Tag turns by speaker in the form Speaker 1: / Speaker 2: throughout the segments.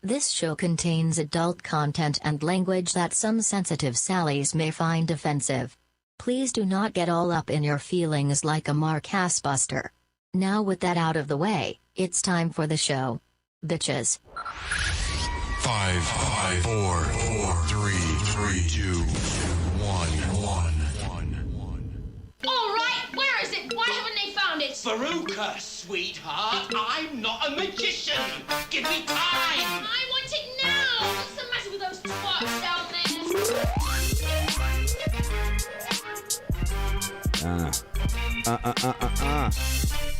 Speaker 1: This show contains adult content and language that some sensitive Sallys may find offensive. Please do not get all up in your feelings like a Mark-ass buster. Now with that out of the way, it's time for the show. Bitches.
Speaker 2: 5, 4, 3, 2, 1.
Speaker 3: All right, where is it? Why haven't they found it?
Speaker 4: Veruca, sweetheart, I'm not a magician. Give me time.
Speaker 3: I want it now. What's the matter with those twats down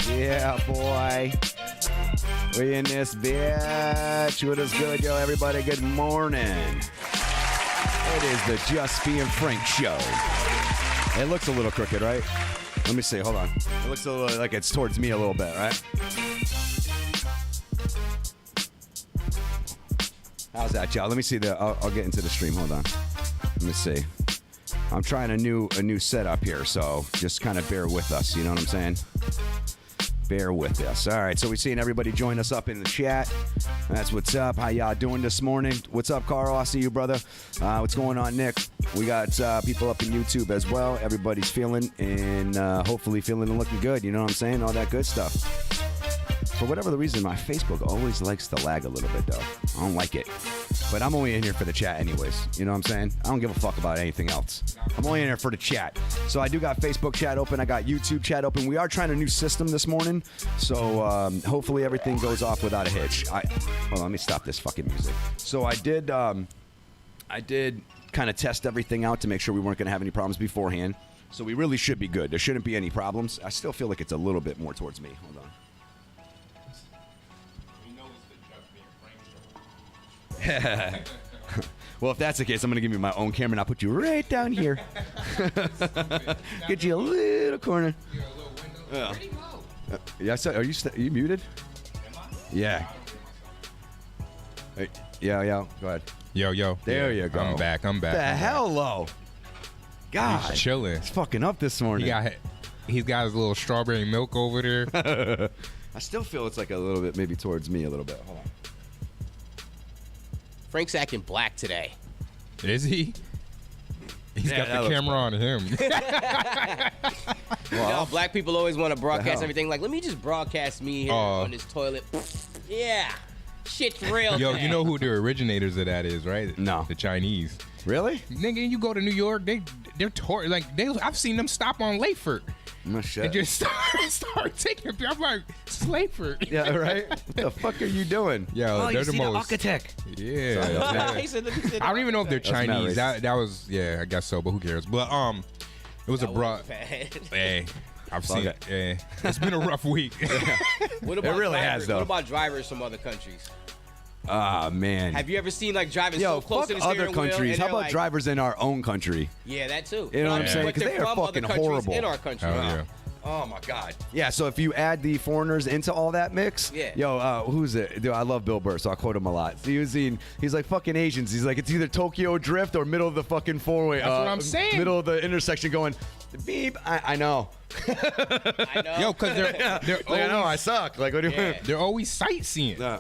Speaker 5: there? Yeah, boy. We in this bitch. What is good, yo, everybody? Good morning. It is the Just Being Frank show. It looks a little crooked, right? Let me see. Hold on. It looks a little like it's towards me a little bit, right? How's that, y'all? Let me see. I'll get into the stream. Hold on. Let me see. I'm trying a new setup here, so just kind of bear with us. You know what I'm saying? Bear with us. All right, so we're seeing everybody join us up in the chat. That's what's up. How y'all doing this morning? What's up, Carl? I see you, brother. What's going on, Nick? We got people up in YouTube as well. Everybody's feeling and hopefully feeling and looking good. You know what I'm saying? All that good stuff. For whatever the reason, my Facebook always likes to lag a little bit, though. I don't like it. But I'm only in here for the chat anyways. You know what I'm saying? I don't give a fuck about anything else. I'm only in here for the chat. So I do got Facebook chat open. I got YouTube chat open. We are trying a new system this morning. So hopefully everything goes off without a hitch. Hold on, let me stop this fucking music. So I did kind of test everything out to make sure we weren't going to have any problems beforehand. So we really should be good. There shouldn't be any problems. I still feel like it's a little bit more towards me. Hold on. Well, if that's the case, I'm going to give you my own camera and I'll put you right down here. Get you a little corner. Yeah. Yeah, so are you muted?
Speaker 6: Am I?
Speaker 5: Yeah. Hey, yo, go ahead.
Speaker 6: Yo.
Speaker 5: There you go.
Speaker 6: I'm back.
Speaker 5: The hell, low. God.
Speaker 6: He's chilling.
Speaker 5: He's fucking up this morning.
Speaker 6: He's got his little strawberry milk over there.
Speaker 5: I still feel it's like a little bit, maybe towards me a little bit. Hold on.
Speaker 7: Frank's acting black today.
Speaker 6: Is he? He's got the camera on him.
Speaker 7: You know, black people always want to broadcast everything. Like, let me just broadcast me here on this toilet. Yeah. Shit's real.
Speaker 6: Yo, you know who the originators of that is, right?
Speaker 5: No.
Speaker 6: The Chinese.
Speaker 5: Really?
Speaker 6: Nigga, you go to New York, I've seen them stop on Layford.
Speaker 5: No shit.
Speaker 6: And just start taking a picture. I'm like, Slayford.
Speaker 5: Yeah, right? What the fuck are you doing?
Speaker 6: Yo, they're the most.
Speaker 5: architect.
Speaker 6: Yeah. I don't even know if they're Chinese. That was, yeah, I guess so, but who cares? But it was a broad. Hey, I've seen it. Yeah. It's been a rough week.
Speaker 7: What about
Speaker 5: it really
Speaker 7: drivers?
Speaker 5: has, though.
Speaker 7: What about drivers from other countries?
Speaker 5: Ah, man.
Speaker 7: Have you ever seen like driving so close to the steering
Speaker 5: other countries. How about
Speaker 7: like,
Speaker 5: drivers in our own country?
Speaker 7: Yeah, that too.
Speaker 5: You know what I'm saying? Because they are fucking horrible.
Speaker 7: In our country.
Speaker 6: Yeah.
Speaker 5: Oh my God. Yeah, so if you add the foreigners into all that mix, who's it? Dude, I love Bill Burr, so I quote him a lot. So he's like fucking Asians. He's like, it's either Tokyo Drift or middle of the fucking four-way.
Speaker 6: That's what I'm saying.
Speaker 5: Middle of the intersection going, beep. I know.
Speaker 7: I know.
Speaker 6: Yo, because they're
Speaker 5: like, I know, I suck. Like, what do you
Speaker 6: They're always sightseeing. Yeah.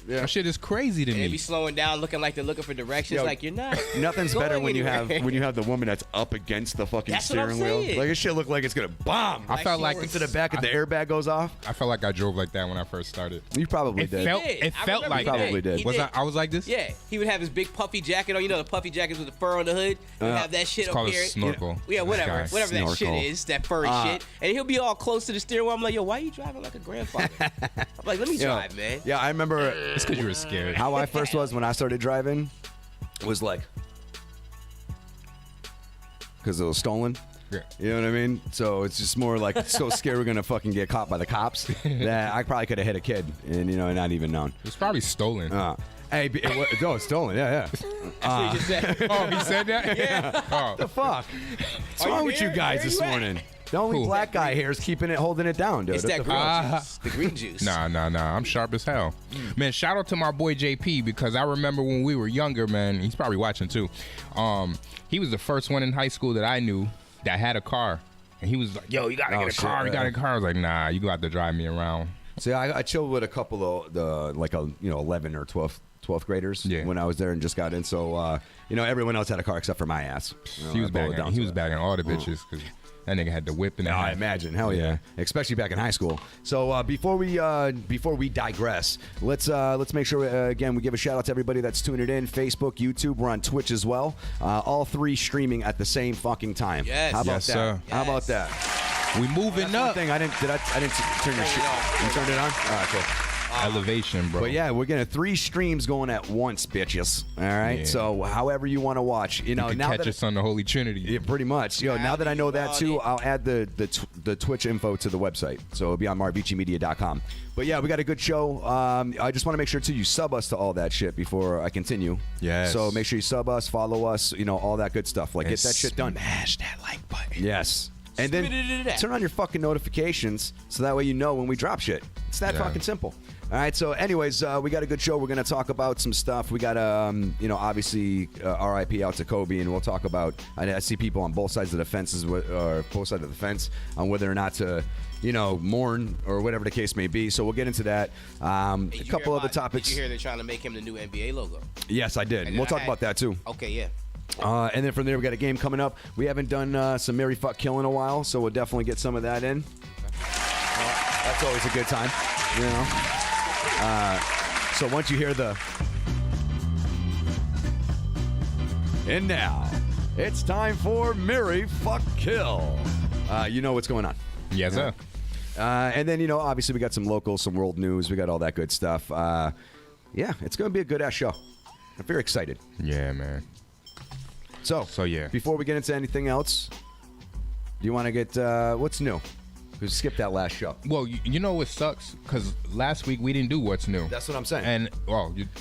Speaker 6: That shit is crazy to me.
Speaker 7: They be slowing down, looking like they're looking for directions.
Speaker 5: Yo,
Speaker 7: like you're not.
Speaker 5: Nothing's better when you have the woman that's up against the fucking steering wheel. Like this shit look like it's gonna bomb.
Speaker 6: I felt like
Speaker 5: into the back of the airbag goes off.
Speaker 6: I felt like I drove like that when I first started.
Speaker 5: You probably did.
Speaker 6: It felt like
Speaker 5: that. Probably did.
Speaker 6: I was like this?
Speaker 7: Yeah. He would have his big puffy jacket on. You know the puffy jackets with the fur on the hood. He'd have that shit
Speaker 6: it's
Speaker 7: up here.
Speaker 6: Called a snorkel.
Speaker 7: Yeah, whatever
Speaker 5: Snorkel.
Speaker 7: that shit is, that furry shit. And he'll be all close to the steering wheel. I'm like, yo, why are you driving like a grandfather? I'm like, let me drive, man.
Speaker 5: Yeah, I remember.
Speaker 6: It's because you were scared.
Speaker 5: How I first was when I started driving was like, because it was stolen.
Speaker 6: Yeah.
Speaker 5: You know what I mean? So it's just more like so scared we're gonna fucking get caught by the cops that I probably could have hit a kid and not even known.
Speaker 6: It was probably stolen.
Speaker 5: Hey, no, it's stolen. Yeah.
Speaker 7: That's what he just said.
Speaker 6: Oh, he said that?
Speaker 7: Yeah.
Speaker 6: Oh.
Speaker 5: The fuck? What's wrong with you guys this morning? The only black guy here is holding it down, dude.
Speaker 7: It's that green juice. The green juice.
Speaker 6: Nah. I'm sharp as hell. Man, shout out to my boy JP because I remember when we were younger, man. He's probably watching too. He was the first one in high school that I knew that had a car. And he was like, yo, you gotta get a car. You got a car. I was like, nah, you got to drive me around.
Speaker 5: See, I chilled with a couple of the 11 or 12 12th graders when I was there and just got in. So, everyone else had a car except for my ass.
Speaker 6: He was bagging all the bitches because that nigga had the whip in the
Speaker 5: I imagine. Hell yeah. Especially back in high school. So before we digress, let's make sure, again, we give a shout out to everybody that's tuning in. Facebook, YouTube. We're on Twitch as well. All 3 streaming at the same fucking time.
Speaker 7: Yes.
Speaker 5: How about
Speaker 6: Yes,
Speaker 5: that?
Speaker 6: sir.
Speaker 5: How about that?
Speaker 6: We moving
Speaker 5: One
Speaker 6: up.
Speaker 5: thing I didn't turn your shit on. You turned it on? All right, cool.
Speaker 6: Elevation, bro.
Speaker 5: But yeah, we're getting 3 streams going at once, bitches. All right.
Speaker 6: Yeah.
Speaker 5: So however you want to watch,
Speaker 6: You can
Speaker 5: now
Speaker 6: catch
Speaker 5: that
Speaker 6: us on the Holy Trinity.
Speaker 5: yeah, pretty much. Now that I know that too, I'll add the Twitch info to the website. So it'll be on marvicimedia.com. But yeah, we got a good show. I just want to make sure too you sub us to all that shit before I continue.
Speaker 6: Yes.
Speaker 5: So make sure you sub us, follow us, all that good stuff. Like get that shit done.
Speaker 6: Smash that like button.
Speaker 5: Yes. And then turn on your fucking notifications so that way you know when we drop shit. It's that fucking simple. All right, so anyways, we got a good show. We're going to talk about some stuff. We got, obviously, RIP out to Kobe, and we'll talk about, I see people on both sides of the fences, or both sides of the fence, on whether or not to, mourn or whatever the case may be. So we'll get into that. A couple other topics.
Speaker 7: Did you hear they're trying to make him the new NBA logo?
Speaker 5: Yes, I did. We'll talk about that, too.
Speaker 7: Okay, yeah.
Speaker 5: And then from there, we got a game coming up. We haven't done some Mary Fuck Kill in a while, so we'll definitely get some of that in. That's always a good time, So once you hear the... And now, it's time for Mary Fuck Kill. You know what's going on.
Speaker 6: Yes, sir.
Speaker 5: And then, obviously we got some local, some world news. We got all that good stuff. It's going to be a good-ass show. I'm very excited.
Speaker 6: Yeah, man.
Speaker 5: So
Speaker 6: yeah.
Speaker 5: Before we get into anything else, do you want to get what's new? We skipped that last show.
Speaker 6: Well, you know what sucks? Because last week we didn't do what's new.
Speaker 5: That's what I'm saying.
Speaker 6: And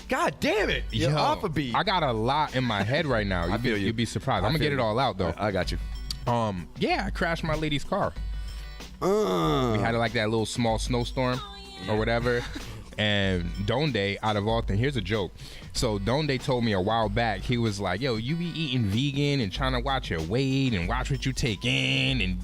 Speaker 5: God damn it! You're off a beat.
Speaker 6: I got a lot in my head right now. You'd be surprised. I'm gonna get it all out though.
Speaker 5: I got you.
Speaker 6: I crashed my lady's car. We had like that little small snowstorm or whatever. And Donde, out of all things, here's a joke. So Donde told me a while back, he was like, yo, you be eating vegan and trying to watch your weight and watch what you take in and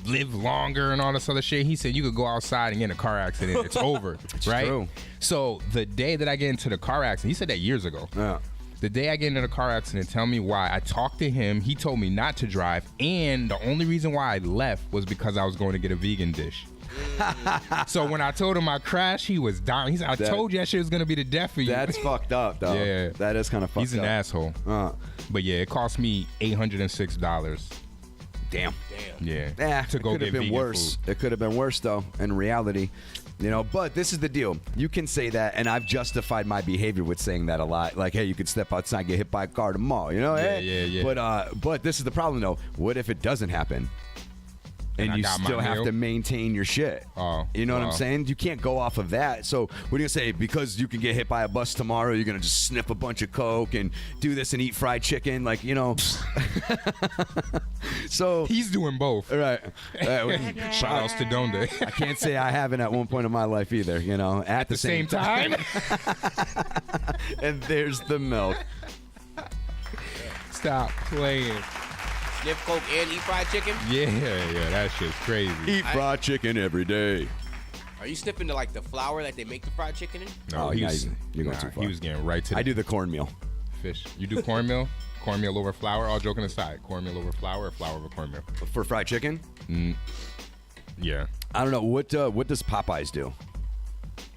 Speaker 6: live longer and all this other shit. He said you could go outside and get in a car accident. It's over, right?
Speaker 5: True.
Speaker 6: So the day that I get into the car accident, he said that years ago.
Speaker 5: Yeah.
Speaker 6: The day I get into the car accident, tell me why. I talked to him. He told me not to drive. And the only reason why I left was because I was going to get a vegan dish. So when I told him I crashed, he was dying. He said, I told you that shit was going to be the death for you.
Speaker 5: That's fucked up, though.
Speaker 6: Yeah.
Speaker 5: That is kind of fucked up.
Speaker 6: He's an asshole. But yeah, it cost me $806.
Speaker 5: Damn.
Speaker 6: Yeah. To go get vegan
Speaker 5: worse.
Speaker 6: food.
Speaker 5: It could have been worse, though, in reality. But this is the deal. You can say that, and I've justified my behavior with saying that a lot. Like, hey, you could step outside and get hit by a car tomorrow,
Speaker 6: Yeah.
Speaker 5: But this is the problem, though. What if it doesn't happen? And you still have to maintain your shit. You know what I'm saying? You can't go off of that. So what are you going to say? Because you can get hit by a bus tomorrow, you're going to just sniff a bunch of coke and do this and eat fried chicken? Like, So
Speaker 6: he's doing both.
Speaker 5: Right.
Speaker 6: Shout outs to Donde.
Speaker 5: I can't say I haven't at one point in my life either, at the same time. And there's the milk.
Speaker 6: Stop playing.
Speaker 7: Sniff coke and eat fried chicken?
Speaker 6: Yeah, that shit's crazy.
Speaker 5: Eat fried chicken every day.
Speaker 7: Are you sniffing the flour that they make the fried chicken in?
Speaker 6: No,
Speaker 5: you're going too far.
Speaker 6: He was getting right to the
Speaker 5: I do the cornmeal.
Speaker 6: fish. You do cornmeal? Cornmeal over flour? All joking aside. Cornmeal over flour or flour over cornmeal?
Speaker 5: For fried chicken?
Speaker 6: Yeah.
Speaker 5: I don't know. What does Popeyes do?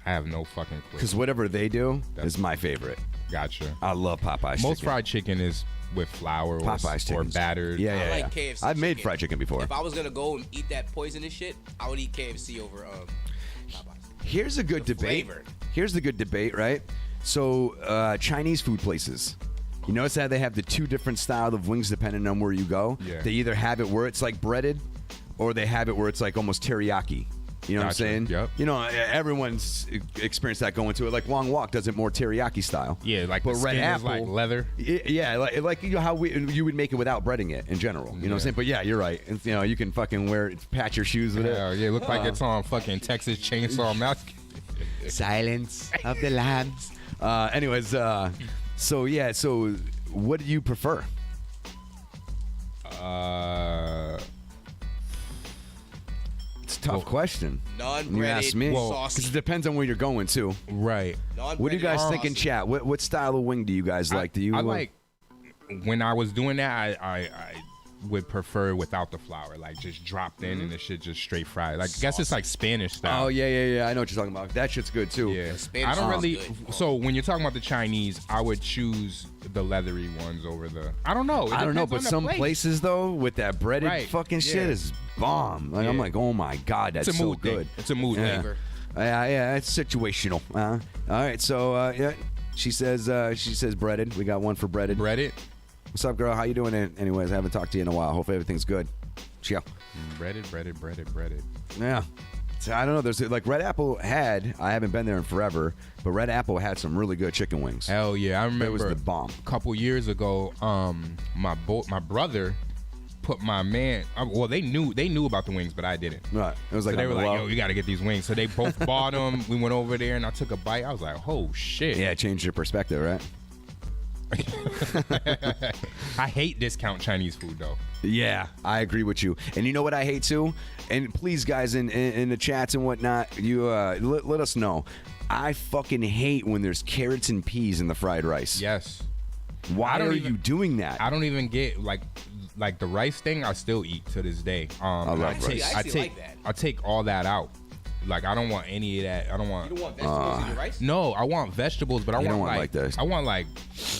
Speaker 6: I have no fucking clue.
Speaker 5: Because whatever they do is my favorite.
Speaker 6: Gotcha.
Speaker 5: I love Popeyes
Speaker 6: Most
Speaker 5: chicken.
Speaker 6: fried chicken is with flour or battered.
Speaker 5: Yeah.
Speaker 7: I like KFC
Speaker 5: I've made
Speaker 7: chicken.
Speaker 5: fried chicken before.
Speaker 7: If I was going to go and eat that poisonous shit, I would eat KFC over Popeyes.
Speaker 5: Here's a good debate.
Speaker 7: Flavor.
Speaker 5: Here's the good debate, right? So Chinese food places. You notice how they have the 2 different style of wings depending on where you go?
Speaker 6: Yeah.
Speaker 5: They either have it where it's like breaded or they have it where it's like almost teriyaki. You know what I'm saying?
Speaker 6: Yep.
Speaker 5: Everyone's experienced that going to it. Like Long Walk does it more teriyaki style.
Speaker 6: Yeah, like
Speaker 5: but
Speaker 6: the
Speaker 5: Red
Speaker 6: skin
Speaker 5: Apple,
Speaker 6: is like leather.
Speaker 5: Yeah, like how you would make it without breading it in general. You know what I'm saying? But yeah, you're right. And, you can fucking patch your shoes with it.
Speaker 6: Yeah, look like it's on fucking Texas Chainsaw Massacre.
Speaker 5: Silence of the Lambs. So what do you prefer? tough question.
Speaker 7: Non-breaded,
Speaker 5: You ask me.
Speaker 7: saucy.
Speaker 5: Because it depends on where you're going to.
Speaker 6: Right.
Speaker 5: What do you guys think in chat? What style of wing do you guys like? Do you?
Speaker 6: I like when I was doing that. I would prefer without the flour, like just dropped in and the shit just straight fried. Like I guess it's like Spanish style.
Speaker 5: Oh yeah. I know what you're talking about. That shit's good too.
Speaker 6: Yeah,
Speaker 7: Spanish
Speaker 6: I don't really.
Speaker 7: good.
Speaker 6: So when you're talking about the Chinese, I would choose the leathery ones over the. I don't know.
Speaker 5: I don't know, but some places though with that breaded fucking shit is bomb. Like I'm like, oh my god, that's
Speaker 6: it's a
Speaker 5: so
Speaker 6: mood
Speaker 5: good.
Speaker 6: thing. It's a mood thing.
Speaker 5: Yeah, it's situational. All right, so yeah, she says breaded. We got one for breaded.
Speaker 6: Breaded.
Speaker 5: What's up, girl? How you doing? Anyways, I haven't talked to you in a while. Hopefully everything's good. Chill.
Speaker 6: Breaded.
Speaker 5: Yeah. So I don't know. There's like Red Apple had. I haven't been there in forever, but Red Apple had some really good chicken wings.
Speaker 6: Hell yeah, I remember.
Speaker 5: It was the bomb.
Speaker 6: A couple years ago, my brother put my man. Well, they knew about the wings, but I didn't.
Speaker 5: Right. It was like
Speaker 6: so they were like,
Speaker 5: low.
Speaker 6: "Yo, you got to get these wings." So they both bought them. We went over there, and I took a bite. I was like, "Oh shit!"
Speaker 5: Yeah, it changed your perspective, right?
Speaker 6: I hate discount Chinese food though.
Speaker 5: Yeah, I agree with you. And you know what I hate too? And please, guys, in the chats and whatnot, you let us know. I fucking hate when there's carrots and peas in the fried rice.
Speaker 6: Yes.
Speaker 5: Why are you doing that?
Speaker 6: I don't even get like the rice thing. I still eat to this day.
Speaker 5: I love rice.
Speaker 6: I take all that out. Like I don't want any of that. I don't want.
Speaker 7: You don't want vegetables in your rice?
Speaker 6: No, I want vegetables, but I want
Speaker 5: like this.
Speaker 6: I want like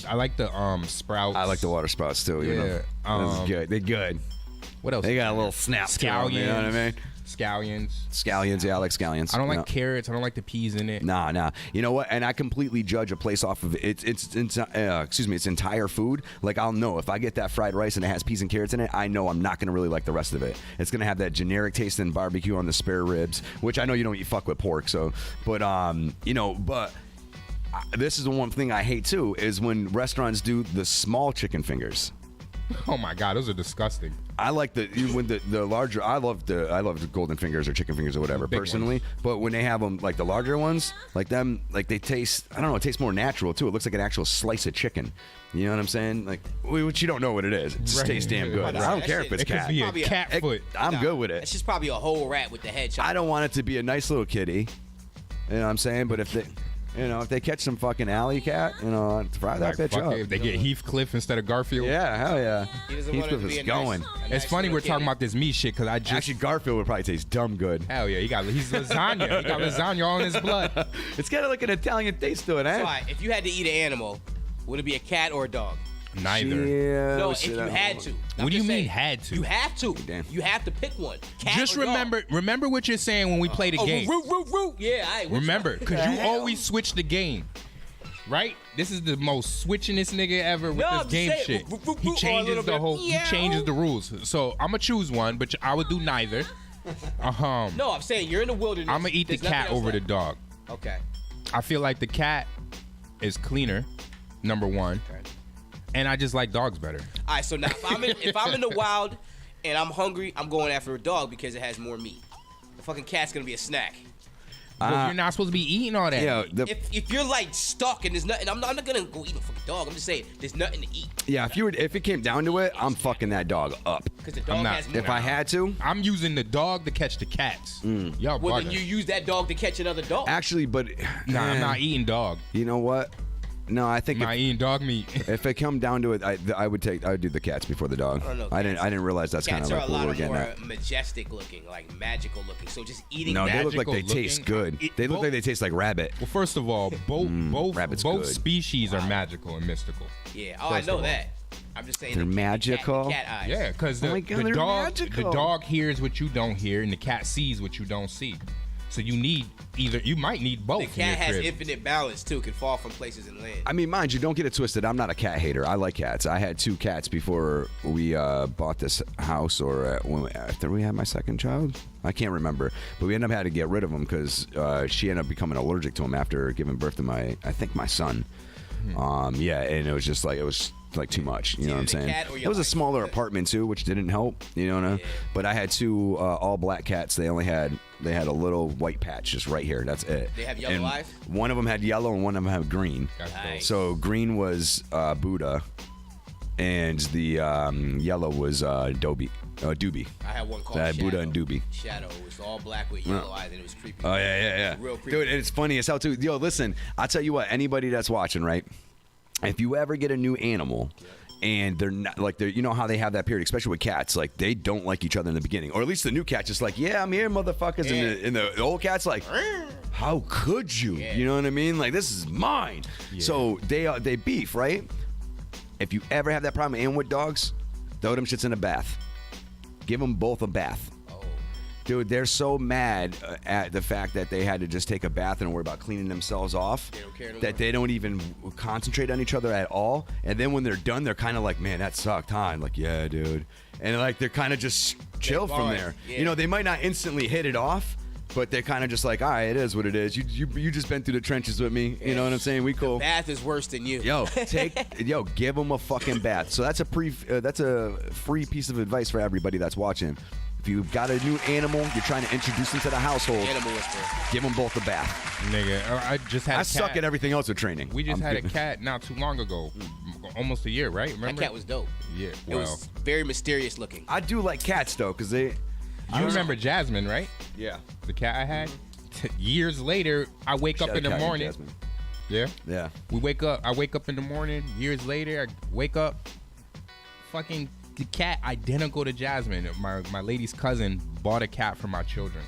Speaker 6: I like the sprouts.
Speaker 5: I like the water sprouts too. You know? That's good. They're good.
Speaker 6: What else?
Speaker 5: They got a little snap.
Speaker 6: Scallions.
Speaker 5: You know what I mean?
Speaker 6: Scallions.
Speaker 5: Yeah, I like scallions.
Speaker 6: I don't like carrots. I don't like the peas in it.
Speaker 5: Nah. You know what? And I completely judge a place off of its entire food. Like I'll know if I get that fried rice and it has peas and carrots in it, I know I'm not gonna really like the rest of it. It's gonna have that generic taste in barbecue on the spare ribs, which I know you don't eat fuck with pork. So, but this is the one thing I hate too is when restaurants do the small chicken fingers.
Speaker 6: Oh my god, those are disgusting.
Speaker 5: I like the larger. I love the golden fingers or chicken fingers or whatever personally.
Speaker 6: Ones.
Speaker 5: But when they have them like the larger ones, like them, like they taste. I don't know. It tastes more natural too. It looks like an actual slice of chicken. You know what I'm saying? Like, which you don't know what it is. It just tastes damn good. I don't care if it's cat.
Speaker 6: Could be a cat foot.
Speaker 5: I'm good with it.
Speaker 7: It's just probably a whole rat with the head shot.
Speaker 5: I don't want it to be a nice little kitty. You know what I'm saying? But if they catch some fucking alley cat, fry that bitch up.
Speaker 6: If they get Heathcliff instead of Garfield.
Speaker 5: Yeah, hell yeah.
Speaker 7: Heathcliff
Speaker 5: is going.
Speaker 6: It's funny we're talking about this meat shit because I just
Speaker 5: actually Garfield would probably taste dumb good.
Speaker 6: Hell yeah, he's lasagna. He got lasagna all in his blood.
Speaker 5: It's got like an Italian taste to it, eh?
Speaker 7: So, if you had to eat an animal, would it be a cat or a dog?
Speaker 6: Neither.
Speaker 5: Yeah,
Speaker 7: no, if you had to.
Speaker 6: What do you mean had to?
Speaker 7: You have to.
Speaker 5: Damn.
Speaker 7: You have to pick one. Cat
Speaker 6: just
Speaker 7: or dog.
Speaker 6: remember what you're saying when we play the game.
Speaker 7: Root. Yeah,
Speaker 6: remember, because you always switch the game. Right? This is the most switchingest nigga ever with this game shit. He changes he changes the rules. So I'm gonna choose one, but I would do neither.
Speaker 7: No, I'm saying you're in the wilderness.
Speaker 6: I'm gonna eat the cat over the dog.
Speaker 7: Okay.
Speaker 6: I feel like the cat is cleaner, number one. Okay. And I just like dogs better.
Speaker 7: All right, so now if I'm in the wild and I'm hungry, I'm going after a dog because it has more meat. The fucking cat's gonna be a snack.
Speaker 6: But you're not supposed to be eating all that.
Speaker 5: Yeah,
Speaker 7: if you're like stuck and there's nothing, I'm not gonna go eat a fucking dog. I'm just saying there's nothing to eat.
Speaker 5: Yeah, if it came down to it, I'm fucking that dog up.
Speaker 7: Because the dog has more.
Speaker 5: If I had to,
Speaker 6: I'm using the dog to catch the cats. Y'all
Speaker 7: well,
Speaker 6: bugging.
Speaker 7: then you use that dog to catch another dog.
Speaker 5: Actually, but
Speaker 6: I'm not eating dog.
Speaker 5: You know what? No, I think
Speaker 6: I'm not eating dog meat.
Speaker 5: If it come down to it, I would do the cats before the dog. I didn't realize that's kind of like what we're getting at.
Speaker 7: Cats are a lot more majestic looking, like magical looking. So just eating.
Speaker 5: No, they look like they taste good. They look like they taste like rabbit.
Speaker 6: Well, first of all, both species are magical and mystical.
Speaker 7: Yeah, I know that. I'm just saying
Speaker 5: they're magical.
Speaker 7: Cat eyes.
Speaker 6: Yeah, because the dog hears what you don't hear, and the cat sees what you don't see. So you might need both.
Speaker 7: The cat has infinite balance too, can fall from places and land.
Speaker 5: I mean, mind you, don't get it twisted. I'm not a cat hater. I like cats. I had 2 cats before we bought this house, or after we had my second child. I can't remember, but we ended up having to get rid of them because she ended up becoming allergic to them after giving birth to my son. Yeah, and it was just like too much. You know what I'm saying? It was a smaller apartment too, which didn't help. Yeah. But I had 2 all black cats. They had a little white patch just right here. That's it.
Speaker 7: They have yellow eyes?
Speaker 5: One of them had yellow and one of them had green.
Speaker 7: Nice.
Speaker 5: So green was Buddha, and the yellow was Dobie. Doobie.
Speaker 7: I had one called
Speaker 5: That
Speaker 7: Shadow.
Speaker 5: Buddha and Doobie.
Speaker 7: Shadow. It was all black with yellow eyes, and it was creepy.
Speaker 5: Oh, yeah.
Speaker 7: Real creepy.
Speaker 5: Dude, it's funny as hell, too. Yo, listen, I'll tell you what, anybody that's watching, right? If you ever get a new animal and they're not, like, you know how they have that period, especially with cats, like, they don't like each other in the beginning. Or at least the new cat's just like, yeah, I'm here, motherfuckers.
Speaker 7: Yeah.
Speaker 5: And the old cat's like, how could you?
Speaker 7: Yeah.
Speaker 5: You know what I mean? Like, this is mine.
Speaker 6: Yeah.
Speaker 5: So they beef, right? If you ever have that problem, and with dogs, throw them shits in a bath. Give them both a bath. Dude, they're so mad at the fact that they had to just take a bath and worry about cleaning themselves off that they don't even concentrate on each other at all. And then when they're done, they're kind of like, man, that sucked, huh? I'm like, yeah, dude. And like they're kind of just chill from there.
Speaker 7: Yeah.
Speaker 5: You know, they might not instantly hit it off, but they're kind of just like, all right, it is what it is. You just been through the trenches with me. You know what I'm saying? We cool.
Speaker 7: Bath is worse than you.
Speaker 5: Give them a fucking bath. So that's a free piece of advice for everybody that's watching. If you've got a new animal, you're trying to introduce them to the household,
Speaker 7: Animal whisperer.
Speaker 5: give them both a bath.
Speaker 6: Nigga, I just had a cat.
Speaker 5: suck at everything else with training.
Speaker 6: We just had a cat not too long ago. Almost a year, right? Remember?
Speaker 7: That cat was dope.
Speaker 6: Yeah,
Speaker 7: It
Speaker 6: well.
Speaker 7: was very mysterious looking.
Speaker 5: I do like cats, though, because they...
Speaker 6: You remember Jasmine, right?
Speaker 5: Yeah.
Speaker 6: The cat I had? Years later, I wake up in the morning. Yeah?
Speaker 5: Yeah.
Speaker 6: I wake up in the morning, years later, I wake up, fucking the cat identical to Jasmine. My lady's cousin bought a cat for my children.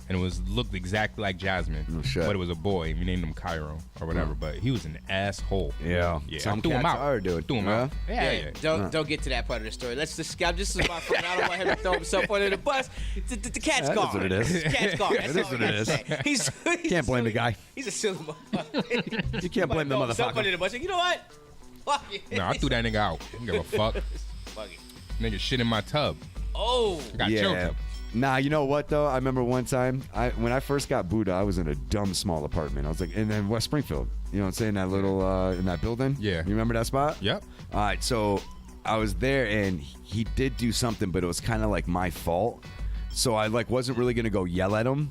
Speaker 6: And it looked exactly like Jasmine.
Speaker 5: Oh, shit.
Speaker 6: But it was a boy. We named him Cairo or whatever. But he was an asshole.
Speaker 5: Yeah.
Speaker 6: Yeah.
Speaker 5: Some
Speaker 6: I threw him
Speaker 5: cats
Speaker 6: out.
Speaker 5: are, dude.
Speaker 6: Threw him
Speaker 5: Yeah?
Speaker 6: out. Yeah.
Speaker 7: Don't get to that part of the story. Let's just this is my friend. I don't want him to throw himself under the bus. The cat's
Speaker 5: That is
Speaker 7: gone.
Speaker 5: what it is.
Speaker 7: The cat's gone. That's
Speaker 5: It is
Speaker 7: all
Speaker 5: what
Speaker 7: I
Speaker 5: it
Speaker 7: gotta
Speaker 5: is.
Speaker 7: say. He's
Speaker 5: Can't blame the
Speaker 7: silly-
Speaker 5: guy.
Speaker 7: He's a silly motherfucker.
Speaker 5: You can't blame the
Speaker 7: Himself under
Speaker 5: motherfucker.
Speaker 7: the bus. You know what? Fuck it.
Speaker 6: No, I threw that nigga out. I don't give a fuck.
Speaker 7: Fuck it.
Speaker 6: Nigga shit in my tub.
Speaker 7: Oh.
Speaker 6: I got children.
Speaker 5: Nah, you know what though? I remember one time when I first got Buddha, I was in a dumb small apartment. I was like, and then West Springfield. You know what I'm saying? That little in that building.
Speaker 6: Yeah.
Speaker 5: You remember that spot?
Speaker 6: Yep.
Speaker 5: All right, so I was there and he did do something, but it was kind of like my fault. So I like wasn't really gonna go yell at him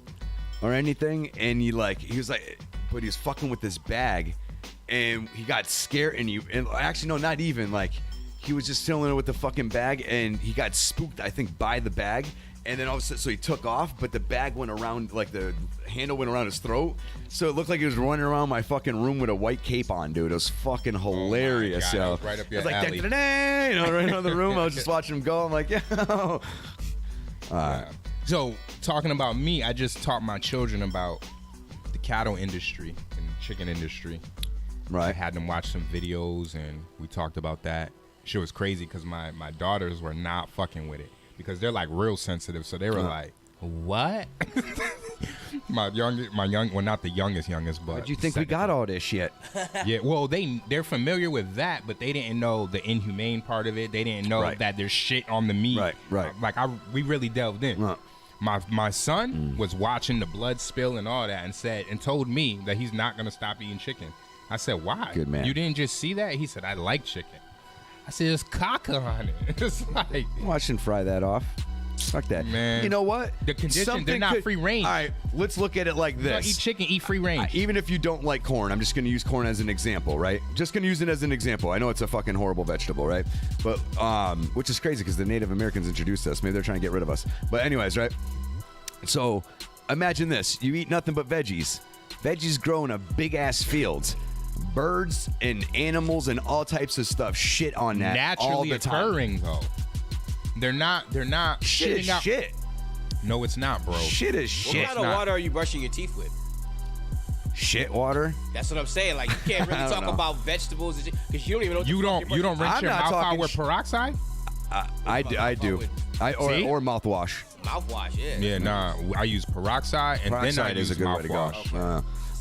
Speaker 5: or anything. And he was like, but he was fucking with this bag, and he got scared. And actually no, not even like. He was just filling it with the fucking bag, and he got spooked, I think, by the bag. And then all of a sudden, so he took off, but the bag went around, like the handle went around his throat. So it looked like he was running around my fucking room with a white cape on, dude. It was fucking hilarious,
Speaker 6: God,
Speaker 5: yo.
Speaker 6: that was right up your
Speaker 5: I was like,
Speaker 6: alley.
Speaker 5: da-da-da-da, you know, right out of the room. I was just watching him go. I'm like, yo.
Speaker 6: So, talking about me, I just taught my children about the cattle industry and chicken industry. I
Speaker 5: Right.
Speaker 6: had them watch some videos, and we talked about that. Shit was crazy because my daughters were not fucking with it because they're like real sensitive. So they were like, "What?" well, not the youngest, but
Speaker 5: But you think we
Speaker 6: second.
Speaker 5: got all this shit?
Speaker 6: Yeah, well, they're familiar with that, but they didn't know the inhumane part of it. They didn't know
Speaker 5: Right.
Speaker 6: that there's shit on the meat.
Speaker 5: Right.
Speaker 6: Like we really delved in.
Speaker 5: Right.
Speaker 6: My son was watching the blood spill and all that, and told me that he's not gonna stop eating chicken. I said, "Why?
Speaker 5: Good man.
Speaker 6: You didn't just see that?" He said, "I like chicken." I said, "There's caca on it." It's like,
Speaker 5: Watch and fry that off. Fuck that.
Speaker 6: Man.
Speaker 5: You know what?
Speaker 6: The condition, they're not free range.
Speaker 5: All right, let's look at it like
Speaker 6: you
Speaker 5: this.
Speaker 6: eat chicken, eat free range.
Speaker 5: Even if you don't like corn, I'm just going to use corn as an example, right? Just going to use it as an example. I know it's a fucking horrible vegetable, right? But, which is crazy because the Native Americans introduced us. Maybe they're trying to get rid of us. But anyways, right? So imagine this. You eat nothing but veggies. Veggies grow in a big-ass field. Birds and animals and all types of stuff shit on that all
Speaker 6: Naturally
Speaker 5: the time.
Speaker 6: occurring though. They're not
Speaker 5: Shit is
Speaker 6: shitting out.
Speaker 5: shit.
Speaker 6: No, it's not, bro.
Speaker 5: Shit is
Speaker 7: What
Speaker 5: shit.
Speaker 7: kind of
Speaker 6: not.
Speaker 7: water are you brushing your teeth with?
Speaker 5: Shit water?
Speaker 7: That's what I'm saying. Like, you can't really
Speaker 5: I don't
Speaker 7: talk
Speaker 5: know.
Speaker 7: about vegetables because you don't even know. What
Speaker 6: You
Speaker 7: the fuck
Speaker 6: don't
Speaker 7: you're
Speaker 6: rinse
Speaker 5: I'm
Speaker 6: your
Speaker 5: not
Speaker 6: mouth out
Speaker 5: talking
Speaker 6: with peroxide?
Speaker 5: I do.
Speaker 6: See?
Speaker 5: Or mouthwash.
Speaker 7: mouthwash. Yeah.
Speaker 6: Yeah, nah. I use peroxide and then I
Speaker 5: Peroxide
Speaker 6: use
Speaker 5: is a good way to go.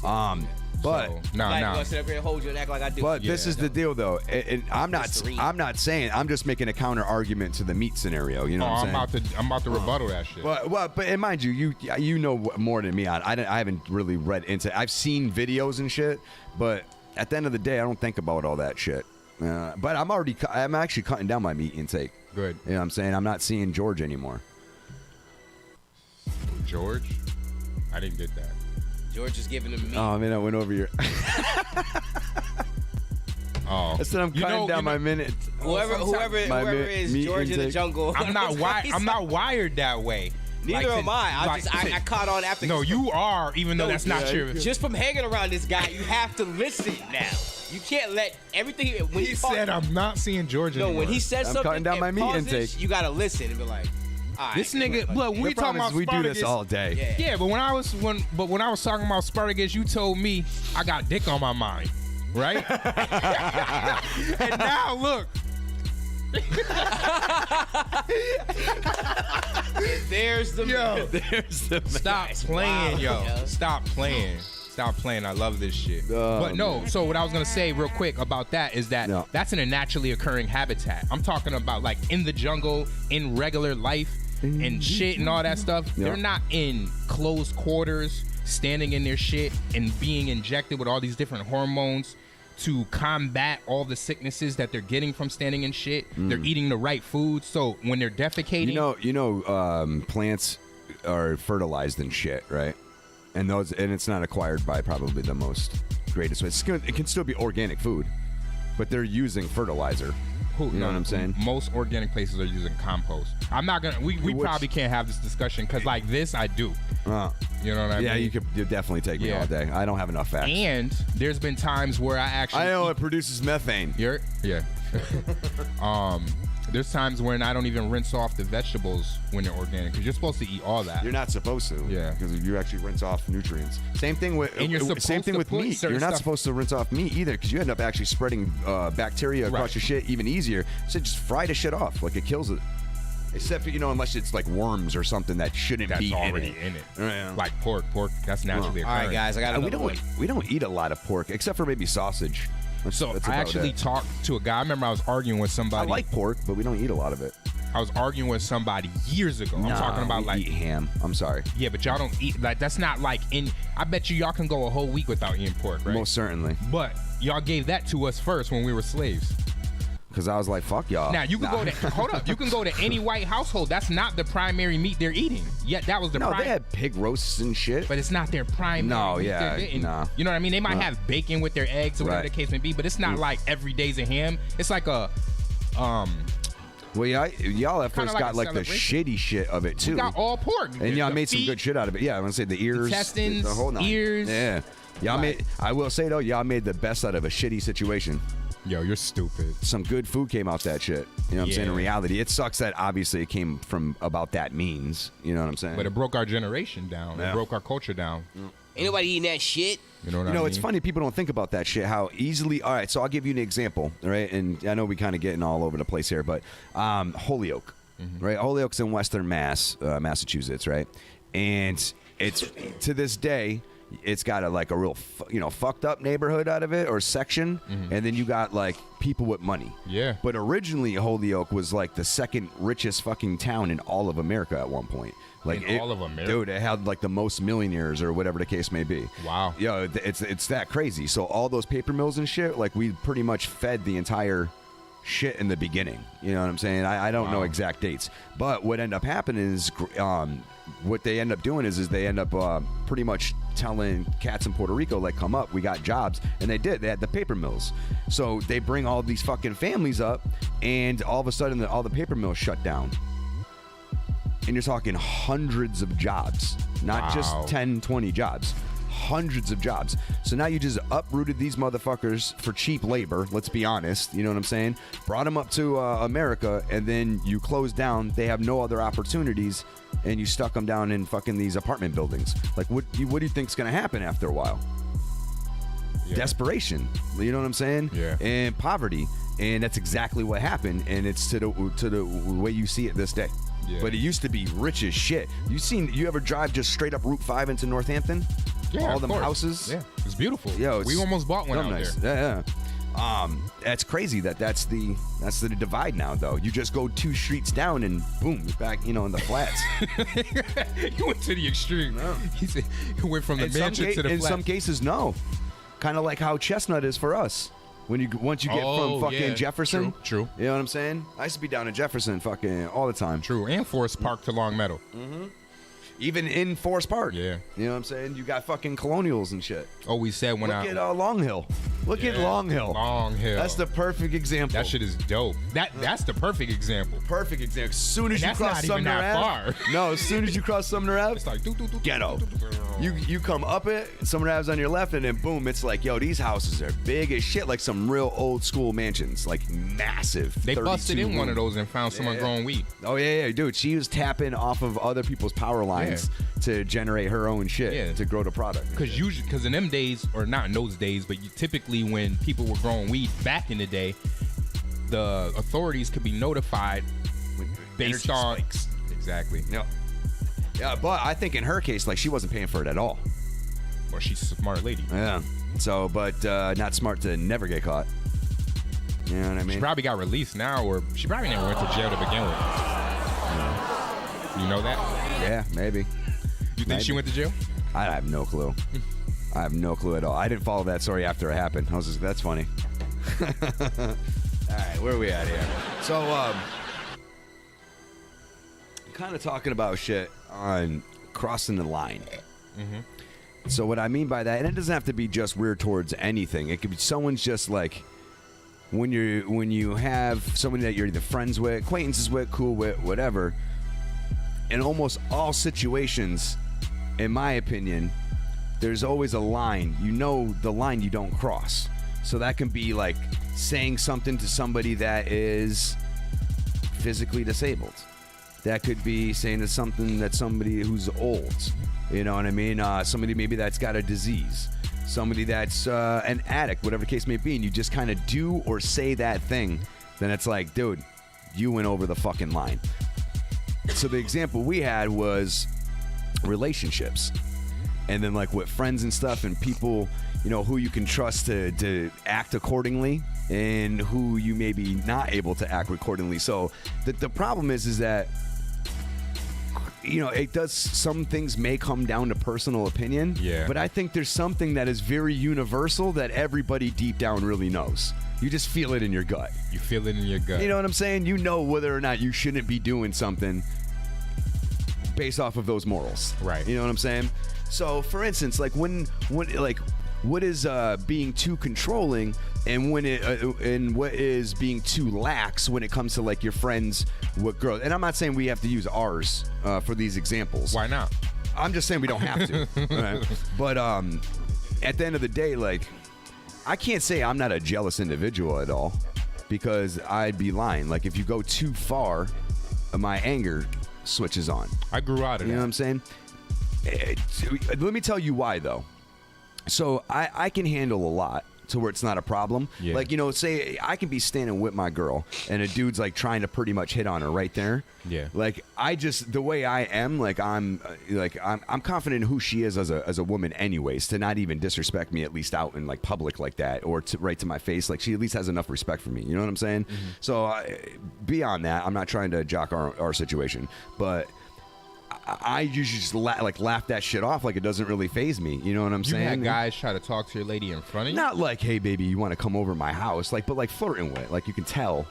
Speaker 6: mouthwash.
Speaker 5: But
Speaker 6: So,
Speaker 7: Like,
Speaker 6: nah.
Speaker 7: you gonna sit up here and hold you and act like I do.
Speaker 5: But this is the deal, though. And I'm
Speaker 7: Listerine.
Speaker 5: not saying. I'm just making a counter argument to the meat scenario. You know what I'm saying?
Speaker 6: I'm about to rebuttal that shit.
Speaker 5: But and mind you, you know more than me. I haven't really read into. I've seen videos and shit, but at the end of the day, I don't think about all that shit. But I'm actually cutting down my meat intake.
Speaker 6: Good.
Speaker 5: You know what I'm saying? I'm not seeing George anymore.
Speaker 6: George? I didn't get that.
Speaker 7: George is giving him meat.
Speaker 5: Oh man, I went over your.
Speaker 6: Oh,
Speaker 5: Instead, I'm cutting down my minute.
Speaker 7: Whoever is George in the jungle.
Speaker 6: I'm not wired that way.
Speaker 7: Neither am I. I caught on after.
Speaker 6: No, you are, even though that's not true.
Speaker 7: Just from hanging around this guy, you have to listen now. You can't let everything. When
Speaker 6: he said, "I'm not seeing George anymore."
Speaker 7: No, when he says something,
Speaker 5: cutting down my meat intake.
Speaker 7: You gotta listen and be like, all right,
Speaker 6: "This nigga." Look, we talking about
Speaker 5: we
Speaker 6: Spartacus.
Speaker 5: do this all day.
Speaker 6: Yeah, but when I was talking about Spartacus, you told me I got dick on my mind, right? And now look.
Speaker 7: There's the
Speaker 6: Stop playing, yo. Stop playing. Stop playing. I love this shit. But no, so what I was going to say real quick about that is that that's in a naturally occurring habitat. I'm talking about like in the jungle, in regular life and shit and all that stuff. They're not in closed quarters, standing in their shit and being injected with all these different hormones to combat all the sicknesses that they're getting from standing in shit. They're eating the right food. So when they're defecating,
Speaker 5: plants are fertilized and shit, right? And it's not acquired by probably the most greatest way. It can still be organic food, but they're using fertilizer. You know what I'm saying?
Speaker 6: Most organic places are using compost. I'm not gonna. We probably can't have this discussion because like this, I do. You know what I mean?
Speaker 5: Yeah, you could definitely take me all day. I don't have enough facts.
Speaker 6: And there's been times where I
Speaker 5: know it produces methane.
Speaker 6: Yeah. There's times when I don't even rinse off the vegetables when they're organic because you're supposed to eat all that.
Speaker 5: You're not supposed to.
Speaker 6: Yeah.
Speaker 5: Because you actually rinse off nutrients. Same thing with
Speaker 6: and you're
Speaker 5: same thing with meat. You're not supposed to rinse off meat either because you end up actually spreading bacteria across your shit even easier. So just fry the shit off. Like it kills it. Except for, unless it's like worms or something that shouldn't be
Speaker 6: already in it. Yeah. Like pork. Pork, that's naturally occurring.
Speaker 7: All right, guys, I got another one.
Speaker 5: We don't eat a lot of pork except for maybe sausage. That's
Speaker 6: I actually talked to a guy. I remember I was arguing with somebody.
Speaker 5: I like pork, but we don't eat a lot of it.
Speaker 6: I was arguing with somebody years ago. I'm talking about
Speaker 5: we eat ham. I'm sorry.
Speaker 6: Yeah, but y'all don't eat like that's not like in. I bet y'all can go a whole week without eating pork, right?
Speaker 5: Most certainly.
Speaker 6: But y'all gave that to us first when we were slaves.
Speaker 5: Because I was like, fuck y'all.
Speaker 6: Now you can go to hold up. You can go to any white household. That's not the primary meat they're eating. Yet that was the.
Speaker 5: No, they had pig roasts and shit.
Speaker 6: But it's not their primary.
Speaker 5: No,
Speaker 6: meat
Speaker 5: yeah,
Speaker 6: you know what I mean? They might have bacon with their eggs or whatever the case may be, but it's not like every day's a ham. It's like a.
Speaker 5: Well, y'all at first got like the shitty shit of it too.
Speaker 6: We got all pork,
Speaker 5: and y'all made some good shit out of it. Yeah, I want to say the ears,
Speaker 6: the intestines,
Speaker 5: the whole nine.
Speaker 6: Ears.
Speaker 5: Yeah, y'all made. I will say though, y'all made the best out of a shitty situation.
Speaker 6: Yo, you're stupid.
Speaker 5: Some good food came out that shit. You know what I'm saying? In reality, it sucks that obviously it came from about that means. You know what I'm saying?
Speaker 6: But it broke our generation down. It broke our culture down.
Speaker 7: Ain't nobody eating that shit.
Speaker 6: You know what I mean?
Speaker 5: It's funny. People don't think about that shit. How easily. All right, so I'll give you an example. Right, and I know we kind of getting all over the place here, but Holyoke, right? Holyoke's in Western Massachusetts, right? And it's to this day. It's got a real, fucked up neighborhood out of it or section, and then you got like people with money.
Speaker 6: Yeah.
Speaker 5: But originally, Holyoke was like the second richest fucking town in all of America at one point. Like
Speaker 6: all of America,
Speaker 5: dude, it had like the most millionaires or whatever the case may be.
Speaker 6: Wow.
Speaker 5: Yeah, it's that crazy. So all those paper mills and shit, like we pretty much fed the entire shit in the beginning. You know what I'm saying? I don't know exact dates, but what ended up happening is what they end up doing is they end up pretty much telling cats in Puerto Rico, like, come up, we got jobs. And they did. They had the paper mills. So they bring all these fucking families up, and all of a sudden all the paper mills shut down. And you're talking hundreds of jobs, not just 10, 20 jobs. Hundreds of jobs. So now you just uprooted these motherfuckers for cheap labor, let's be honest, you know what I'm saying? Brought them up to America, and then you closed down. They have no other opportunities, and you stuck them down in fucking these apartment buildings. Like, what do you think's gonna happen after a while? Yeah. Desperation, you know what I'm saying?
Speaker 6: Yeah.
Speaker 5: And poverty, and that's exactly what happened, and it's to the way you see it this day. Yeah. But it used to be rich as shit. You ever drive just straight up Route 5 into Northampton?
Speaker 6: Yeah,
Speaker 5: all them houses.
Speaker 6: Yeah, it's beautiful.
Speaker 5: Yo,
Speaker 6: we almost bought one out
Speaker 5: nice.
Speaker 6: there.
Speaker 5: Yeah. That's crazy. That's the divide now, though. You just go 2 streets down and boom, you're back, in the flats.
Speaker 6: You went to the extreme. No. He said you went from the mansion to the flats.
Speaker 5: In some cases, no. Kind of like how Chestnut is for us. Once you get from fucking Jefferson.
Speaker 6: True.
Speaker 5: You know what I'm saying? I used to be down in Jefferson fucking all the time.
Speaker 6: True. And Forest Park to Long Meadow.
Speaker 5: Mm-hmm. Even in Forest Park.
Speaker 6: Yeah.
Speaker 5: You know what I'm saying? You got fucking colonials and shit.
Speaker 6: Always said when
Speaker 5: Look at Long Hill. Look at Long Hill.
Speaker 6: Long Hill.
Speaker 5: That's the perfect example.
Speaker 6: That shit is dope. That's the perfect example.
Speaker 5: Perfect example. As soon as you cross Sumner Ave. No, as soon as you cross Sumner Ave.
Speaker 6: It's like
Speaker 5: ghetto. You come up it, Sumner Ave's on your left, and then boom, it's like, yo, these houses are big as shit, like some real old school mansions, like massive.
Speaker 6: They busted in one of those and found someone growing weed.
Speaker 5: Oh yeah, dude. She was tapping off of other people's power lines to generate her own shit to grow the product.
Speaker 6: Because in them days, or not in those days, but typically when people were growing weed back in the day, the authorities could be notified based on
Speaker 5: spikes.
Speaker 6: Exactly.
Speaker 5: Yeah, but I think in her case, like, she wasn't paying for it at all.
Speaker 6: Well, she's a smart lady.
Speaker 5: Yeah. So, but not smart to never get caught. You know what I mean?
Speaker 6: She probably got released now, or she probably never went to jail to begin with. You know that?
Speaker 5: Yeah, maybe.
Speaker 6: You think she went to jail?
Speaker 5: I have no clue. I have no clue at all. I didn't follow that story after it happened. I was just, that's funny. All right, where are we at here? So, kind of talking about shit on crossing the line. So what I mean by that, and it doesn't have to be just weird towards anything. It could be someone's just like when you have someone that you're either friends with, acquaintances with, cool with, whatever. In almost all situations, in my opinion, there's always a line. You know the line you don't cross. So that can be like saying something to somebody that is physically disabled. That could be saying something that somebody who's old, you know what I mean? Somebody maybe that's got a disease, somebody that's an addict, whatever the case may be, and you just kind of do or say that thing, then it's like, dude, you went over the fucking line. So the example we had was relationships, and then like with friends and stuff, and people, you know, who you can trust to act accordingly, and who you may be not able to act accordingly. So the problem is that, you know, it does, some things may come down to personal opinion.
Speaker 6: Yeah.
Speaker 5: But I think there's something that is very universal that everybody deep down really knows. You just feel it in your gut.
Speaker 6: You feel it in your gut.
Speaker 5: You know what I'm saying? You know whether or not you shouldn't be doing something based off of those morals.
Speaker 6: Right.
Speaker 5: You know what I'm saying? So, for instance, like when like, what is being too controlling, and when it and what is being too lax when it comes to like your friends with girls. And I'm not saying we have to use ours for these examples.
Speaker 6: Why not?
Speaker 5: I'm just saying we don't have to. Right? But at the end of the day, like, I can't say I'm not a jealous individual at all, because I'd be lying. Like, if you go too far, my anger switches on.
Speaker 6: I grew out of that.
Speaker 5: You know what I'm saying? Let me tell you why, though. So I can handle a lot to where it's not a problem.
Speaker 6: Yeah.
Speaker 5: Like, you know, say I can be standing with my girl and a dude's like trying to pretty much hit on her right there.
Speaker 6: Yeah.
Speaker 5: Like, I just, the way I am, like, I'm confident in who she is as a woman anyways, to not even disrespect me, at least out in like public like that, or to right to my face. Like, she at least has enough respect for me. You know what I'm saying? Mm-hmm. So beyond that, I'm not trying to jock our situation, but I usually just laugh that shit off, like it doesn't really faze me. You know what I'm saying?
Speaker 6: You had guys try to talk to your lady in front of you?
Speaker 5: Not like, hey, baby, you want to come over my house? Like, but like flirting with it. Like, you can tell.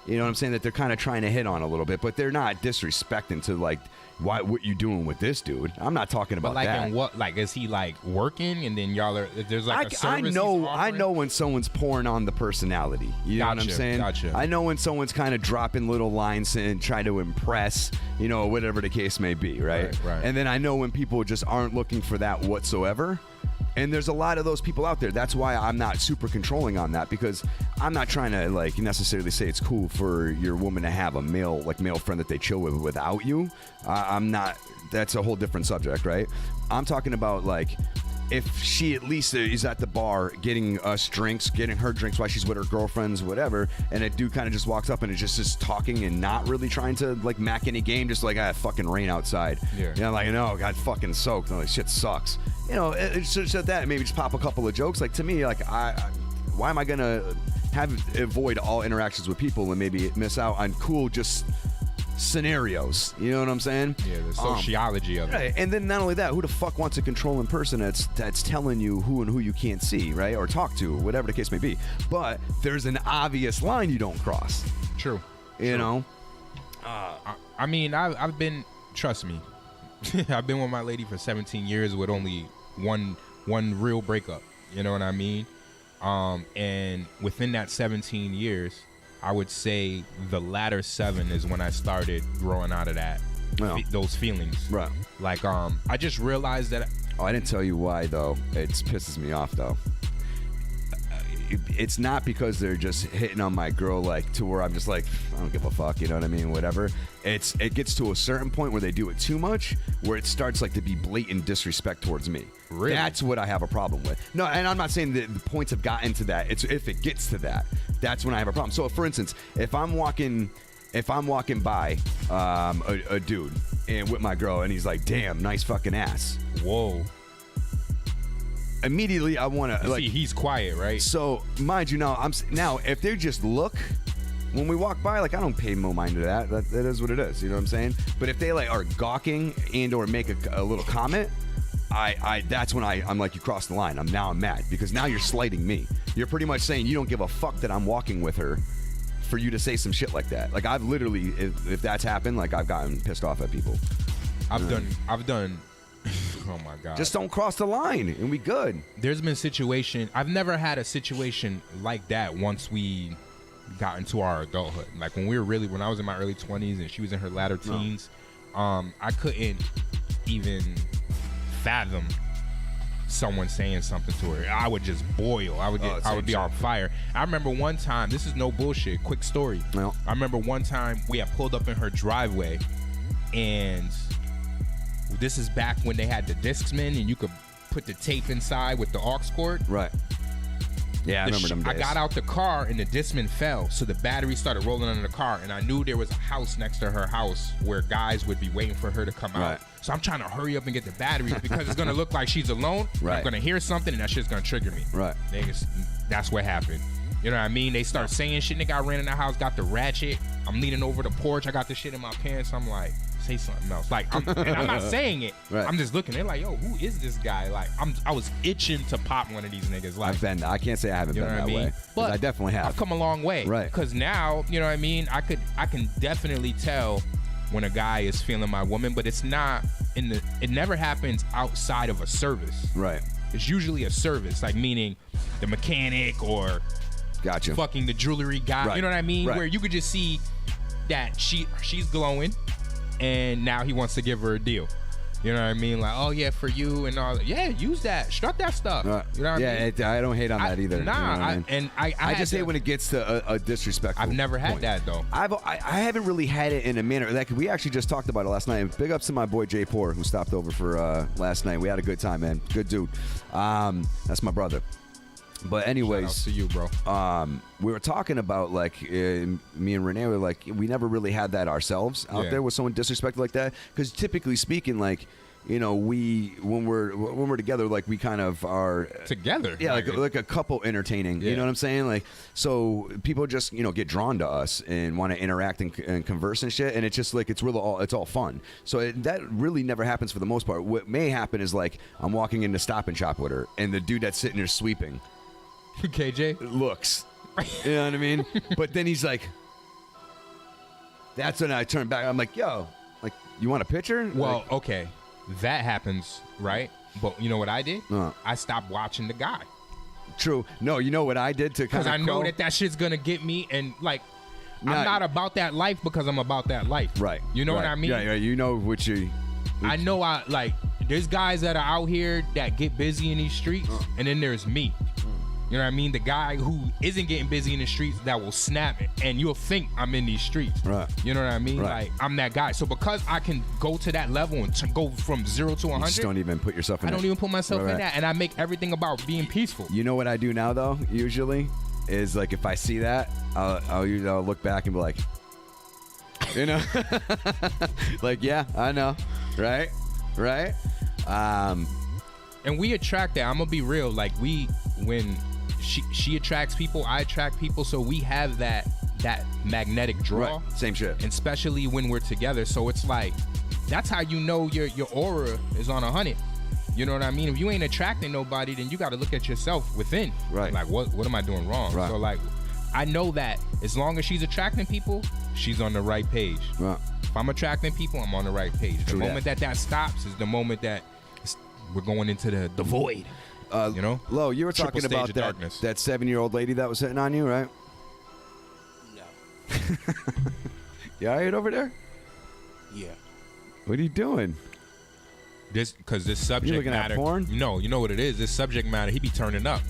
Speaker 5: You know what I'm saying? That they're kind of trying to hit on a little bit, but they're not disrespecting to like, what you doing with this dude? I'm not talking about
Speaker 6: like,
Speaker 5: that.
Speaker 6: And what, like, is he like working, and then y'all are, there's like a service
Speaker 5: I know when someone's pouring on the personality. You know what I'm saying?
Speaker 6: Gotcha.
Speaker 5: I know when someone's kind of dropping little lines and trying to impress, you know, whatever the case may be, right?
Speaker 6: Right.
Speaker 5: And then I know when people just aren't looking for that whatsoever. And there's a lot of those people out there. That's why I'm not super controlling on that, because I'm not trying to like necessarily say it's cool for your woman to have a male friend that they chill with without you. I'm not. That's a whole different subject, right? I'm talking about like, if she at least is at the bar getting us drinks, getting her drinks while she's with her girlfriends, whatever, and a dude kind of just walks up and is talking and not really trying to like mac any game, just like, fucking rain outside.
Speaker 6: Yeah.
Speaker 5: You know, like, no, got fucking soaked. I'm like, shit sucks. You know, it's just that, maybe just pop a couple of jokes. Like, to me, like, why am I gonna avoid all interactions with people and maybe miss out on cool just scenarios? You know what I'm saying?
Speaker 6: Yeah, the sociology of it.
Speaker 5: Right. And then not only that, who the fuck wants a controlling person that's telling you who and who you can't see, right? Or talk to, whatever the case may be. But there's an obvious line you don't cross.
Speaker 6: True.
Speaker 5: You know?
Speaker 6: I mean, I've been, trust me, I've been with my lady for 17 years with only one real breakup. You know what I mean? And within that 17 years, I would say the latter 7 is when I started growing out of that, those feelings.
Speaker 5: Right.
Speaker 6: Like, I just realized that.
Speaker 5: Oh, I didn't tell you why though. It pisses me off though. It's not because they're just hitting on my girl like to where I'm just like, I don't give a fuck, you know what I mean, whatever. It gets to a certain point where they do it too much, where it starts like to be blatant disrespect towards me.
Speaker 6: Really? That's
Speaker 5: what I have a problem with. No, and I'm not saying that the points have gotten to that. It's if it gets to that, that's when I have a problem. So for instance, if I'm walking by a dude and with my girl and he's like, damn, nice fucking ass.
Speaker 6: Whoa.
Speaker 5: Immediately I want to like.
Speaker 6: See, he's quiet, right?
Speaker 5: So mind you, now if they just look when we walk by, like I don't pay no mind to that. That is what it is. You know what I'm saying? But if they like are gawking and or make a little comment, I that's when I'm like, you crossed the line. I'm mad because now you're slighting me. You're pretty much saying you don't give a fuck that I'm walking with her for you to say some shit like that. Like I've literally, if that's happened, like I've gotten pissed off at people.
Speaker 6: I've done. Oh my God.
Speaker 5: Just don't cross the line and we good.
Speaker 6: There's been I've never had a situation like that once we got into our adulthood. Like when I was in my early 20s and she was in her latter teens, I couldn't even fathom someone saying something to her. I would just boil. I would be on fire. I remember one time, this is no bullshit, quick story.
Speaker 5: No.
Speaker 6: I remember one time we had pulled up in her driveway and this is back when they had the Discman and you could put the tape inside with the aux cord.
Speaker 5: Right. Yeah, I remember them days.
Speaker 6: I got out the car and the Discman fell, so the battery started rolling under the car, and I knew there was a house next to her house where guys would be waiting for her to come out. So I'm trying to hurry up and get the batteries because it's gonna look like she's alone.
Speaker 5: Right.
Speaker 6: I'm gonna hear something and that shit's gonna trigger me.
Speaker 5: Right.
Speaker 6: Niggas, that's what happened. You know what I mean? They start saying shit. Nigga, I ran in the house, got the ratchet. I'm leaning over the porch. I got the shit in my pants. I'm like, say something else. Like, and I'm not saying it.
Speaker 5: Right.
Speaker 6: I'm just looking. They're like, yo, who is this guy? Like, I was itching to pop one of these niggas. Like,
Speaker 5: I can't say I haven't been that way. But I definitely have.
Speaker 6: I've come a long way.
Speaker 5: Right.
Speaker 6: Because now, you know what I mean? I can definitely tell when a guy is feeling my woman, but it's not it never happens outside of a service.
Speaker 5: Right.
Speaker 6: It's usually a service, like meaning the mechanic or
Speaker 5: gotcha.
Speaker 6: Fucking the jewelry guy.
Speaker 5: Right.
Speaker 6: You know what I mean?
Speaker 5: Right.
Speaker 6: Where you could just see that she's glowing and now he wants to give her a deal. You know what I mean? Like, oh yeah, for you and all that. Yeah, use that. Strut that stuff. You know what I mean?
Speaker 5: I don't hate on that either.
Speaker 6: Nah,
Speaker 5: you know what I just hate when it gets to a disrespectful
Speaker 6: I've never had
Speaker 5: point.
Speaker 6: that though.
Speaker 5: I haven't really had it in a manner like we actually just talked about it last night. Big ups to my boy Jay Poor who stopped over for last night. We had a good time, man. Good dude. That's my brother. But anyways,
Speaker 6: shout out to you, bro.
Speaker 5: We were talking about like me and Renee were like we never really had that ourselves out there with someone disrespected like that because typically speaking, like you know, when we're together, like we kind of are
Speaker 6: together.
Speaker 5: Yeah, like a couple entertaining. You know what I'm saying? Like so people just get drawn to us and want to interact and converse and shit, and it's just like it's all fun. So that really never happens for the most part. What may happen is like I'm walking into Stop and Shop with her, and the dude that's sitting there sweeping.
Speaker 6: KJ
Speaker 5: looks, you know what I mean? But then he's like, that's when I turn back. I'm like, yo, like, you want a picture?
Speaker 6: Well,
Speaker 5: like,
Speaker 6: okay, that happens, right? But you know what I did? I stopped watching the guy.
Speaker 5: True. No, you know what I did to kind of
Speaker 6: because I know that shit's gonna get me, and like, I'm not about that life because I'm about that life.
Speaker 5: Right.
Speaker 6: You know what I mean?
Speaker 5: Yeah. You know what you.
Speaker 6: I know. There's guys that are out here that get busy in these streets, and then there's me. You know what I mean? The guy who isn't getting busy in the streets that will snap it, and you'll think I'm in these streets.
Speaker 5: Right.
Speaker 6: You know what I mean?
Speaker 5: Right.
Speaker 6: Like, I'm that guy. So because I can go to that level and go from 0 to 100.
Speaker 5: You just don't even put yourself in
Speaker 6: I don't even put myself in that. And I make everything about being peaceful.
Speaker 5: You know what I do now, though, usually? Is like if I see that, I'll look back and be like, you know? Like, yeah, I know. Right?
Speaker 6: And we attract that. I'm going to be real. Like, when she attracts people, I attract people, so we have that magnetic draw.
Speaker 5: Right. Same shit.
Speaker 6: And especially when we're together, so it's like that's how you know your aura is on 100. You know what I mean? If you ain't attracting nobody, then you got to look at yourself within.
Speaker 5: Right.
Speaker 6: Like what am I doing wrong?
Speaker 5: Right.
Speaker 6: So like I know that as long as she's attracting people, she's on the right page.
Speaker 5: Right.
Speaker 6: If I'm attracting people, I'm on the right page. The
Speaker 5: True
Speaker 6: moment that stops is the moment that we're going into the void. You know?
Speaker 5: Lo, you were
Speaker 6: Triple
Speaker 5: talking
Speaker 6: stage
Speaker 5: about
Speaker 6: of
Speaker 5: that
Speaker 6: darkness.
Speaker 5: 7-year-old lady that was hitting on you, right?
Speaker 7: No.
Speaker 5: You all right over there?
Speaker 7: Yeah.
Speaker 5: What are you doing?
Speaker 6: Because this subject
Speaker 5: looking at
Speaker 6: matter.
Speaker 5: porn?
Speaker 6: You know what it is. This subject matter, he be turning up.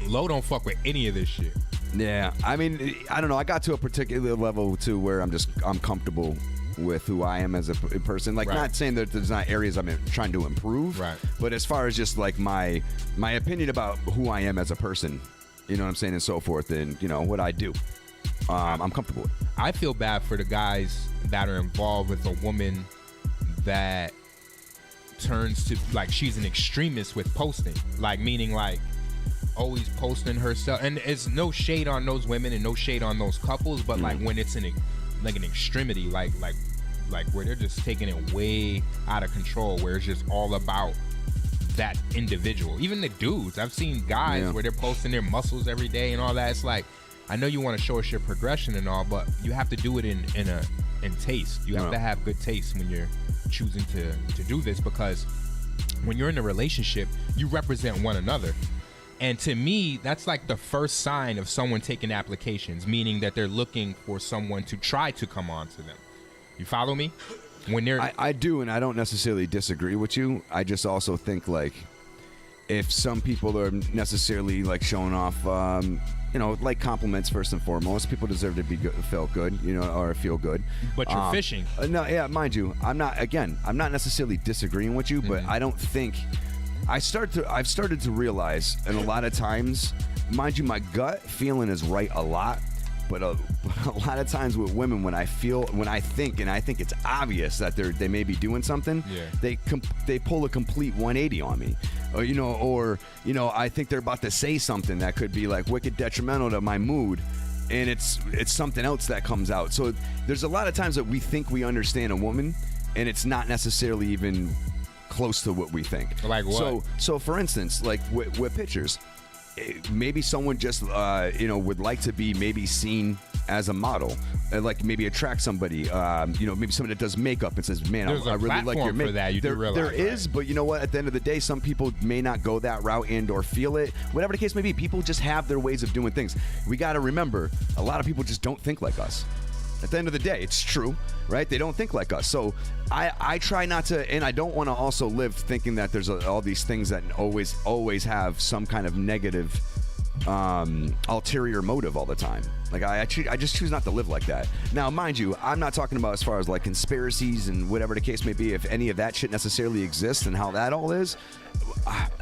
Speaker 6: Low don't fuck with any of this shit.
Speaker 5: Yeah, I mean, I don't know. I got to a particular level too where I'm comfortable with who I am as a person. Like, not saying that there's not areas I'm trying to improve,
Speaker 6: right?
Speaker 5: But as far as just like my opinion about who I am as a person, you know what I'm saying, and so forth, and you know what I do, I'm comfortable with.
Speaker 6: I feel bad for the guys that are involved with a woman that turns to, like, she's an extremist with posting, like, meaning like always posting herself. And it's no shade on those women and no shade on those couples, but like when it's an extremity, like where they're just taking it way out of control, where it's just all about that individual. Even the dudes, I've seen guys where they're posting their muscles every day and all that. It's like, I know you want to show us your progression and all, but you have to do it in taste. You have to have good taste when you're choosing to do this, because when you're in a relationship, you represent one another. And to me, that's like the first sign of someone taking applications, meaning that they're looking for someone to try to come on to them. You follow me? When they're
Speaker 5: I do, and I don't necessarily disagree with you. I just also think, like, if some people are necessarily like showing off, you know, like compliments first and foremost, people deserve to be felt good, you know, or feel good.
Speaker 6: But you're fishing.
Speaker 5: No, yeah, mind you, I'm not necessarily disagreeing with you, but I don't think. I've started to realize, and a lot of times, mind you, my gut feeling is right a lot, but a lot of times with women, when I think it's obvious that they may be doing something, they pull a complete 180 on me, or I think they're about to say something that could be like wicked detrimental to my mood, and it's something else that comes out. So there's a lot of times that we think we understand a woman, and it's not necessarily even close to what we think.
Speaker 6: Like what?
Speaker 5: So for instance, like with pictures, maybe someone just would like to be maybe seen as a model, like maybe attract somebody, maybe somebody that does makeup and says, man, I really like your makeup.
Speaker 6: For that.
Speaker 5: There is, but you know what, at the end of the day, some people may not go that route and or feel it. Whatever the case may be, people just have their ways of doing things. We got to remember, a lot of people just don't think like us. At the end of the day, it's true, right? They don't think like us. So I try not to, and I don't want to also live thinking that there's all these things that always have some kind of negative ulterior motive all the time. Like I just choose not to live like that. Now, mind you, I'm not talking about as far as like conspiracies and whatever the case may be, if any of that shit necessarily exists and how that all is.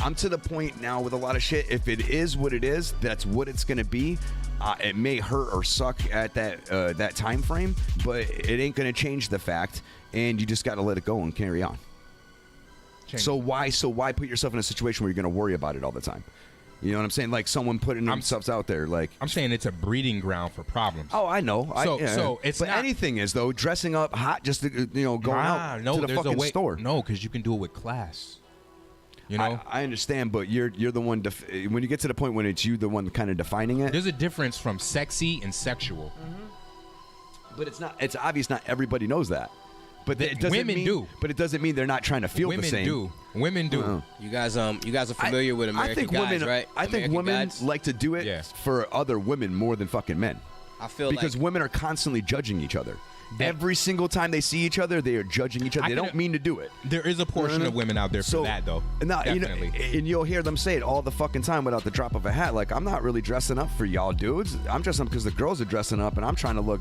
Speaker 5: I'm to the point now with a lot of shit, if it is what it is, that's what it's going to be. It may hurt or suck at that time frame, but it ain't going to change the fact, and you just got to let it go and carry on. So why put yourself in a situation where you're going to worry about it all the time? You know what I'm saying? Like someone putting themselves out there. Like
Speaker 6: I'm saying, it's a breeding ground for problems.
Speaker 5: Oh, I know.
Speaker 6: So it's
Speaker 5: but
Speaker 6: not,
Speaker 5: anything is though. Dressing up hot, just to, going out to the fucking store.
Speaker 6: No, because you can do it with class. You know,
Speaker 5: I understand, but you're the one. When you get to the point when it's you, the one kind of defining it.
Speaker 6: There's a difference from sexy and sexual.
Speaker 5: But it's not. It's obvious. Not everybody knows that. But
Speaker 6: women do.
Speaker 5: But it doesn't mean they're not trying to feel the same.
Speaker 6: Women do.
Speaker 5: Uh-huh.
Speaker 7: You guys are familiar with American Guys, right?
Speaker 5: I think women like to do it for other women more than fucking men.
Speaker 7: I feel
Speaker 5: because women are constantly judging each other. Every single time they see each other, they are judging each other. They don't mean to do it.
Speaker 6: There is a portion of women out there for that, though.
Speaker 5: Definitely. And you'll hear them say it all the fucking time without the drop of a hat. Like, I'm not really dressing up for y'all dudes. I'm dressing up because the girls are dressing up, and I'm trying to look,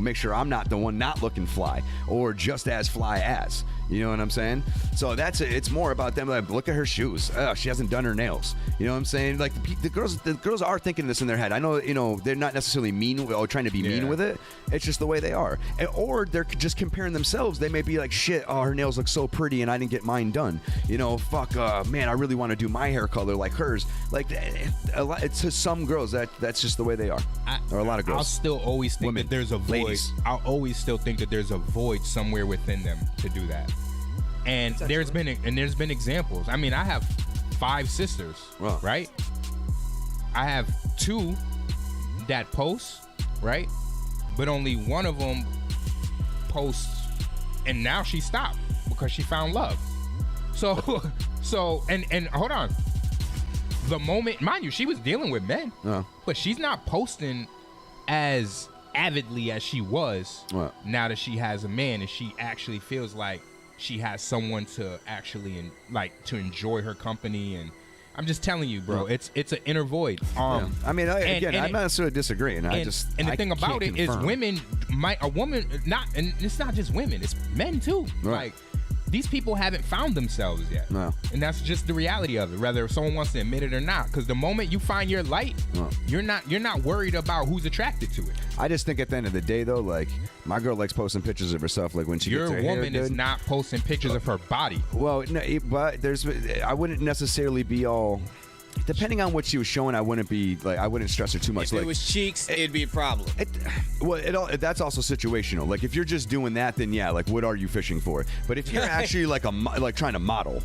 Speaker 5: make sure I'm not the one not looking fly or just as fly as. You know what I'm saying? So it's more about them. Like, look at her shoes. Oh, she hasn't done her nails. You know what I'm saying? Like the girls are thinking this in their head. I know, they're not necessarily mean or trying to be mean with it. It's just the way they are. Or they're just comparing themselves. They may be like, shit, oh, her nails look so pretty and I didn't get mine done. Fuck, man, I really want to do my hair color like hers. Like, it's to some girls that's just the way they are. Or a lot of girls.
Speaker 6: I'll still always think that there's a void.
Speaker 5: Ladies.
Speaker 6: I'll always still think that there's a void somewhere within them to do that. And there's been examples. I mean, I have 5 sisters, right? I have 2 that posts, right? But only one of them posts, and now she stopped because she found love. So and hold on. The moment, mind you, she was dealing with men, but she's not posting as avidly as she was now that she has a man, and she actually feels like she has someone to actually to enjoy her company. And I'm just telling you, bro, it's an inner void.
Speaker 5: I mean, I'm not necessarily disagreeing.
Speaker 6: The thing about it is, women and it's not just women, it's men too.
Speaker 5: Right.
Speaker 6: Like, these people haven't found themselves yet.
Speaker 5: No.
Speaker 6: And that's just the reality of it, whether someone wants to admit it or not. Because the moment you find your light, you're not worried about who's attracted to it.
Speaker 5: I just think at the end of the day, though, like, my girl likes posting pictures of herself, like when she gets her hair done.
Speaker 6: Your woman is not posting pictures of her body.
Speaker 5: Well, no, but I wouldn't necessarily be all. Depending on what she was showing, I wouldn't stress her too much.
Speaker 7: If it was cheeks, it'd be a problem.
Speaker 5: That's also situational. Like, if you're just doing that, then yeah, like, what are you fishing for? But if you're actually like trying to model,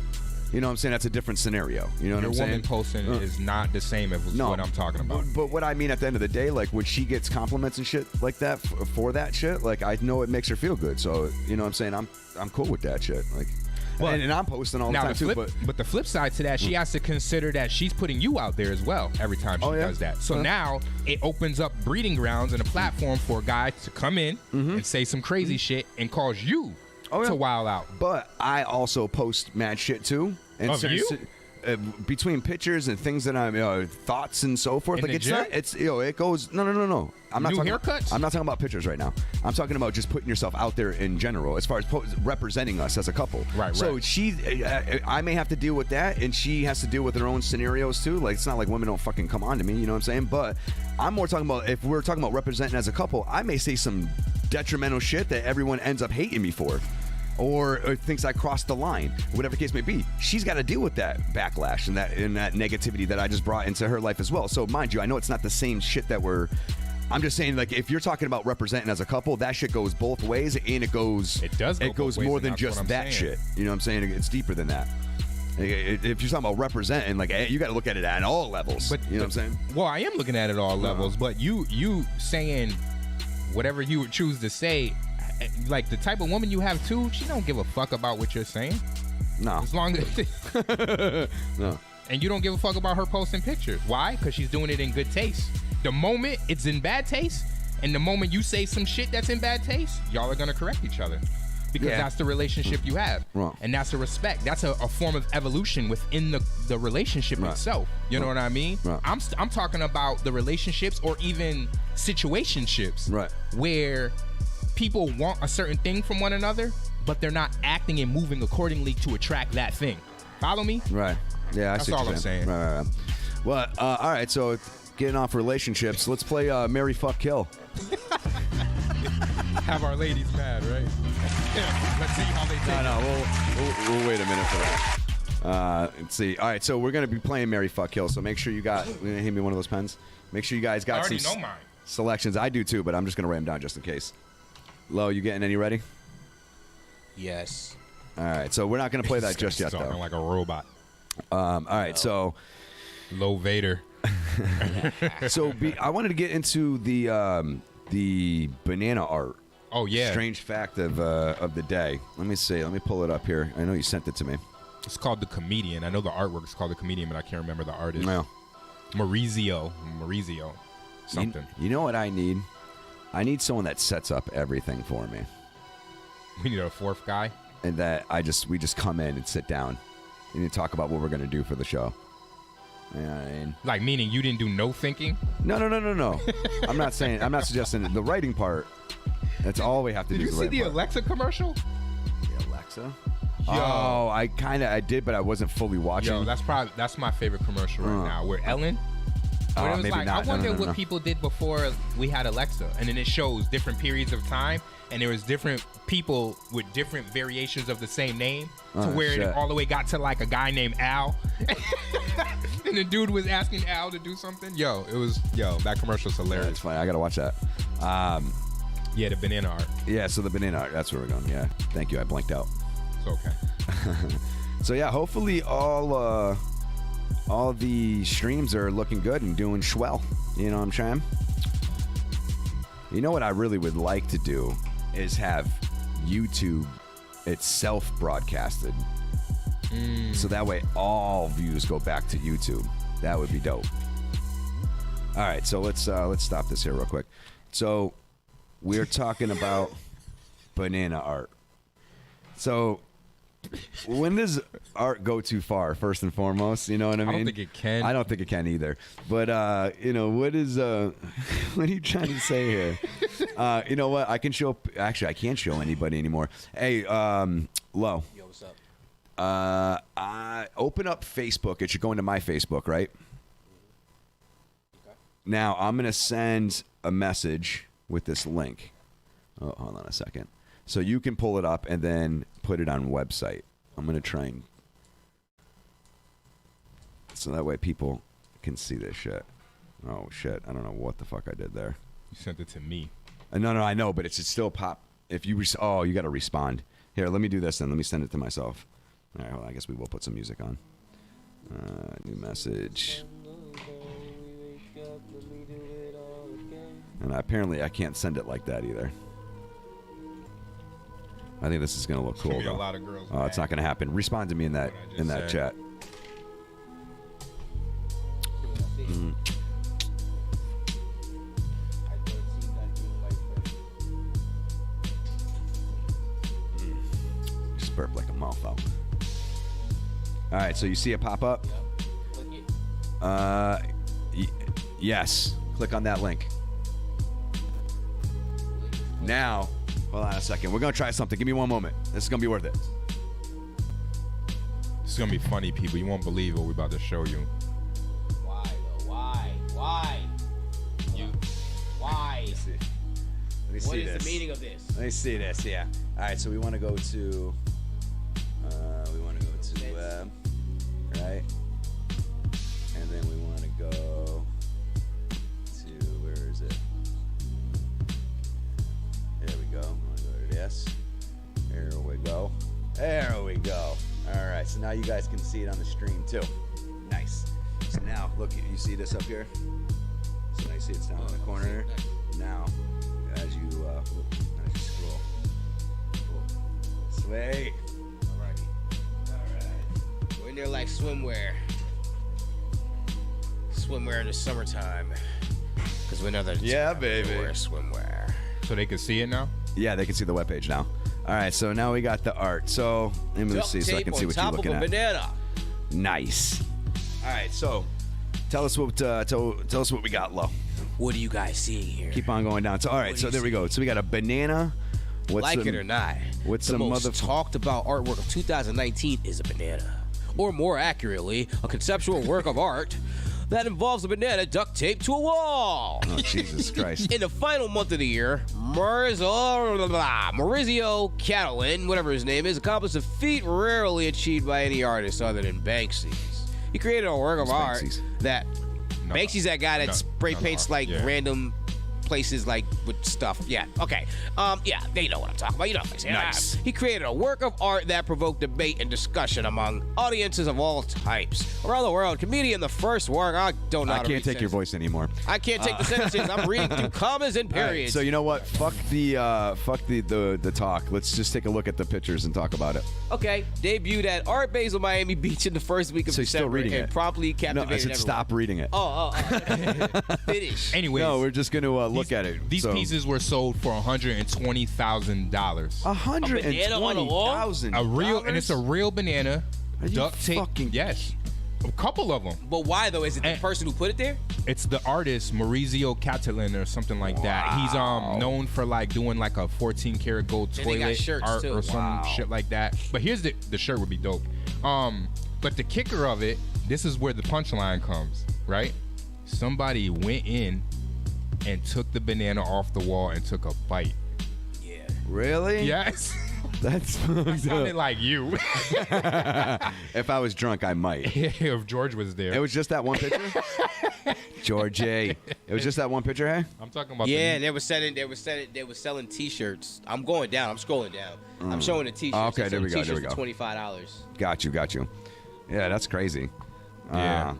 Speaker 5: you know what I'm saying? That's a different scenario. You know what I'm saying?
Speaker 6: Your woman posting is not the same as what I'm talking about.
Speaker 5: But what I mean at the end of the day, like, when she gets compliments and shit like that for that shit, like, I know it makes her feel good. So, you know what I'm saying? I'm cool with that shit. Like. Well, and I'm posting all the time too.
Speaker 6: But the flip side to that, she has to consider that she's putting you out there as well every time she does that. So now it opens up breeding grounds and a platform for a guy to come in and say some crazy shit and cause you to wild out.
Speaker 5: But I also post mad shit too. And
Speaker 6: of you?
Speaker 5: Between pictures and things that I'm thoughts and so forth.
Speaker 6: In
Speaker 5: like
Speaker 6: the gym?
Speaker 5: it goes no. I'm not talking
Speaker 6: haircuts?
Speaker 5: I'm not talking about pictures right now. I'm talking about just putting yourself out there in general, as far as representing us as a couple.
Speaker 6: Right.
Speaker 5: So I may have to deal with that, and she has to deal with her own scenarios too. Like, it's not like women don't fucking come on to me. You know what I'm saying? But I'm more talking about, if we're talking about representing as a couple, I may say some detrimental shit that everyone ends up hating me for. Or thinks I crossed the line, whatever the case may be. She's got to deal with that backlash and that negativity that I just brought into her life as well. So mind you, I know it's not the same shit that I'm just saying, like, if you're talking about representing as a couple, that shit goes both ways, and it goes more than just that shit. You know what I'm saying? It's deeper than that. If you're talking about representing, like, you got to look at it at all levels. But you know what I'm saying?
Speaker 6: Well, I am looking at it all levels, but you saying whatever you would choose to say. Like, the type of woman you have too, she don't give a fuck about what you're saying.
Speaker 5: No.
Speaker 6: As long as
Speaker 5: no.
Speaker 6: And you don't give a fuck about her posting pictures. Why? Because she's doing it in good taste. The moment it's in bad taste, and the moment you say some shit that's in bad taste, y'all are gonna correct each other. Because that's the relationship you have.
Speaker 5: Right.
Speaker 6: And that's a respect. That's a form of evolution within the relationship itself. You know what I mean?
Speaker 5: Right.
Speaker 6: I'm talking about the relationships, or even situationships.
Speaker 5: Right.
Speaker 6: Where people want a certain thing from one another, but they're not acting and moving accordingly to attract that thing. Follow me?
Speaker 5: Right. Yeah,
Speaker 6: That's all I'm saying.
Speaker 5: Right. Well, all right, so getting off relationships, let's play Marry, Fuck, Kill.
Speaker 6: Have our ladies mad, right? Let's see how they take it.
Speaker 5: No, we'll wait a minute for that. Let's see. All right, so we're going to be playing Marry, Fuck, Kill, so make sure you got, hand me one of those pens. Make sure you guys got some
Speaker 6: know mine.
Speaker 5: Selections. I do too, but I'm just going to write them down just in case. Lo, you getting any ready?
Speaker 7: Yes.
Speaker 5: All right, so we're not going to play that just yet, though.
Speaker 6: Talking like a robot.
Speaker 5: All right, so
Speaker 6: Low Vader.
Speaker 5: So I wanted to get into the banana art.
Speaker 6: Oh yeah.
Speaker 5: Strange fact of the day. Let me see. Let me pull it up here. I know you sent it to me.
Speaker 6: It's called The Comedian. I know the artwork is called The Comedian, but I can't remember the artist.
Speaker 5: No.
Speaker 6: Maurizio. Something.
Speaker 5: You know what I need? I need someone that sets up everything for me.
Speaker 6: We need a fourth guy.
Speaker 5: And that we just come in and sit down and talk about what we're gonna do for the show. You know what I mean?
Speaker 6: Like, meaning you didn't do no thinking?
Speaker 5: No. I'm not suggesting the writing part. That's all we have to do.
Speaker 6: Did you see the Alexa commercial?
Speaker 5: The Alexa? Oh, I did, but I wasn't fully watching.
Speaker 6: Yo, that's my favorite commercial right now. Where Ellen, where it was
Speaker 5: maybe
Speaker 6: like,
Speaker 5: not.
Speaker 6: I wonder what
Speaker 5: No.
Speaker 6: people did before we had Alexa, and then it shows different periods of time, and there was different people with different variations of the same name, to where
Speaker 5: shit.
Speaker 6: it all the way got to like a guy named Al, and the dude was asking Al to do something. That commercial's hilarious.
Speaker 5: That's funny. I gotta watch that.
Speaker 6: Yeah, the banana art.
Speaker 5: Yeah, so the banana art. That's where we're going. Yeah, thank you. I blanked out.
Speaker 6: It's okay.
Speaker 5: So yeah, hopefully all the streams are looking good and doing swell. You know what I'm saying? You know what I really would like to do is have YouTube itself broadcasted. So that way all views go back to YouTube. That would be dope. All right, so let's stop this here real quick. So we're talking about banana art. So when does art go too far, first and foremost? You know what I mean?
Speaker 6: I don't think it can.
Speaker 5: I don't think it can either. But, you know, what is, what are you trying to say here? You know what? I can show, actually, I can't show anybody anymore. Hey, Lo.
Speaker 7: Yo, what's up?
Speaker 5: I open up Facebook. It should go into my Facebook, right? Okay. Now, I'm going to send a message with this link. Oh, hold on a second. So you can pull it up and then put it on website. I'm going to try and... So that way people can see this shit. Oh, shit. I don't know what the fuck I did there.
Speaker 6: You sent it to me.
Speaker 5: No, I know, but it's still pop. If you... Oh, you got to respond. Here, let me do this then. Let me send it to myself. All right, well, I guess we will put some music on. New message. And apparently I can't send it like that either. I think this is going to look cool, though.
Speaker 6: A lot of girls
Speaker 5: it's not going to happen. Respond to me in that chat. Just burp like a mofo. All right, so you see it pop up? Yes. Click on that link. Now, hold on a second. We're going to try something. Give me one moment. This is going to be worth it.
Speaker 6: This is going to be funny, people. You won't believe what we're about to show you.
Speaker 7: Why, though? Why? Why?
Speaker 5: Let me see
Speaker 7: What
Speaker 5: this.
Speaker 7: is the meaning of this?
Speaker 5: Let me see this, yeah. All right, so we want to go to... right? And then we want to go to... Where is it? There we go. I want to go to this. There we go. There we go. All right, so now you guys can see it on the stream too. Nice. So now, look, you see this up here? So now you see it's down in the corner. Now, as you scroll. Cool. Sweet.
Speaker 7: Alrighty. Alright. We're in there like swimwear. Swimwear in the summertime. Because we're another
Speaker 5: baby.
Speaker 7: Wear swimwear.
Speaker 6: So they can see it now?
Speaker 5: Yeah, they can see the webpage now. All right, so now we got the art. So let me see so I can see what you're looking at.
Speaker 7: Banana.
Speaker 5: Nice. All right, so tell us what we got, Lo.
Speaker 7: What are you guys seeing here?
Speaker 5: Keep on going down. So all right, so there we go. So we got a banana.
Speaker 7: Like it or not,
Speaker 5: what's
Speaker 7: the
Speaker 5: some
Speaker 7: most talked about artwork of 2019 is a banana, or more accurately, a conceptual work of art that involves a banana duct taped to a wall.
Speaker 5: Oh, Jesus Christ.
Speaker 7: In the final month of the year, Maurizio Catalan, whatever his name is, accomplished a feat rarely achieved by any artist other than Banksy's. He created a work of art that... Banksy's that guy that spray paints random places like with stuff. Yeah, okay. Yeah, they know what I'm talking about. You know what I'm saying.
Speaker 5: Nice.
Speaker 7: He created a work of art that provoked debate and discussion among audiences of all types. Around the world, comedian, the first work, I don't know how to
Speaker 5: can't
Speaker 7: read
Speaker 5: take your
Speaker 7: sentences.
Speaker 5: voice anymore.
Speaker 7: I can't take the sentences. I'm reading through commas and periods.
Speaker 5: Right, so you know what? Fuck the talk. Let's just take a look at the pictures and talk about it.
Speaker 7: Okay, debuted at Art Basel Miami Beach in the first week of
Speaker 5: So you're
Speaker 7: December
Speaker 5: still reading
Speaker 7: and
Speaker 5: it?
Speaker 7: promptly captivated
Speaker 5: No, I said
Speaker 7: everyone.
Speaker 5: stop reading it.
Speaker 7: Finish.
Speaker 6: Anyways.
Speaker 5: No, we're just going to look at it.
Speaker 6: These pieces were sold for $120,000.
Speaker 5: $120,000.
Speaker 6: A real, and it's a real banana.
Speaker 5: Are you
Speaker 6: Duct tape.
Speaker 5: fucking-
Speaker 6: Yes. A couple of them.
Speaker 7: But why though? Is it the person who put it there?
Speaker 6: It's the artist Maurizio Catalan or something like that. He's known for like doing like a 14 karat gold
Speaker 7: And they got
Speaker 6: toilet
Speaker 7: shirts,
Speaker 6: art
Speaker 7: too.
Speaker 6: or some shit like that. But here's the shirt would be dope. But the kicker of it, this is where the punchline comes, right? Somebody went in and took the banana off the wall and took a bite.
Speaker 7: Yeah.
Speaker 5: Really?
Speaker 6: Yes.
Speaker 5: That's
Speaker 6: Sounded like you.
Speaker 5: If I was drunk, I might.
Speaker 6: If George was there.
Speaker 5: It was just that one picture? George A. It was just that one picture, hey?
Speaker 6: I'm talking about
Speaker 7: they were selling T-shirts. I'm going down. I'm scrolling down. I'm showing the T-shirts.
Speaker 5: Oh, okay, there we go.
Speaker 7: T-shirts for $25.
Speaker 5: Got you. Yeah, that's crazy.
Speaker 6: Yeah.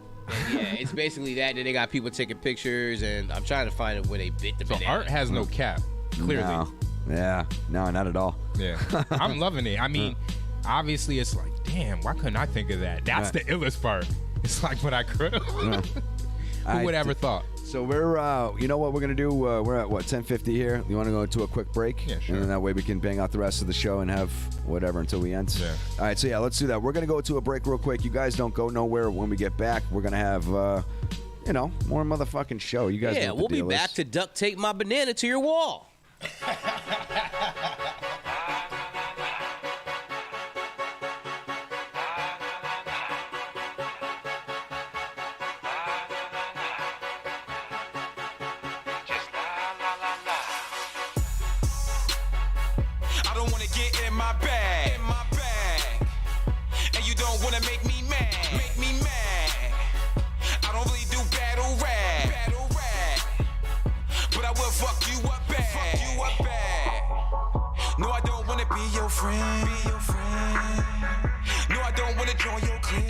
Speaker 7: Yeah, it's basically that. Then they got people taking pictures, and I'm trying to find it where they bit the banana.
Speaker 6: Art has no cap, clearly.
Speaker 5: No. Yeah, no, not at all.
Speaker 6: Yeah, I'm loving it. I mean, obviously, it's like, damn, why couldn't I think of that? That's the illest part. It's like, but I could have. Who would ever thought?
Speaker 5: So we're, you know what we're going to do? We're at, 10:50 here? You want to go to a quick break?
Speaker 6: Yeah, sure.
Speaker 5: And then that way we can bang out the rest of the show and have whatever until we end.
Speaker 6: Yeah.
Speaker 5: All right, so yeah, let's do that. We're going to go to a break real quick. You guys don't go nowhere. When we get back, we're going to have, more motherfucking show. You guys know what
Speaker 7: we'll
Speaker 5: the
Speaker 7: be
Speaker 5: deal
Speaker 7: back
Speaker 5: is.
Speaker 7: to duct tape my banana to your wall.
Speaker 8: I don't wanna get in my bag. And you don't wanna make me mad. I don't really do battle rap. But I will fuck you up bad. No, I don't wanna be your friend. No, I don't wanna join your clan.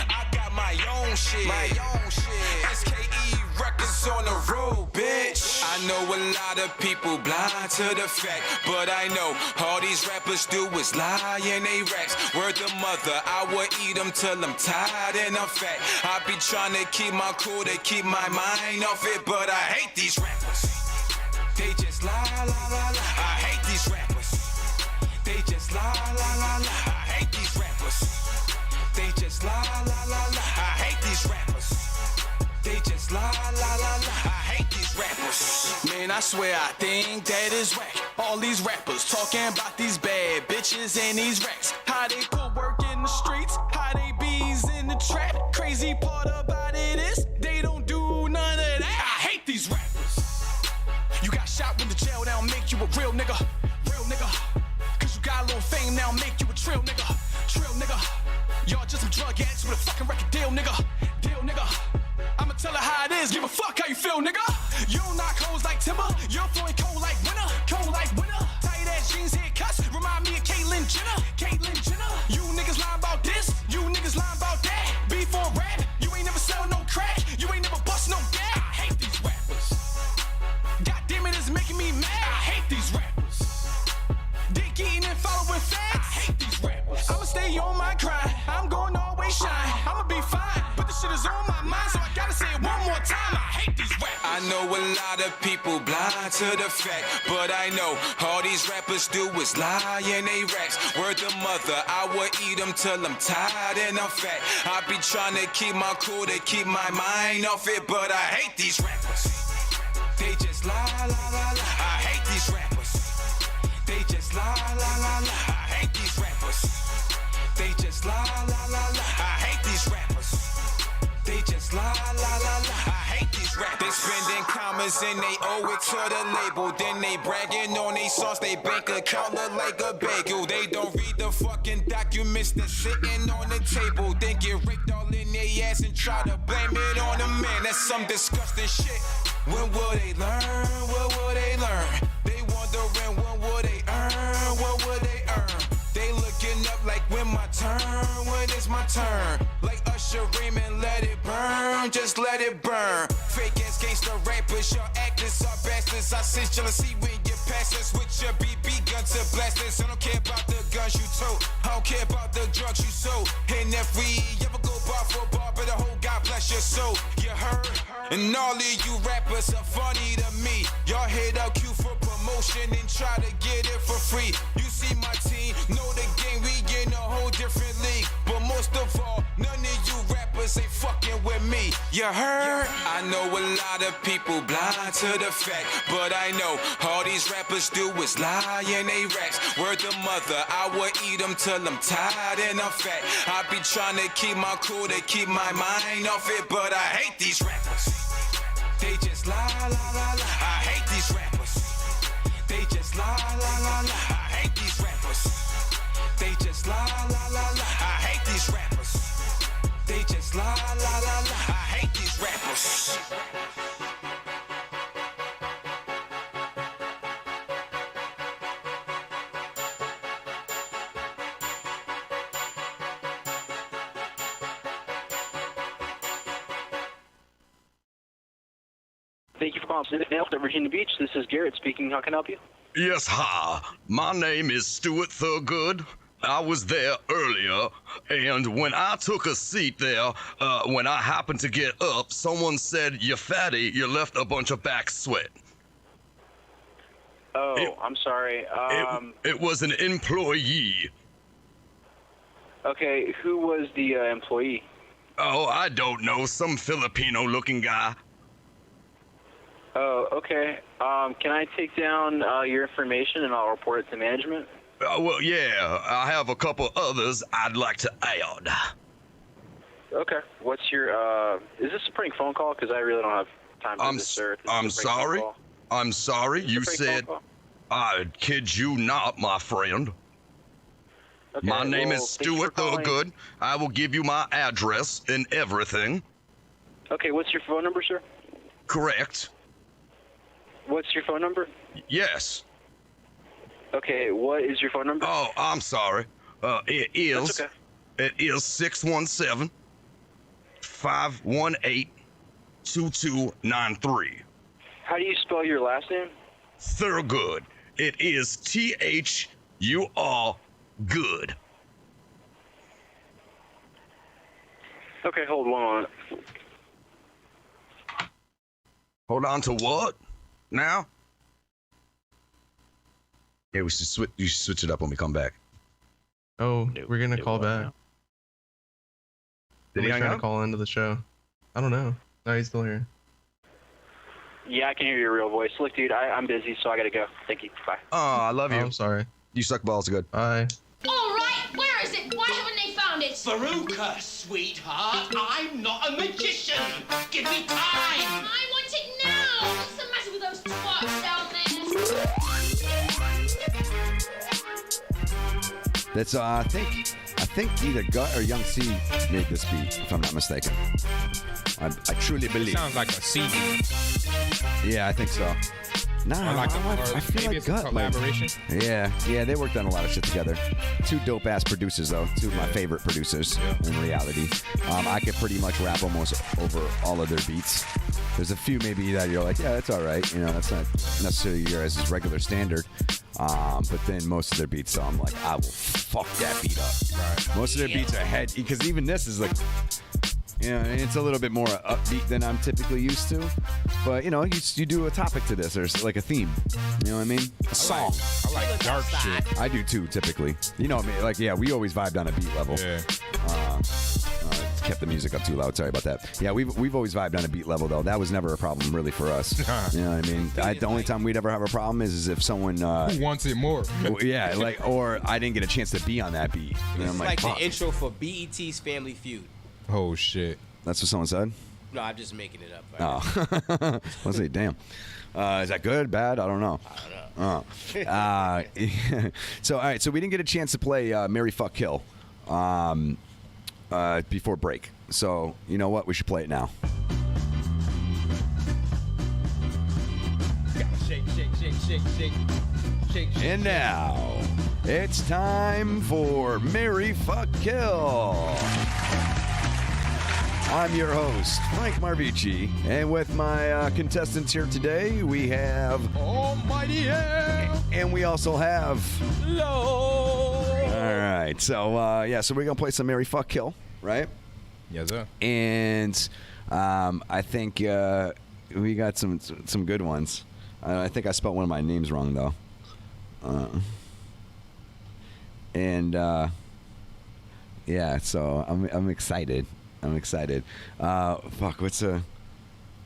Speaker 8: I got my own shit. SKE records on the road, bitch. I know a lot of people blind to the fact, but I know all these rappers do is lie in they raps. Word to mother, I will eat them till I'm tired and I'm fat. I be trying to keep my cool, to keep my mind off it, but I hate these rappers. They just lie. I hate these rappers. They just lie. I hate these rappers. They just lie. I hate these rappers. They just lie. I hate these rappers. Man, I swear I think that is whack. All these rappers talking about these bad bitches and these racks. How they put work in the streets, how they bees in the trap. Crazy part about it is they don't do none of that. I hate these rappers. You got shot in the jail, now make you a real nigga. Cause you got a little fame, now make you a trill nigga. Y'all just some drug addicts with a fucking record deal, nigga. I'ma tell her how it is, give a fuck how you feel, nigga. You don't knock hoes like timber, you're flowing cold like winter. Tight ass jeans, hair cuts, remind me of Caitlyn Jenner. You niggas lying about this, you niggas lying about that. Before rap, you ain't never sell no crack, you ain't never bust no gap. I hate these rappers. God damn it, it's making me mad. I hate these rappers. Dick eating and following facts. I hate these rappers. I'ma stay on my grind, I'm going to always shine. I'ma be fine, but this shit is on my mind, so I gotta say it one more time. I hate these rappers. I know a lot of people blind to the fact, but I know all these rappers do is lie in they raps. Word to mother, I will eat them till I'm tired and I'm fat. I be trying to keep my cool, to keep my mind off it, but I hate these rappers. They just lie. I hate these rappers. They just lie. I hate these rappers. They just lie. I hate these rappers. They just lie. I hate these rappers. They spending commas and they owe it to the label. Then they bragging on they sauce. They bank account look like a bagel. They don't read the fucking documents that's sitting on the table. Then get raked all in their ass and try to blame it on the man. That's some disgusting shit. When will they learn? What will they learn? They wondering when will they earn? What will they earn? They looking up like when my turn? When is my turn? Like Usher Raymond, let it burn, just let it burn. Fake ass gangster rappers, your actors are bastards. I sense jealousy when you pass us with your BB gun to blast us. I don't care about the guns you tote, I don't care about the drugs you sold. And if we ever go bar for bar, but the whole God bless your soul. You heard? And all of you rappers are funny to me. Y'all hit up Q for promotion and try to get it for free. You see my team, know the game, we in a whole different league. But most of all, none of you rappers ain't fucking with me. You heard? I know a lot of people blind to the fact, but I know all these rappers do is lie in they raps. Word to mother, I will eat them till I'm tired and I'm fat. I be trying to keep my cool, to keep my mind off it, but I hate these rappers. They just lie. I hate these rappers. They just lie. I hate these rappers. They just lie. I hate these rappers. They just lie. I hate these rappers.
Speaker 9: Thank you for calling Pacific Nail at Virginia Beach. This is Garrett speaking. How can I help you?
Speaker 10: Yes, hi. My name is Stuart Thurgood. I was there earlier, and when I took a seat there, when I happened to get up, someone said, "You fatty, you left a bunch of back sweat."
Speaker 9: Oh, I'm sorry.
Speaker 10: It was an employee.
Speaker 9: Okay, who was the employee?
Speaker 10: Oh, I don't know. Some Filipino-looking guy.
Speaker 9: Oh, okay. Can I take down your information and I'll report it to management?
Speaker 10: Well, yeah. I have a couple others I'd like to add.
Speaker 9: Okay. What's your, is this a prank phone call? Because I really don't have time to do this, sir.
Speaker 10: I'm sorry. I'm sorry. You said, I kid you not, my friend.
Speaker 9: Okay,
Speaker 10: My name is Stuart Thurgood. I will give you my address and everything.
Speaker 9: Okay, what's your phone number, sir?
Speaker 10: Correct.
Speaker 9: What's your phone number?
Speaker 10: Yes.
Speaker 9: Okay, what is your phone number?
Speaker 10: Oh, I'm sorry. It is.
Speaker 9: That's okay.
Speaker 10: It is 617-518-2293.
Speaker 9: How do you spell your last name?
Speaker 10: Thurgood. It is THUR good.
Speaker 9: Okay, hold on.
Speaker 10: Hold on to what? Now? Yeah, we should switch it up when we come back.
Speaker 11: Oh, we're gonna call back.
Speaker 10: Did he hang
Speaker 11: trying
Speaker 10: up?
Speaker 11: to call into the show? I don't know. No, he's still here.
Speaker 9: Yeah, I can hear your real voice. Look, dude, I'm busy, so I gotta go. Thank you. Bye.
Speaker 10: Oh, I love you.
Speaker 11: I'm sorry.
Speaker 10: You suck balls good.
Speaker 11: Bye.
Speaker 3: All right, where is it? Why haven't they found it?
Speaker 4: Veruca, sweetheart, I'm not a magician. Give me time.
Speaker 3: I want it now. What's the matter with those twats down there?
Speaker 5: That's I think either Gut or Young C made this beat, if I'm not mistaken. I truly believe.
Speaker 6: Sounds like a CD.
Speaker 5: Yeah, I think so. Nah,
Speaker 6: I
Speaker 5: feel
Speaker 6: maybe
Speaker 5: like
Speaker 6: it's a
Speaker 5: Gut.
Speaker 6: collaboration.
Speaker 5: Yeah, they worked on a lot of shit together. Two dope ass producers though, two of my favorite producers in reality. I could pretty much rap almost over all of their beats. There's a few maybe that you're like, yeah, that's all right. You know, that's not necessarily your guys' regular standard. But then most of their beats, so I'm like, I will fuck that beat up. Right. Most of their beats are head, because even this is like, you know, it's a little bit more upbeat than I'm typically used to. But, you know, you do a topic to this, or like a theme. You know what I mean? A song.
Speaker 6: I like dark shit.
Speaker 5: I do too, typically. You know what I mean? Like, yeah, we always vibed on a beat level.
Speaker 6: Yeah.
Speaker 5: Kept the music up too loud. Sorry about that. Yeah, we've always vibed on a beat level, though. That was never a problem, really, for us. You know what I mean? The only time we'd ever have a problem is if someone...
Speaker 6: who wants it more?
Speaker 5: Yeah, like, or I didn't get a chance to be on that beat. And
Speaker 7: It's
Speaker 5: I'm
Speaker 7: like
Speaker 5: fuck.
Speaker 7: the intro for BET's Family Feud.
Speaker 6: Oh, shit.
Speaker 5: That's what someone said?
Speaker 7: No, I'm just making it up.
Speaker 5: Oh. Let's say, damn. Is that good, bad? I don't know. So, all right. So we didn't get a chance to play Marry, Fuck, Kill before break. So, you know what? We should play it now.
Speaker 6: Shake, shake, shake, shake, shake. Shake, shake,
Speaker 5: And now, it's time for Marry, Fuck, Kill. I'm your host, Frank Marvici, and with my contestants here today, we have
Speaker 6: Almighty Hell,
Speaker 5: and we also have
Speaker 6: Lord.
Speaker 5: All right, so so we're gonna play some Marry, Fuck, Kill, right?
Speaker 6: Yes, sir.
Speaker 5: And I think we got some good ones. I think I spelled one of my names wrong though. So I'm excited. Fuck, what's a...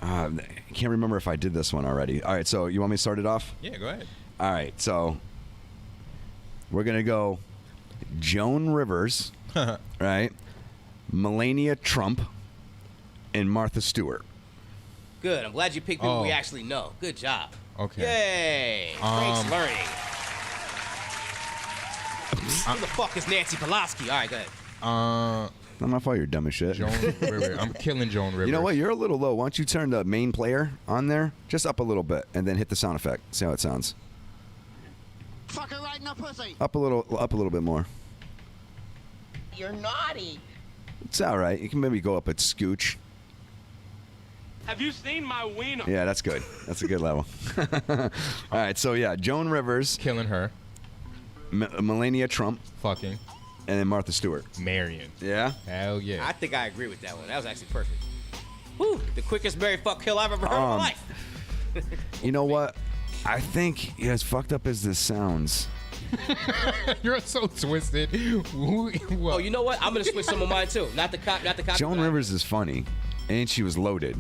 Speaker 5: I can't remember if I did this one already. All right, so you want me to start it off?
Speaker 6: Yeah, go ahead.
Speaker 5: All right, so we're going to go Joan Rivers, right? Melania Trump, and Martha Stewart.
Speaker 7: Good. I'm glad you picked people we actually know. Good job.
Speaker 6: Okay.
Speaker 7: Yay. Frank's learning. Who the fuck is Nancy Pelosi? All right, go ahead.
Speaker 5: Not my fault, you're dumb as shit.
Speaker 6: Wait. I'm killing Joan Rivers.
Speaker 5: You know what? You're a little low. Why don't you turn the main player on there just up a little bit and then hit the sound effect. See how it sounds.
Speaker 12: Fuck her right in the pussy.
Speaker 5: Up a little bit more.
Speaker 12: You're naughty.
Speaker 5: It's all right. You can maybe go up a scooch.
Speaker 13: Have you seen my wiener?
Speaker 5: Yeah, that's good. That's a good level. All right, so yeah, Joan Rivers.
Speaker 6: Killing her.
Speaker 5: Melania Trump.
Speaker 6: Fucking.
Speaker 5: And then Martha Stewart.
Speaker 6: Marion.
Speaker 5: Yeah?
Speaker 6: Hell yeah.
Speaker 7: I think I agree with that one. That was actually perfect. Woo, the quickest Mary fuck kill I've ever heard in my life.
Speaker 5: You know what? I think, as fucked up as this sounds.
Speaker 6: You're so twisted.
Speaker 7: Oh, you know what? I'm gonna switch some of mine too. Not the cop.
Speaker 5: Joan Rivers is funny, and she was loaded.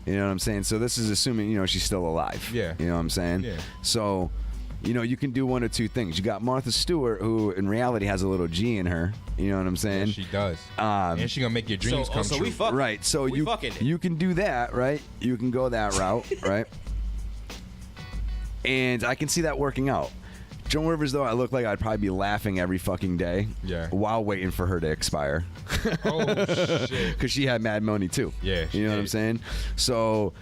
Speaker 5: You know what I'm saying? So this is assuming, she's still alive.
Speaker 6: Yeah.
Speaker 5: You know what I'm saying?
Speaker 6: Yeah.
Speaker 5: So, you can do one or two things. You got Martha Stewart, who in reality has a little G in her. You know what I'm saying?
Speaker 6: Yeah, she does. And she gonna make your dreams come true.
Speaker 7: We fucking.
Speaker 5: Right. So you can do that, right? You can go that route, right? And I can see that working out. Joan Rivers, though, I look like I'd probably be laughing every fucking day.
Speaker 6: Yeah.
Speaker 5: While waiting for her to expire.
Speaker 6: Oh shit.
Speaker 5: Because she had mad money too.
Speaker 6: Yeah.
Speaker 5: You know what I'm saying? So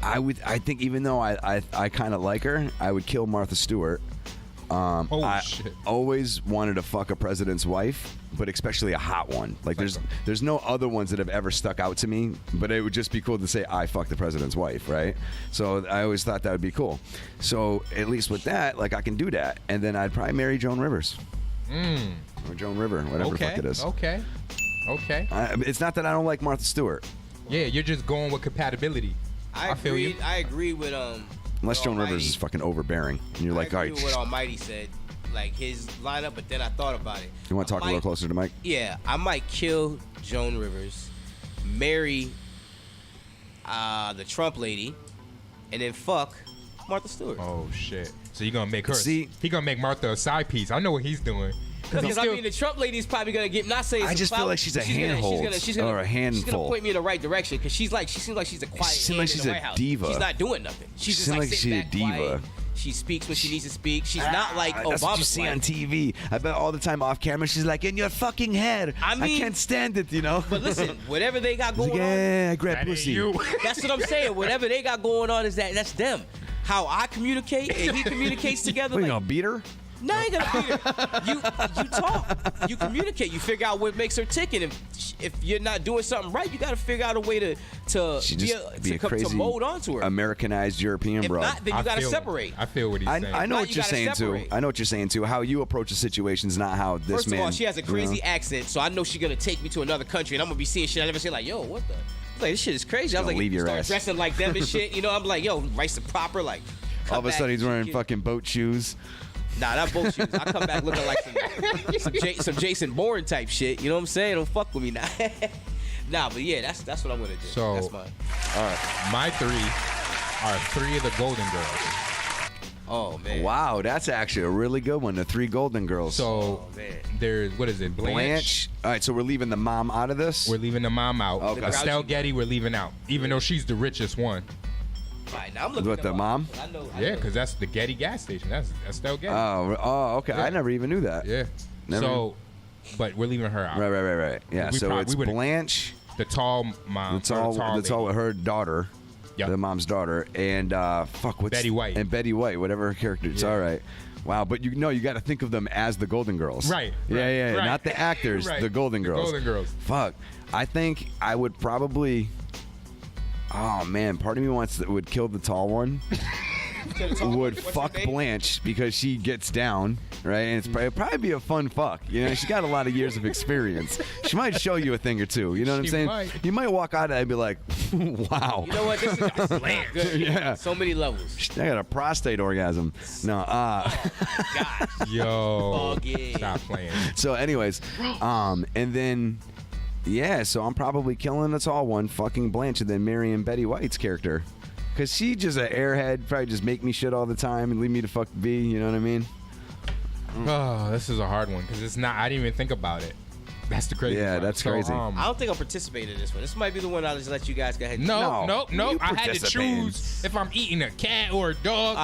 Speaker 5: I think even though I kind of like her, I would kill Martha Stewart. I
Speaker 6: shit.
Speaker 5: always wanted to fuck a president's wife, but especially a hot one. Like there's no other ones that have ever stuck out to me, but it would just be cool to say I fucked the president's wife, right? So I always thought that would be cool. So at least with that, like I can do that, and then I'd probably marry Joan Rivers. Or Joan River, whatever the fuck it is.
Speaker 6: Okay.
Speaker 5: It's not that I don't like Martha Stewart.
Speaker 6: Yeah, you're just going with compatibility. I feel you.
Speaker 7: I agree with
Speaker 5: Unless Joan Rivers is fucking overbearing, and you're like, all
Speaker 7: I
Speaker 5: right.
Speaker 7: agree with what Almighty said, like his lineup, but then I thought about it.
Speaker 5: You want to talk a little closer to Mike?
Speaker 7: Yeah, I might kill Joan Rivers, marry the Trump lady, and then fuck Martha Stewart.
Speaker 6: Oh shit! So you're gonna make her?
Speaker 5: See,
Speaker 6: he gonna make Martha a side piece. I know what he's doing.
Speaker 7: Because I mean, the Trump lady's probably gonna get. Not saying.
Speaker 5: I just feel like she's a handhold or a
Speaker 7: She's gonna
Speaker 5: handful.
Speaker 7: point me in the right direction because she seems like she's a quiet.
Speaker 5: She seems like she's a diva.
Speaker 7: She's not doing nothing. She's just like sitting back quiet. She speaks when she needs to speak. She's not like Obama.
Speaker 5: That's what you see on TV. I bet all the time off camera, she's like, in your fucking head. I can't stand it,
Speaker 7: But listen, whatever they got going on.
Speaker 5: Yeah, I grab pussy.
Speaker 7: That's what I'm saying. Whatever they got going on that's them. How I communicate and he communicates together.
Speaker 5: You gonna beat her?
Speaker 7: No, I ain't gonna beat her. You talk, you communicate, you figure out what makes her tick, and if you're not doing something right, you gotta figure out a way to mold onto her.
Speaker 5: Americanized European broad.
Speaker 7: If not, then you gotta separate.
Speaker 6: I feel what he's saying.
Speaker 5: I know what you're saying too. I know what you're saying too. How you approach a situation is not how this man.
Speaker 7: First of all, she has a crazy accent, so I know she's gonna take me to another country, and I'm gonna be seeing shit I never seen. Like, yo, what the? Like, this shit is crazy. I was like,
Speaker 5: leave your
Speaker 7: start
Speaker 5: ass.
Speaker 7: dressing like them and shit. I'm like, yo, rice and proper. Like,
Speaker 5: all of a sudden he's wearing fucking boat shoes.
Speaker 7: Nah, not boat shoes. I come back looking like some Jason Bourne type shit. You know what I'm saying? Don't fuck with me now. Nah, but yeah, that's what I'm gonna do.
Speaker 6: So
Speaker 7: that's mine.
Speaker 5: All right,
Speaker 6: my three are three of the Golden Girls.
Speaker 7: Oh man!
Speaker 5: Wow, that's actually a really good one. The three Golden Girls.
Speaker 6: So there's what is it? Blanche.
Speaker 5: All right, so we're leaving the mom out of this.
Speaker 6: We're leaving the mom out.
Speaker 5: Okay.
Speaker 6: Estelle Getty, we're leaving out, even though she's the richest one.
Speaker 7: Right, now I'm looking
Speaker 5: at the mom.
Speaker 6: Yeah, because that's the Getty gas station. That's Estelle Getty.
Speaker 5: Oh, okay. Yeah. I never even knew that.
Speaker 6: Yeah.
Speaker 5: Never.
Speaker 6: So, but we're leaving her out.
Speaker 5: Right. Yeah. So it's Blanche,
Speaker 6: the tall mom,
Speaker 5: the tall her daughter, the mom's daughter, and what's
Speaker 6: Betty White.
Speaker 5: And Betty White, whatever her character. It's all right. Wow, but you got to think of them as the Golden Girls.
Speaker 6: Right.
Speaker 5: Yeah. Not the actors, the Golden Girls.
Speaker 6: The Golden Girls.
Speaker 5: Fuck. I think I would probably. Oh man, part of me would kill the tall one. Would fuck Blanche because she gets down, right? And it'd probably be a fun fuck. She's got a lot of years of experience. She might show you a thing or two. You know what I'm saying?
Speaker 6: Might.
Speaker 5: You might walk out of it and be like, wow.
Speaker 7: You know what? This is Blanche.
Speaker 5: Yeah.
Speaker 7: So many levels.
Speaker 5: I got a prostate orgasm. No.
Speaker 7: God.
Speaker 6: Yo.
Speaker 7: Yeah.
Speaker 6: Stop playing.
Speaker 5: So, anyways, and then. Yeah, so I'm probably killing the tall one, fucking Blanche, and then marrying Betty White's character. Because she just an airhead, probably just make me shit all the time and leave me to fuck be, you know what I mean?
Speaker 6: Oh, this is a hard one because it's not, I didn't even think about it. That's the crazy part.
Speaker 5: That's crazy.
Speaker 7: I don't think I'll participate in this one. This might be the one I'll just let you guys go ahead and
Speaker 6: No. I had to choose if I'm eating a cat or a dog.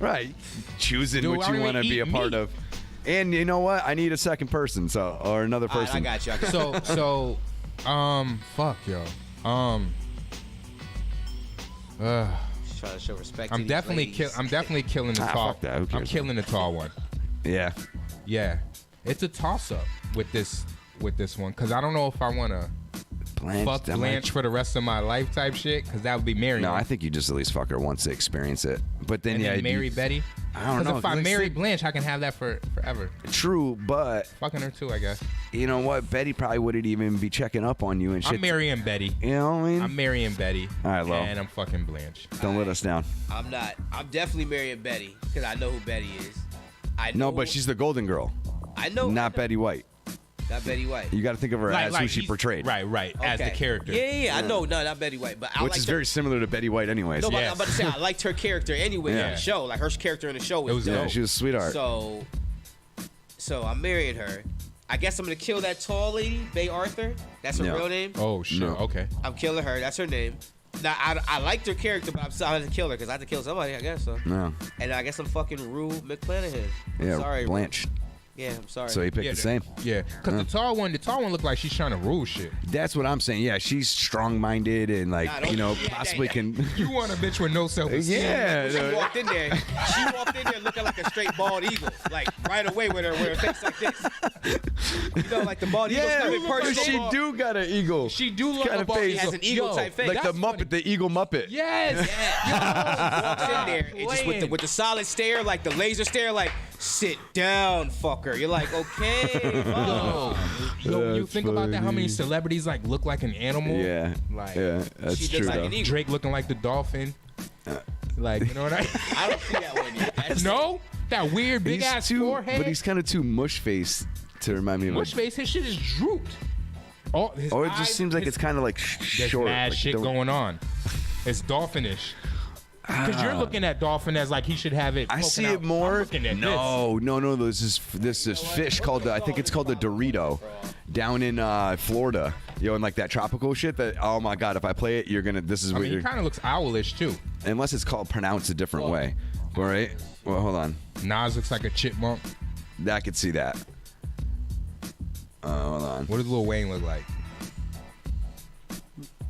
Speaker 5: Right. Choosing what you want to be a part of. And you know what? I need a second person, or another person.
Speaker 7: Right, I got you.
Speaker 6: So, fuck, yo.
Speaker 7: Just trying to show respect.
Speaker 6: I'm definitely killing the tall.
Speaker 5: Fuck that. Who cares?
Speaker 6: I'm killing the tall one.
Speaker 5: Yeah.
Speaker 6: It's a toss up with this one because I don't know if I want to fuck Blanche for the rest of my life type shit, because that would be marrying.
Speaker 5: No, I think you just at least fuck her once to experience it. But then,
Speaker 6: and then marry Betty.
Speaker 5: I don't know.
Speaker 6: If I marry Blanche, I can have that forever.
Speaker 5: True, but
Speaker 6: fucking her too, I guess.
Speaker 5: You know what? Betty probably wouldn't even be checking up on you and shit.
Speaker 6: I'm marrying Betty.
Speaker 5: You know what I mean?
Speaker 6: I'm marrying Betty.
Speaker 5: All right, Lo.
Speaker 6: And I'm fucking Blanche.
Speaker 5: Don't let us down.
Speaker 7: I'm not. I'm definitely marrying Betty because I know who Betty is. I know.
Speaker 5: No, but she's the golden girl.
Speaker 7: I know.
Speaker 5: Not Betty White.
Speaker 7: Not Betty White.
Speaker 5: You got to think of her as who she portrayed.
Speaker 6: Right.
Speaker 7: Okay.
Speaker 6: As the character.
Speaker 7: Yeah. I know. No, not Betty White. But I
Speaker 5: Which is very similar to Betty White anyways.
Speaker 7: No, but I'm about to say I liked her character anyway in the show. Like her character in the show was dope.
Speaker 5: Yeah, she was a sweetheart.
Speaker 7: So I'm marrying her. I guess I'm gonna kill that tall lady, Bay Arthur. That's her real name.
Speaker 6: Oh shit. No. Okay.
Speaker 7: I'm killing her. That's her name. Now I liked her character, but I'm still having to kill her because I have to kill somebody. I guess so.
Speaker 5: No.
Speaker 7: And I guess I'm fucking Rue McClanahan.
Speaker 5: Yeah.
Speaker 7: Sorry,
Speaker 5: Blanche.
Speaker 7: Yeah, I'm sorry.
Speaker 5: So he picked the same.
Speaker 6: Yeah, because the tall one looked like she's trying to rule shit.
Speaker 5: That's what I'm saying. Yeah, she's strong-minded and possibly can.
Speaker 6: You want a bitch with no self-esteem?
Speaker 5: Yeah.
Speaker 7: She walked in there. She walked in there looking like a straight bald eagle, like right away with her face like this. You know, like the bald eagle.
Speaker 5: Yeah, she do got an eagle.
Speaker 6: She do look
Speaker 5: kind
Speaker 6: a
Speaker 5: of
Speaker 6: bald
Speaker 5: face.
Speaker 7: She has an eagle type face.
Speaker 5: Like the Muppet, the Eagle Muppet.
Speaker 6: Yes.
Speaker 7: Yeah. She walks in there and just with the solid stare, like the laser stare, like sit down, fucker. You're like, okay.
Speaker 6: Yo, you think about that? How many celebrities like look like an animal?
Speaker 5: Yeah.
Speaker 6: Like,
Speaker 5: yeah, that's true.
Speaker 7: Like
Speaker 6: Drake looking like the dolphin. Like, you know what
Speaker 7: I don't see that one yet.
Speaker 6: No, that weird big ass forehead.
Speaker 5: But he's kind of too mush faced to remind me of
Speaker 6: mush face. His shit is drooped.
Speaker 5: Or it just seems like it's kind of like short.
Speaker 6: There's mad
Speaker 5: like
Speaker 6: shit going on. It's dolphinish. Because you're looking at dolphin as like he should have it.
Speaker 5: I see it more.
Speaker 6: No.
Speaker 5: This is fish called I think it's called the Dorito, down in Florida. And like that tropical shit. That oh my god, if I play it, you're gonna. This is.
Speaker 6: I mean, he kind of looks owlish too.
Speaker 5: Unless it's called pronounced a different way. All right. Well, hold on.
Speaker 6: Nas looks like a chipmunk.
Speaker 5: I could see that. Hold on.
Speaker 6: What does Lil Wayne look like?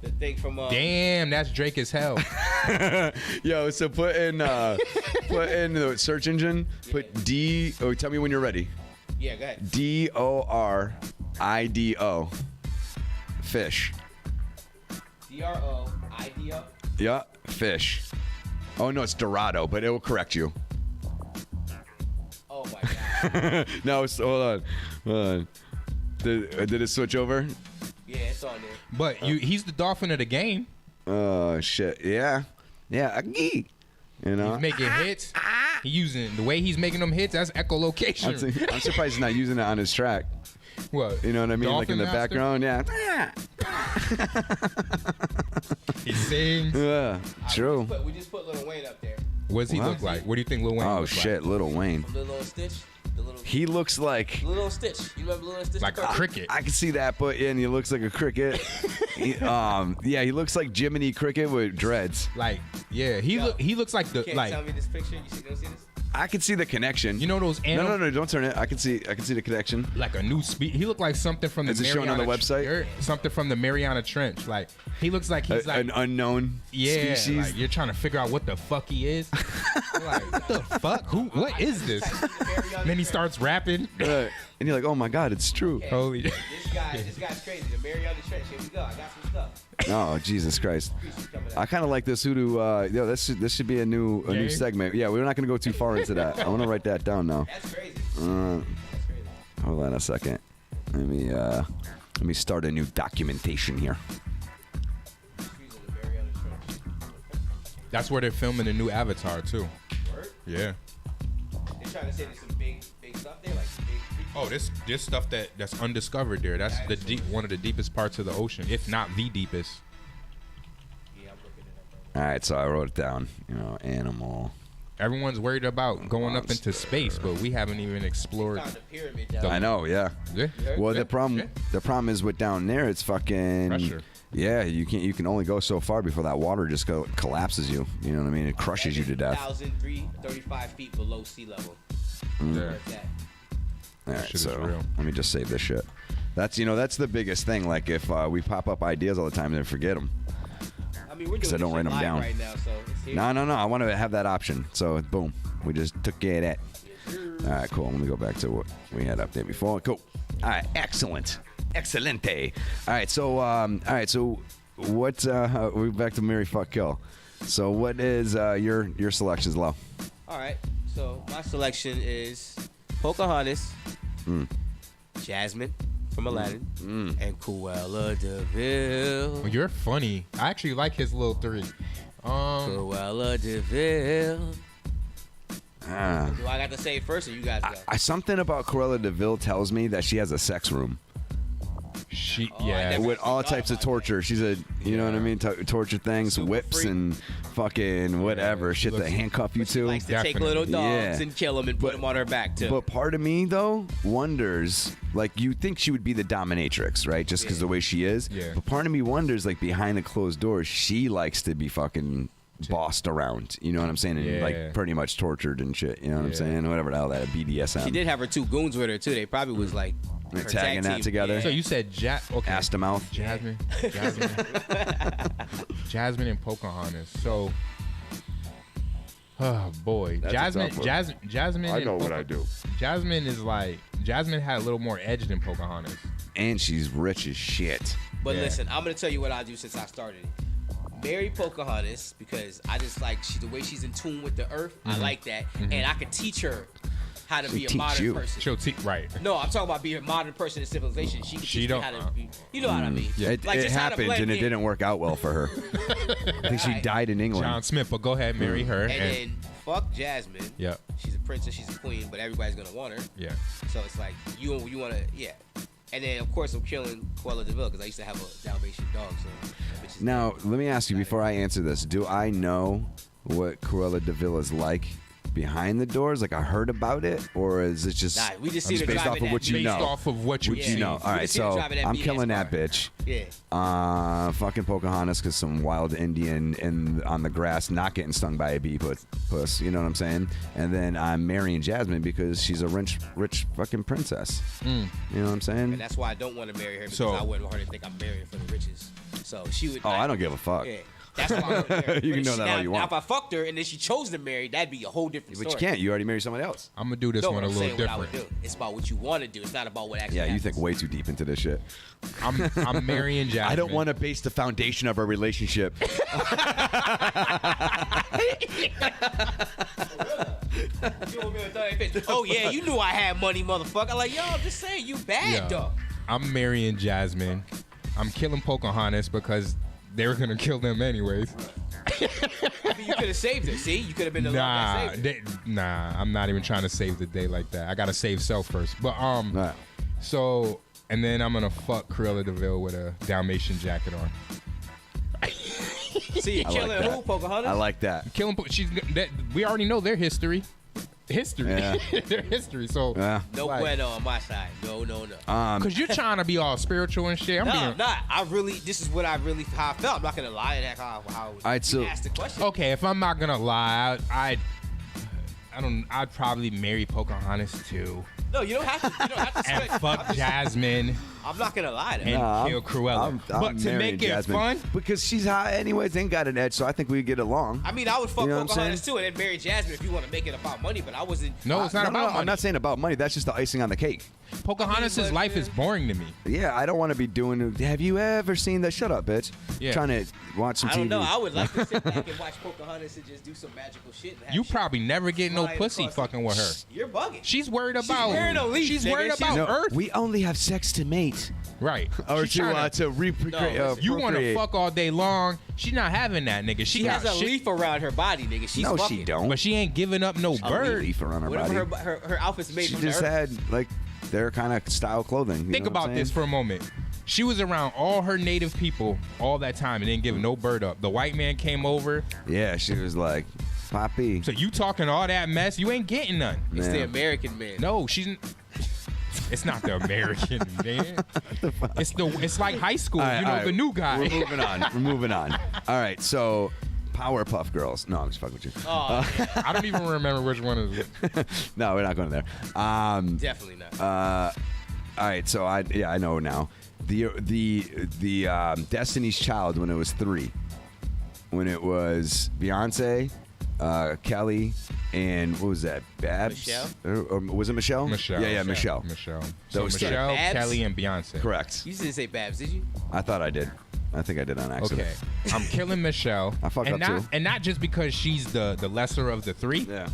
Speaker 7: The thing from
Speaker 6: Damn, that's Drake as hell.
Speaker 5: Yo, so put in the search engine. Put D. Oh, tell me when you're ready.
Speaker 7: Yeah, go ahead.
Speaker 5: DORIDO. Fish.
Speaker 7: DROIDO.
Speaker 5: Yeah, fish. Oh no, it's Dorado, but it will correct you.
Speaker 7: Oh my god.
Speaker 5: No, hold on. Did it switch over?
Speaker 7: Yeah, it's on there.
Speaker 6: But he's the dolphin of the game.
Speaker 5: Oh shit! Yeah. You know,
Speaker 6: he's making hits. He's using the way he's making them hits. That's echolocation.
Speaker 5: I'm surprised he's not using it on his track.
Speaker 6: What?
Speaker 5: You know what I mean?
Speaker 6: Dolphin
Speaker 5: like in the
Speaker 6: master?
Speaker 5: background, yeah.
Speaker 6: He sings.
Speaker 5: Yeah, true.
Speaker 7: We just put Lil Wayne up there.
Speaker 6: What does he look like? What do you think Lil Wayne
Speaker 5: Oh
Speaker 6: looks
Speaker 5: shit,
Speaker 6: like?
Speaker 5: Little Wayne.
Speaker 7: Little Stitch.
Speaker 5: He looks like
Speaker 7: Little Stitch. You remember Little Stitch?
Speaker 6: Like a cricket.
Speaker 5: I can see that, but and he looks like a cricket. He looks like Jiminy Cricket with dreads.
Speaker 6: Like, yeah, he looks like the
Speaker 7: Can't tell me this picture. You don't see this?
Speaker 5: I can see the connection.
Speaker 6: You know those animals?
Speaker 5: No, don't turn it. I can see the connection.
Speaker 6: Like a new speed. He looked like something from the
Speaker 5: Is it showing on the website?
Speaker 6: Something from the Mariana Trench. Like he looks like he's like
Speaker 5: an unknown species.
Speaker 6: Like you're trying to figure out what the fuck he is. Like what the fuck? What is this? And then he starts rapping.
Speaker 5: And you're like, oh my god, it's true.
Speaker 7: Okay.
Speaker 6: Holy.
Speaker 7: This guy's crazy. The Mariana Trench. Here we go. I got some stuff.
Speaker 5: Oh Jesus Christ! I kind of like this hoodoo. This should be a new segment. Yeah, we're not gonna go too far into that. I want to write that down now.
Speaker 7: That's crazy.
Speaker 5: Hold on a second. Let me start a new documentation here.
Speaker 6: That's where they're filming the new Avatar too.
Speaker 7: Word?
Speaker 6: Yeah.
Speaker 7: They're trying to say there's some big stuff there, like some big.
Speaker 6: Oh, this stuff that's undiscovered there. That's the one of the deepest parts of the ocean, if not the deepest.
Speaker 7: Yeah, I'm looking it up.
Speaker 5: All right, so I wrote it down. Animal.
Speaker 6: Everyone's worried about going up into space, but we haven't even explored.
Speaker 7: Found a pyramid down
Speaker 5: I know, yeah. Well, the problem is with down there, it's fucking
Speaker 6: pressure.
Speaker 5: Yeah, you can only go so far before that water just collapses you. You know what I mean? It crushes you to death.
Speaker 7: 1,335 feet below sea level.
Speaker 6: Yeah.
Speaker 5: All right,
Speaker 6: Shit is
Speaker 5: so
Speaker 6: real.
Speaker 5: let me just save this shit. That's the biggest thing. Like if we pop up ideas all the time, then forget them.
Speaker 7: I mean, we're
Speaker 5: Because I
Speaker 7: doing
Speaker 5: don't
Speaker 7: this
Speaker 5: write
Speaker 7: shit
Speaker 5: them
Speaker 7: live
Speaker 5: down.
Speaker 7: right now, so it's here.
Speaker 5: No. I want to have that option. So boom, we just took care of that. All right, cool. Let me go back to what we had up there before. Cool. All right, excellent. Excelente. All right, so what? We're back to Marry, Fuck, Kill. So what is your selections, Lo?
Speaker 7: All right, so my selection is Pocahontas, Jasmine from Aladdin, and Cruella de Vil.
Speaker 6: You're funny. I actually like his little three.
Speaker 7: Cruella de Vil. Do I got to say it first, or you guys got?
Speaker 5: Something about Cruella de Vil tells me that she has a sex room. With all types of torture. She's you know what I mean? Torture things, super whips, and fucking whatever shit that handcuff you to.
Speaker 7: She likes to take little dogs and kill them and put them on her back too.
Speaker 5: But part of me though wonders, like, you think she would be the dominatrix, right? Just because the way she is. Yeah. But part of me wonders, like, behind the closed doors, she likes to be fucking bossed around. You know what I'm saying? And like pretty much tortured and shit. You know what I'm saying? Whatever the hell that BDSM.
Speaker 7: She did have her two goons with her too. They probably was like.
Speaker 5: They're tagging that together.
Speaker 6: Yeah. So you said
Speaker 5: Ass to mouth.
Speaker 6: Jasmine and Pocahontas. So, oh boy, Jasmine.
Speaker 13: I know what I do.
Speaker 6: Jasmine had a little more edge than Pocahontas,
Speaker 5: and she's rich as shit.
Speaker 7: But listen, I'm gonna tell you what I do since I started it. Marry Pocahontas because I just like the way she's in tune with the earth. I like that, and I could teach her. How to be a modern person.
Speaker 6: She'll teach, right?
Speaker 7: No, I'm talking about being a modern person in civilization. She can teach me how to be. You know what I mean?
Speaker 5: Yeah. It happened, and it didn't work out well for her. I think she died in England.
Speaker 6: John Smith, but go ahead, marry her.
Speaker 7: And then fuck Jasmine.
Speaker 6: Yeah.
Speaker 7: She's a princess. She's a queen, but everybody's gonna want her.
Speaker 6: Yeah.
Speaker 7: So it's like you want to, And then of course I'm killing Cruella de Vil because I used to have a Dalmatian dog. So.
Speaker 5: Now let me ask you before I answer this: do I know what Cruella de Vil is like? Behind the doors, like I heard about it, or is it just
Speaker 7: we just see
Speaker 5: based off of what you know?
Speaker 6: Based off of what you
Speaker 5: know. All right, so I'm killing that bitch.
Speaker 7: Yeah.
Speaker 5: Fucking Pocahontas because some wild Indian on the grass not getting stung by a bee puss. You know what I'm saying? And then I'm marrying Jasmine because she's a rich fucking princess. You know what I'm saying?
Speaker 7: And that's why I don't want to marry her because I wouldn't want her to think I'm marrying for the riches. So she would.
Speaker 5: I don't give a fuck.
Speaker 7: Yeah. That's why I would marry.
Speaker 5: You can know that all you want.
Speaker 7: Now, if I fucked her and then she chose to marry, that'd be a whole different story.
Speaker 5: But you can't. You already married somebody else.
Speaker 6: I'm gonna do this one a little different.
Speaker 7: What I would do. It's about what you want to do. It's not about what actually happens.
Speaker 5: You think way too deep into this shit.
Speaker 6: I'm marrying Jasmine.
Speaker 5: I don't want to base the foundation of our relationship.
Speaker 7: Oh yeah, you knew I had money, motherfucker. Like, yo, I'm just saying, you bad, dog.
Speaker 6: I'm marrying Jasmine. I'm killing Pocahontas because they were gonna kill them anyways.
Speaker 7: I mean, you could have saved her. See, you could have been the one that saved her.
Speaker 6: I'm not even trying to save the day like that. I gotta save self first. But so and then I'm gonna fuck Cruella de Vil with a Dalmatian jacket on.
Speaker 7: See, you're killing who, Pocahontas?
Speaker 5: I like that.
Speaker 6: Killing. We already know their history.
Speaker 5: Yeah.
Speaker 6: Their history. So
Speaker 7: no bueno on my side. No.
Speaker 6: Because you're trying to be all spiritual and shit.
Speaker 7: I'm not. This is what how I felt. I'm not gonna lie and how you asked the question.
Speaker 6: Okay, if I'm not gonna lie, I'd probably marry Pocahontas too.
Speaker 7: No, you don't have to.
Speaker 6: And fuck Jasmine.
Speaker 7: I'm not gonna lie to
Speaker 6: and kill Cruella. But to make it fun,
Speaker 5: because she's high anyways, ain't got an edge, so I think we get along.
Speaker 7: I mean, I would fuck Pocahontas too, and then marry Jasmine if you want to make it about money. But I wasn't.
Speaker 6: No, it's not about money.
Speaker 5: I'm not saying about money. That's just the icing on the cake.
Speaker 6: Pocahontas' life is boring to me.
Speaker 5: Yeah, I don't want to be doing. Have you ever seen that? Shut up, bitch.
Speaker 6: Yeah.
Speaker 5: Trying to watch some TV.
Speaker 7: I don't know. I would like to sit back and watch Pocahontas and just do some magical shit.
Speaker 6: You probably never get no pussy fucking with her.
Speaker 7: You're bugging.
Speaker 6: She's worried about.
Speaker 7: She's
Speaker 6: worried about Earth.
Speaker 5: We only have sex to mate.
Speaker 6: Right.
Speaker 5: Or to reproduce.
Speaker 6: You want to fuck all day long. She's not having that, nigga. She
Speaker 7: has a leaf around her body, nigga. She's
Speaker 5: no,
Speaker 7: fucking.
Speaker 5: she don't.
Speaker 6: But she ain't giving up no bird.
Speaker 5: Leaf around her body.
Speaker 7: Her outfit's made
Speaker 5: she
Speaker 7: from
Speaker 5: just
Speaker 7: the earth.
Speaker 5: had like their kind of style clothing.
Speaker 6: Think about this for a moment. She was around all her native people all that time and didn't give no bird up. The white man came over.
Speaker 5: Yeah, she was like, Poppy.
Speaker 6: So you talking all that mess? You ain't getting none.
Speaker 7: It's the American man.
Speaker 6: No, it's not the American man. It's like high school. Right, the new guy.
Speaker 5: We're moving on. All right, so Powerpuff Girls. No, I'm just fucking with you.
Speaker 6: I don't even remember which one is which.
Speaker 5: No, we're not going there.
Speaker 7: Definitely not.
Speaker 5: All right, so I know now. The Destiny's Child when it was 3. When it was Beyonce, Kelly, and what was that? Babs?
Speaker 7: Michelle?
Speaker 5: Or was it Michelle?
Speaker 6: Michelle.
Speaker 5: Yeah, Michelle.
Speaker 6: Michelle.
Speaker 5: So
Speaker 6: So Michelle,
Speaker 7: Babs?
Speaker 6: Kelly, and Beyonce.
Speaker 5: Correct.
Speaker 7: You didn't say Babs, did you?
Speaker 5: I thought I did. I think I did on accident.
Speaker 6: Okay, I'm killing Michelle.
Speaker 5: I fucked
Speaker 6: and
Speaker 5: up
Speaker 6: not,
Speaker 5: too.
Speaker 6: And not just because she's the lesser of the three.
Speaker 5: Yeah.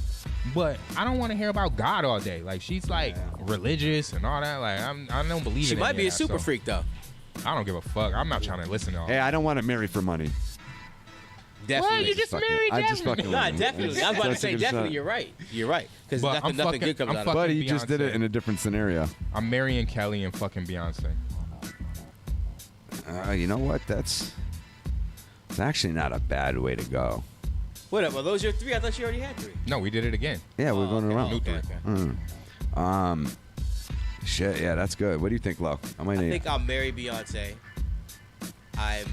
Speaker 6: But I don't want to hear about God all day. Like she's like religious and all that. Like I don't believe
Speaker 7: She
Speaker 6: in
Speaker 7: might
Speaker 6: any
Speaker 7: be a
Speaker 6: of that,
Speaker 7: super
Speaker 6: so
Speaker 7: freak though.
Speaker 6: I don't give a fuck. I'm not trying to listen to all.
Speaker 5: Hey, I don't want to marry for money.
Speaker 7: Definitely.
Speaker 6: Well, you just
Speaker 5: Fucking-
Speaker 6: married
Speaker 5: I just
Speaker 6: Jasmine.
Speaker 5: fucking-
Speaker 7: Nah, definitely. I was about to
Speaker 5: That's a
Speaker 7: say
Speaker 5: good
Speaker 7: definitely.
Speaker 5: shot.
Speaker 7: You're right. You're right. Because
Speaker 6: But I'm
Speaker 7: nothing good
Speaker 6: fucking-
Speaker 7: comes
Speaker 6: I'm
Speaker 7: out of
Speaker 6: fucking-
Speaker 7: it.
Speaker 5: But he just did it
Speaker 6: Beyonce.
Speaker 5: in a different scenario.
Speaker 6: I'm marrying Kelly and fucking Beyonce.
Speaker 5: You know what? It's actually not a bad way to go.
Speaker 7: What up? Are those your three? I thought you already had three.
Speaker 6: No, we did it again.
Speaker 5: Yeah, we're going around.
Speaker 6: New three.
Speaker 5: Shit, yeah, that's good. What do you think, Lo? I
Speaker 7: think I'll marry Beyonce. I'm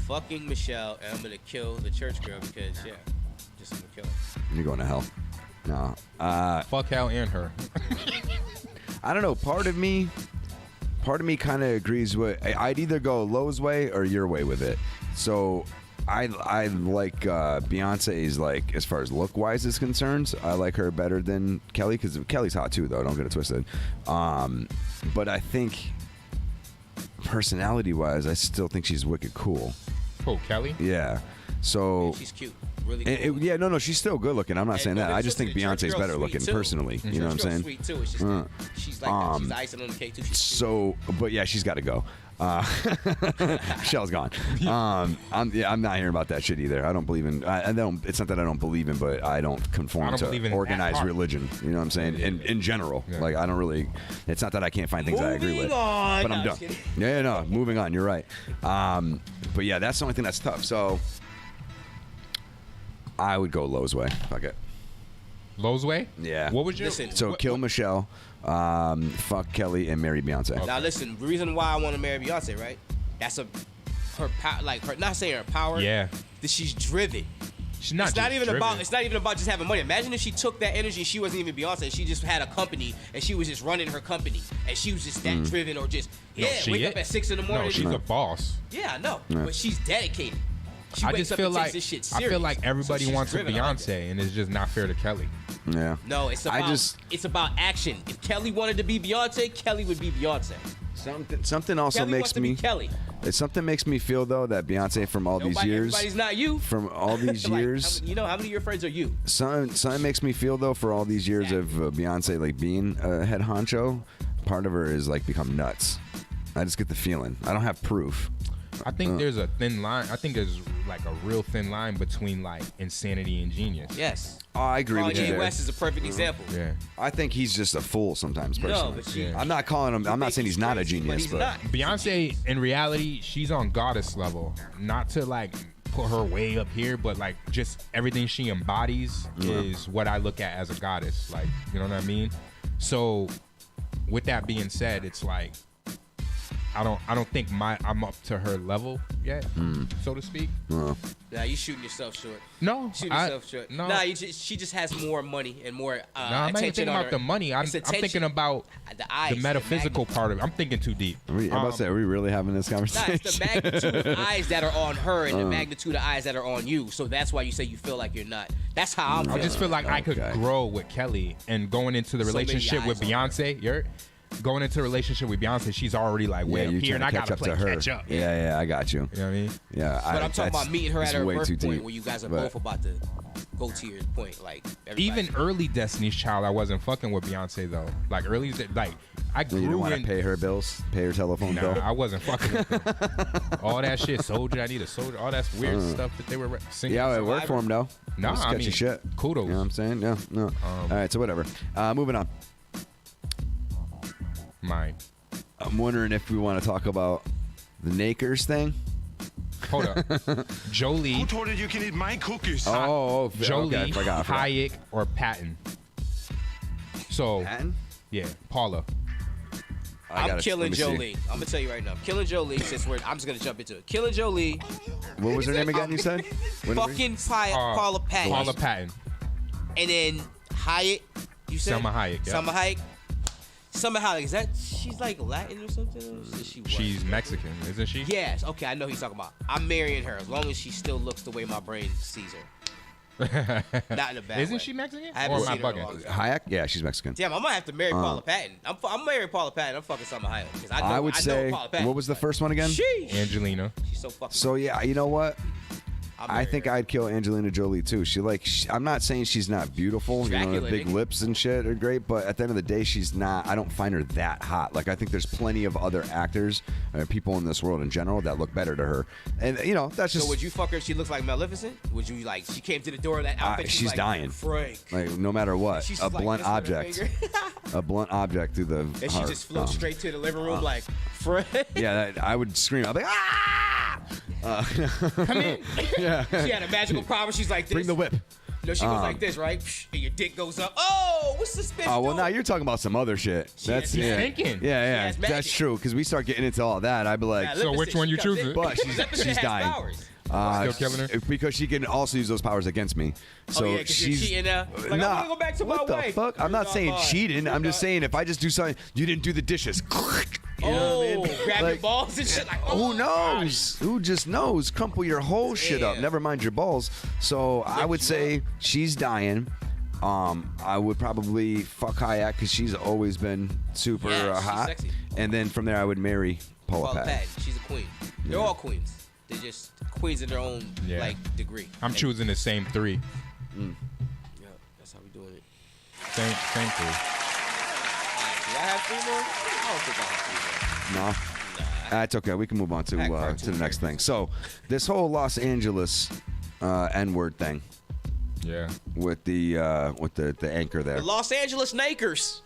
Speaker 7: fucking Michelle, and I'm gonna kill the church girl because just gonna kill her.
Speaker 5: You're going to hell. No.
Speaker 6: Fuck hell and her.
Speaker 5: I don't know. Part of me kind of agrees with. I'd either go Lowe's way or your way with it. So I like Beyonce's, like, as far as look wise is concerned, I like her better than Kelly, because Kelly's hot too, though. Don't get it twisted. But I think personality wise, I still think she's wicked cool.
Speaker 6: Oh, Kelly?
Speaker 5: Yeah. So
Speaker 7: Yeah, she's cute. Really cool.
Speaker 5: yeah, no, she's still good looking. I'm not saying that. I just think Beyonce's better looking personally. You know what I'm saying?
Speaker 7: Sweet too. It's just she's like she's the icing on the cake too. She's
Speaker 5: So, but yeah, she's got to go. Michelle's gone. I'm not hearing about that shit either. I don't believe in. I don't. It's not that I don't believe in, but I don't conform
Speaker 6: I don't believe
Speaker 5: to
Speaker 6: in
Speaker 5: organized
Speaker 6: that part.
Speaker 5: religion. You know what I'm saying? In general, like I don't really. It's not that I can't find things I agree
Speaker 7: Moving
Speaker 5: with,
Speaker 7: on.
Speaker 5: but
Speaker 7: No,
Speaker 5: I'm
Speaker 7: just
Speaker 5: done.
Speaker 7: kidding.
Speaker 5: Yeah, no, moving on. You're right. But yeah, that's the only thing that's tough. So I would go Lowe's way. Fuck it.
Speaker 6: Lowe's way?
Speaker 5: Yeah.
Speaker 6: What would you?
Speaker 7: Listen,
Speaker 5: So kill Michelle, fuck Kelly, and marry Beyonce.
Speaker 7: Now listen, the reason why I want to marry Beyonce, right? That's her power, like her. Not saying her power.
Speaker 6: Yeah.
Speaker 7: That she's driven.
Speaker 6: She's not.
Speaker 7: It's not
Speaker 6: just
Speaker 7: even
Speaker 6: driven.
Speaker 7: about. It's not even about just having money. Imagine if she took that energy. She wasn't even Beyonce. She just had a company and she was just running her company and she was just that driven or just
Speaker 6: No, she
Speaker 7: wake
Speaker 6: is.
Speaker 7: up at 6 in the morning.
Speaker 6: No, she's a boss.
Speaker 7: Yeah, I know,
Speaker 5: No.
Speaker 7: but she's dedicated. She
Speaker 6: I
Speaker 7: wakes
Speaker 6: just
Speaker 7: up
Speaker 6: feel
Speaker 7: and
Speaker 6: like
Speaker 7: takes this shit
Speaker 6: I
Speaker 7: serious.
Speaker 6: feel like everybody
Speaker 7: So she's
Speaker 6: wants a
Speaker 7: driven. I like
Speaker 6: Beyonce, and it's just not fair to Kelly.
Speaker 5: Yeah.
Speaker 7: No, it's about it's about action. If Kelly wanted to be Beyonce, Kelly would be Beyonce.
Speaker 5: Something also
Speaker 7: Kelly
Speaker 5: makes
Speaker 7: wants to
Speaker 5: me.
Speaker 7: be Kelly.
Speaker 5: Something makes me feel though that Beyonce from all these years.
Speaker 7: Everybody's not you.
Speaker 5: From all these
Speaker 7: Like,
Speaker 5: years.
Speaker 7: how many of your friends are you?
Speaker 5: Something makes me feel though for all these years of Beyonce like being a head honcho, part of her is like become nuts. I just get the feeling. I don't have proof.
Speaker 6: I think there's a thin line. I think there's like a real thin line between like insanity and genius.
Speaker 7: Yes.
Speaker 5: Oh, I agree with you
Speaker 7: Kanye
Speaker 5: there.
Speaker 7: West is a perfect example.
Speaker 6: Yeah.
Speaker 5: I think he's just a fool sometimes.
Speaker 7: No,
Speaker 5: Personally,
Speaker 7: but she-
Speaker 5: I'm not calling him. I'm not saying he's not a genius,
Speaker 7: he's
Speaker 5: but
Speaker 7: not.
Speaker 6: Beyonce, in reality, she's on goddess level. Not to like put her way up here, but like just everything she embodies is what I look at as a goddess. Like, you know what I mean? So, with that being said, it's like I don't think I'm up to her level yet, so to speak.
Speaker 7: Nah, you shooting yourself short.
Speaker 6: No,
Speaker 7: Shooting yourself short.
Speaker 6: no.
Speaker 7: Nah, she just has more money and more
Speaker 6: No, I'm not even
Speaker 7: attention
Speaker 6: thinking
Speaker 7: on
Speaker 6: about
Speaker 7: her.
Speaker 6: the money. I'm
Speaker 7: It's attention.
Speaker 6: thinking about
Speaker 7: the eyes,
Speaker 6: the metaphysical part of it. I'm thinking too deep.
Speaker 5: I'm about to say, are we really having this
Speaker 7: Nah,
Speaker 5: conversation?
Speaker 7: it's the magnitude of eyes that are on her and the magnitude of eyes that are on you. So that's why you say you feel like you're not. That's how I'm
Speaker 6: I
Speaker 7: feeling.
Speaker 6: just feel like I could
Speaker 5: Okay.
Speaker 6: grow with Kelly and going into the
Speaker 7: So many
Speaker 6: relationship with
Speaker 7: eyes on
Speaker 6: Beyonce. You're going into a relationship with Beyonce. She's already like way up
Speaker 5: you're
Speaker 6: here, and I
Speaker 5: trying to
Speaker 6: gotta
Speaker 5: catch up
Speaker 6: play
Speaker 5: to her.
Speaker 6: catch up.
Speaker 5: Yeah, I got you.
Speaker 6: You know what I mean?
Speaker 5: Yeah,
Speaker 7: But I'm talking about meeting her at her
Speaker 5: way
Speaker 7: birth
Speaker 5: too
Speaker 7: point
Speaker 5: deep.
Speaker 7: where you guys are
Speaker 5: But-
Speaker 7: both about to go to your point. Like everybody.
Speaker 6: Even early Destiny's Child, I wasn't fucking with Beyonce though. Like early, like I
Speaker 5: You
Speaker 6: grew
Speaker 5: didn't want to
Speaker 6: in.
Speaker 5: pay her bills, pay her telephone
Speaker 6: Nah,
Speaker 5: bill.
Speaker 6: I wasn't fucking with them. All that shit, Soldier, I need a soldier. All that weird stuff that they were singing.
Speaker 5: Yeah, it worked for him though.
Speaker 6: Nah,
Speaker 5: That's
Speaker 6: I
Speaker 5: sketchy
Speaker 6: mean,
Speaker 5: shit.
Speaker 6: kudos.
Speaker 5: You know what I'm saying? Yeah, no. All right, so whatever. Moving on.
Speaker 6: Mine.
Speaker 5: I'm wondering if we want to talk about the Nakers thing.
Speaker 6: Hold up. Jolie.
Speaker 2: Who told you you can eat my cookies?
Speaker 6: Jolie,
Speaker 5: okay, I forgot.
Speaker 6: Hayek, or Patton. So,
Speaker 5: Patton?
Speaker 6: yeah, Paula.
Speaker 7: I'm killing Jolie. I'm gonna tell you right now. I'm killing Jolie since I'm just gonna jump into it. Killing Jolie.
Speaker 5: What was her name again? You said?
Speaker 7: Fucking Paula Patton.
Speaker 6: Paula Patton.
Speaker 7: And then Hyatt. You said
Speaker 6: Selma Hayek. Yeah.
Speaker 7: Selma Hayek. Selma Hayek. Is that she's like Latin or something? Or is she white?
Speaker 6: She's Mexican, isn't she?
Speaker 7: Yes. Okay, I know who he's talking about. I'm marrying her as long as she still looks the way my brain sees her. Not in a bad way.
Speaker 6: Isn't she Mexican?
Speaker 7: I haven't
Speaker 6: Or am I
Speaker 7: seen her in a long
Speaker 6: bugging?
Speaker 7: time.
Speaker 5: Hayek? Yeah, she's Mexican.
Speaker 7: Damn, I might have to marry Paula Patton. I'm marrying Paula Patton. I'm fucking Salma Hayek. 'Cause
Speaker 5: I would say,
Speaker 7: Paula Patton.
Speaker 5: what was the first one again?
Speaker 7: Sheesh.
Speaker 6: Angelina.
Speaker 7: She's so fucking.
Speaker 5: So yeah, you know what? I think I'd kill Angelina Jolie too. I'm not saying she's not beautiful.
Speaker 7: Dracula,
Speaker 5: the big
Speaker 7: nigga.
Speaker 5: lips and shit are great, but at the end of the day, she's not. I don't find her that hot. Like I think there's plenty of other actors, people in this world in general that look better to her. And that's just.
Speaker 7: So would you fuck her if she looks like Maleficent? Would you like? She came to the door of that outfit.
Speaker 5: She's
Speaker 7: like,
Speaker 5: dying.
Speaker 7: Frank.
Speaker 5: Like no matter what,
Speaker 7: She's
Speaker 5: a
Speaker 7: just like
Speaker 5: blunt
Speaker 7: this with her
Speaker 5: object,
Speaker 7: finger.
Speaker 5: a blunt object through the
Speaker 7: And she
Speaker 5: heart.
Speaker 7: just floats straight to the living room like Frank.
Speaker 5: Yeah, I would scream. I'd be like, ah!
Speaker 6: Come in.
Speaker 5: Yeah.
Speaker 7: She had a magical power. She's like this.
Speaker 5: Bring the whip.
Speaker 7: No, she goes like this, right? Psh, and your dick goes up. Oh, what's this bitch
Speaker 5: Oh well,
Speaker 7: doing?
Speaker 5: now you're talking about some other shit. That's
Speaker 6: she's
Speaker 5: yeah,
Speaker 6: thinking.
Speaker 5: yeah,
Speaker 7: has
Speaker 5: that's
Speaker 7: magic.
Speaker 5: true. Because we start getting into all that, I'd be like,
Speaker 6: So which one you choosing?
Speaker 5: but she's dying.
Speaker 6: Still killing her?
Speaker 5: Because she can also use those powers against me. So
Speaker 7: yeah, 'cause you're
Speaker 5: she's
Speaker 7: cheating now. Like, I
Speaker 5: nah,
Speaker 7: wanna go back to
Speaker 5: what
Speaker 7: my
Speaker 5: the
Speaker 7: wife.
Speaker 5: fuck? I'm not
Speaker 7: You're
Speaker 5: saying
Speaker 7: not mine.
Speaker 5: cheating. I'm just saying if I just do something, you didn't do the dishes. You know what I mean?
Speaker 7: Grab your
Speaker 5: Like,
Speaker 7: balls and shit. Like,
Speaker 5: Who knows? Who just knows? Crumple your whole shit up.
Speaker 7: Damn.
Speaker 5: Never mind your balls. So I would say she's dying. I would probably fuck Hayek because she's always been super
Speaker 7: Yeah, she's
Speaker 5: hot.
Speaker 7: sexy.
Speaker 5: And then from there, I would marry Paula
Speaker 7: Paula
Speaker 5: Patton.
Speaker 7: Patton. She's a queen. They're all queens. They're just queens in their own
Speaker 6: Yeah.
Speaker 7: degree.
Speaker 6: I'm choosing the same three.
Speaker 7: Yeah, that's how we doing it.
Speaker 6: Same three.
Speaker 7: Do I have 3 more? I don't think I have 3 more.
Speaker 5: No. That's okay. We can move on to the next thing. So, this whole Los Angeles N-word thing.
Speaker 6: Yeah.
Speaker 5: With the anchor there.
Speaker 7: The Los Angeles Nakers.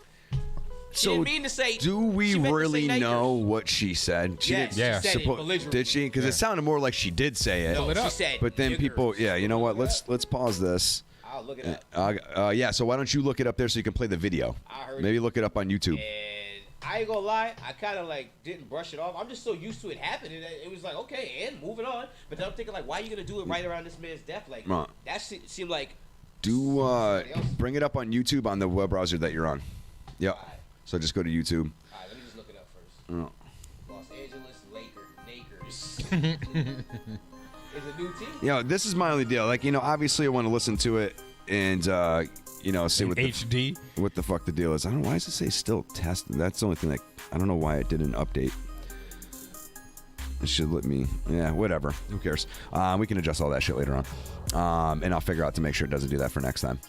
Speaker 7: She didn't mean to say.
Speaker 5: Do we
Speaker 7: she meant to say
Speaker 5: really
Speaker 7: Nakers.
Speaker 5: know what she said? She
Speaker 7: Yes,
Speaker 5: didn't,
Speaker 7: she said it belligerently.
Speaker 5: did she? Because it sounded more like she did say it.
Speaker 7: No, she said.
Speaker 5: But then
Speaker 7: niggers.
Speaker 5: people, yeah, you know what? Let's pause this.
Speaker 7: I'll look it up.
Speaker 5: Yeah. So why don't you look it up there so you can play the video?
Speaker 7: I heard
Speaker 5: Maybe look it up on YouTube.
Speaker 7: And I ain't gonna lie, I kind of didn't brush it off. I'm just so used to it happening that it was like, okay, and moving on. But then I'm thinking why are you gonna do it right around this man's death? Like
Speaker 5: Right.
Speaker 7: that seemed like.
Speaker 5: Bring it up on YouTube on the web browser that you're on. Yep. So just go to YouTube.
Speaker 7: All right, let me just look it up first.
Speaker 5: Oh.
Speaker 7: Los Angeles Nakers. Is a new team.
Speaker 5: This is my only deal. Obviously I want to listen to it and see what
Speaker 6: HD.
Speaker 5: What the fuck the deal is. I don't know. Why does it say still testing? That's the only thing I don't know why it didn't update. It should let me. Yeah, whatever. Who cares? We can adjust all that shit later on. And I'll figure out to make sure it doesn't do that for next time.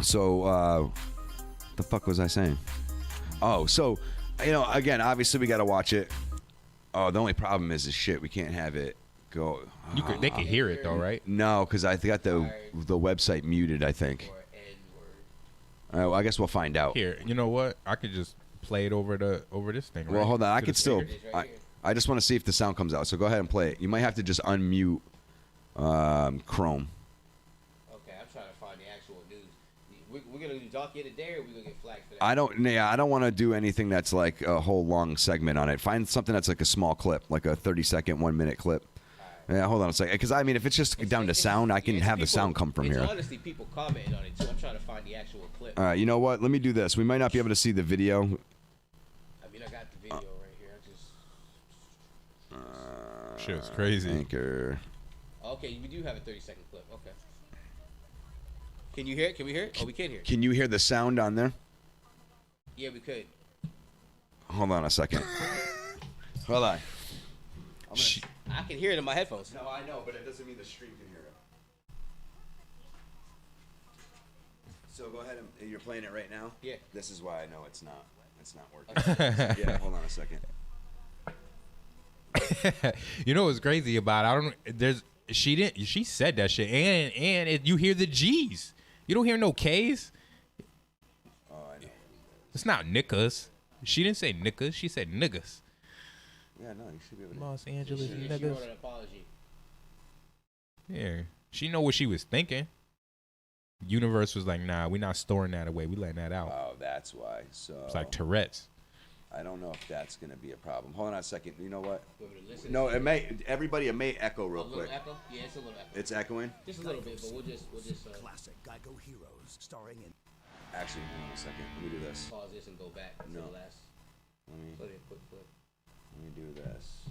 Speaker 5: So, the fuck was I saying? Oh, so, again, obviously we got to watch it. Oh, the only problem is shit. We can't have it go.
Speaker 6: They can hear it though, right?
Speaker 5: No, because I got the website muted, I think. I guess we'll find out.
Speaker 6: Here, you know what? I could just play it over this thing.
Speaker 5: Well,
Speaker 6: right?
Speaker 5: hold on. I
Speaker 6: To
Speaker 5: could
Speaker 6: the
Speaker 5: still.
Speaker 6: speaker.
Speaker 5: I just want to see if the sound comes out. So go ahead and play it. You might have to just unmute Chrome.
Speaker 7: Okay, I'm trying to find the actual news. We're gonna do donkey of the day, or we're gonna get flagged for that.
Speaker 5: I don't want to do anything that's like a whole long segment on it. Find something that's like a small clip, like a 30-second, 1-minute clip. Yeah, hold on a second. Because if it's just down to sound, I can have the sound come from
Speaker 7: it's
Speaker 5: here.
Speaker 7: honestly people commenting on it too. I'm trying to find the actual clip.
Speaker 5: All right, you know what? Let me do this. We might not be able to see the video.
Speaker 7: I mean, I got the video right here. I just.
Speaker 6: Shit's crazy.
Speaker 5: Anchor.
Speaker 7: Okay, we do have a 30-second clip. Okay. Can you hear it? Can we hear it? Oh, we can hear it.
Speaker 5: Can you hear the sound on there?
Speaker 7: Yeah, we could.
Speaker 5: Hold on a second. Hold on.
Speaker 7: I can hear it in my headphones.
Speaker 5: No, I know, but it doesn't mean the stream can hear it. So go ahead and you're playing it right now?
Speaker 7: Yeah.
Speaker 5: This is why I know it's not working. Yeah, hold on a second.
Speaker 6: You know what's crazy about it? She said that shit and you hear the G's. You don't hear no K's.
Speaker 5: Oh, I know.
Speaker 6: It's not niggas. She didn't say niggas. She said niggas.
Speaker 5: Yeah, no, you should be able to.
Speaker 6: Los Angeles
Speaker 7: She
Speaker 6: niggas.
Speaker 7: wrote an apology.
Speaker 6: Yeah, she know what she was thinking. Universe was like, nah, we're not storing that away. We letting that out.
Speaker 5: Oh, that's why. So
Speaker 6: It's like Tourette's.
Speaker 5: I don't know if that's gonna be a problem. Hold on a second. You know what?
Speaker 7: You want me to listen?
Speaker 5: No, it may. Everybody, it may echo real
Speaker 7: A little
Speaker 5: quick.
Speaker 7: echo? Yeah, it's a little echo.
Speaker 5: It's echoing.
Speaker 7: Just a little bit, but we'll just
Speaker 14: Classic Geico Heroes, starring in.
Speaker 5: Actually, hold on a second. Let me do this.
Speaker 7: pause this and go back to the last.
Speaker 5: Let me
Speaker 7: Quick clip.
Speaker 5: let me do this.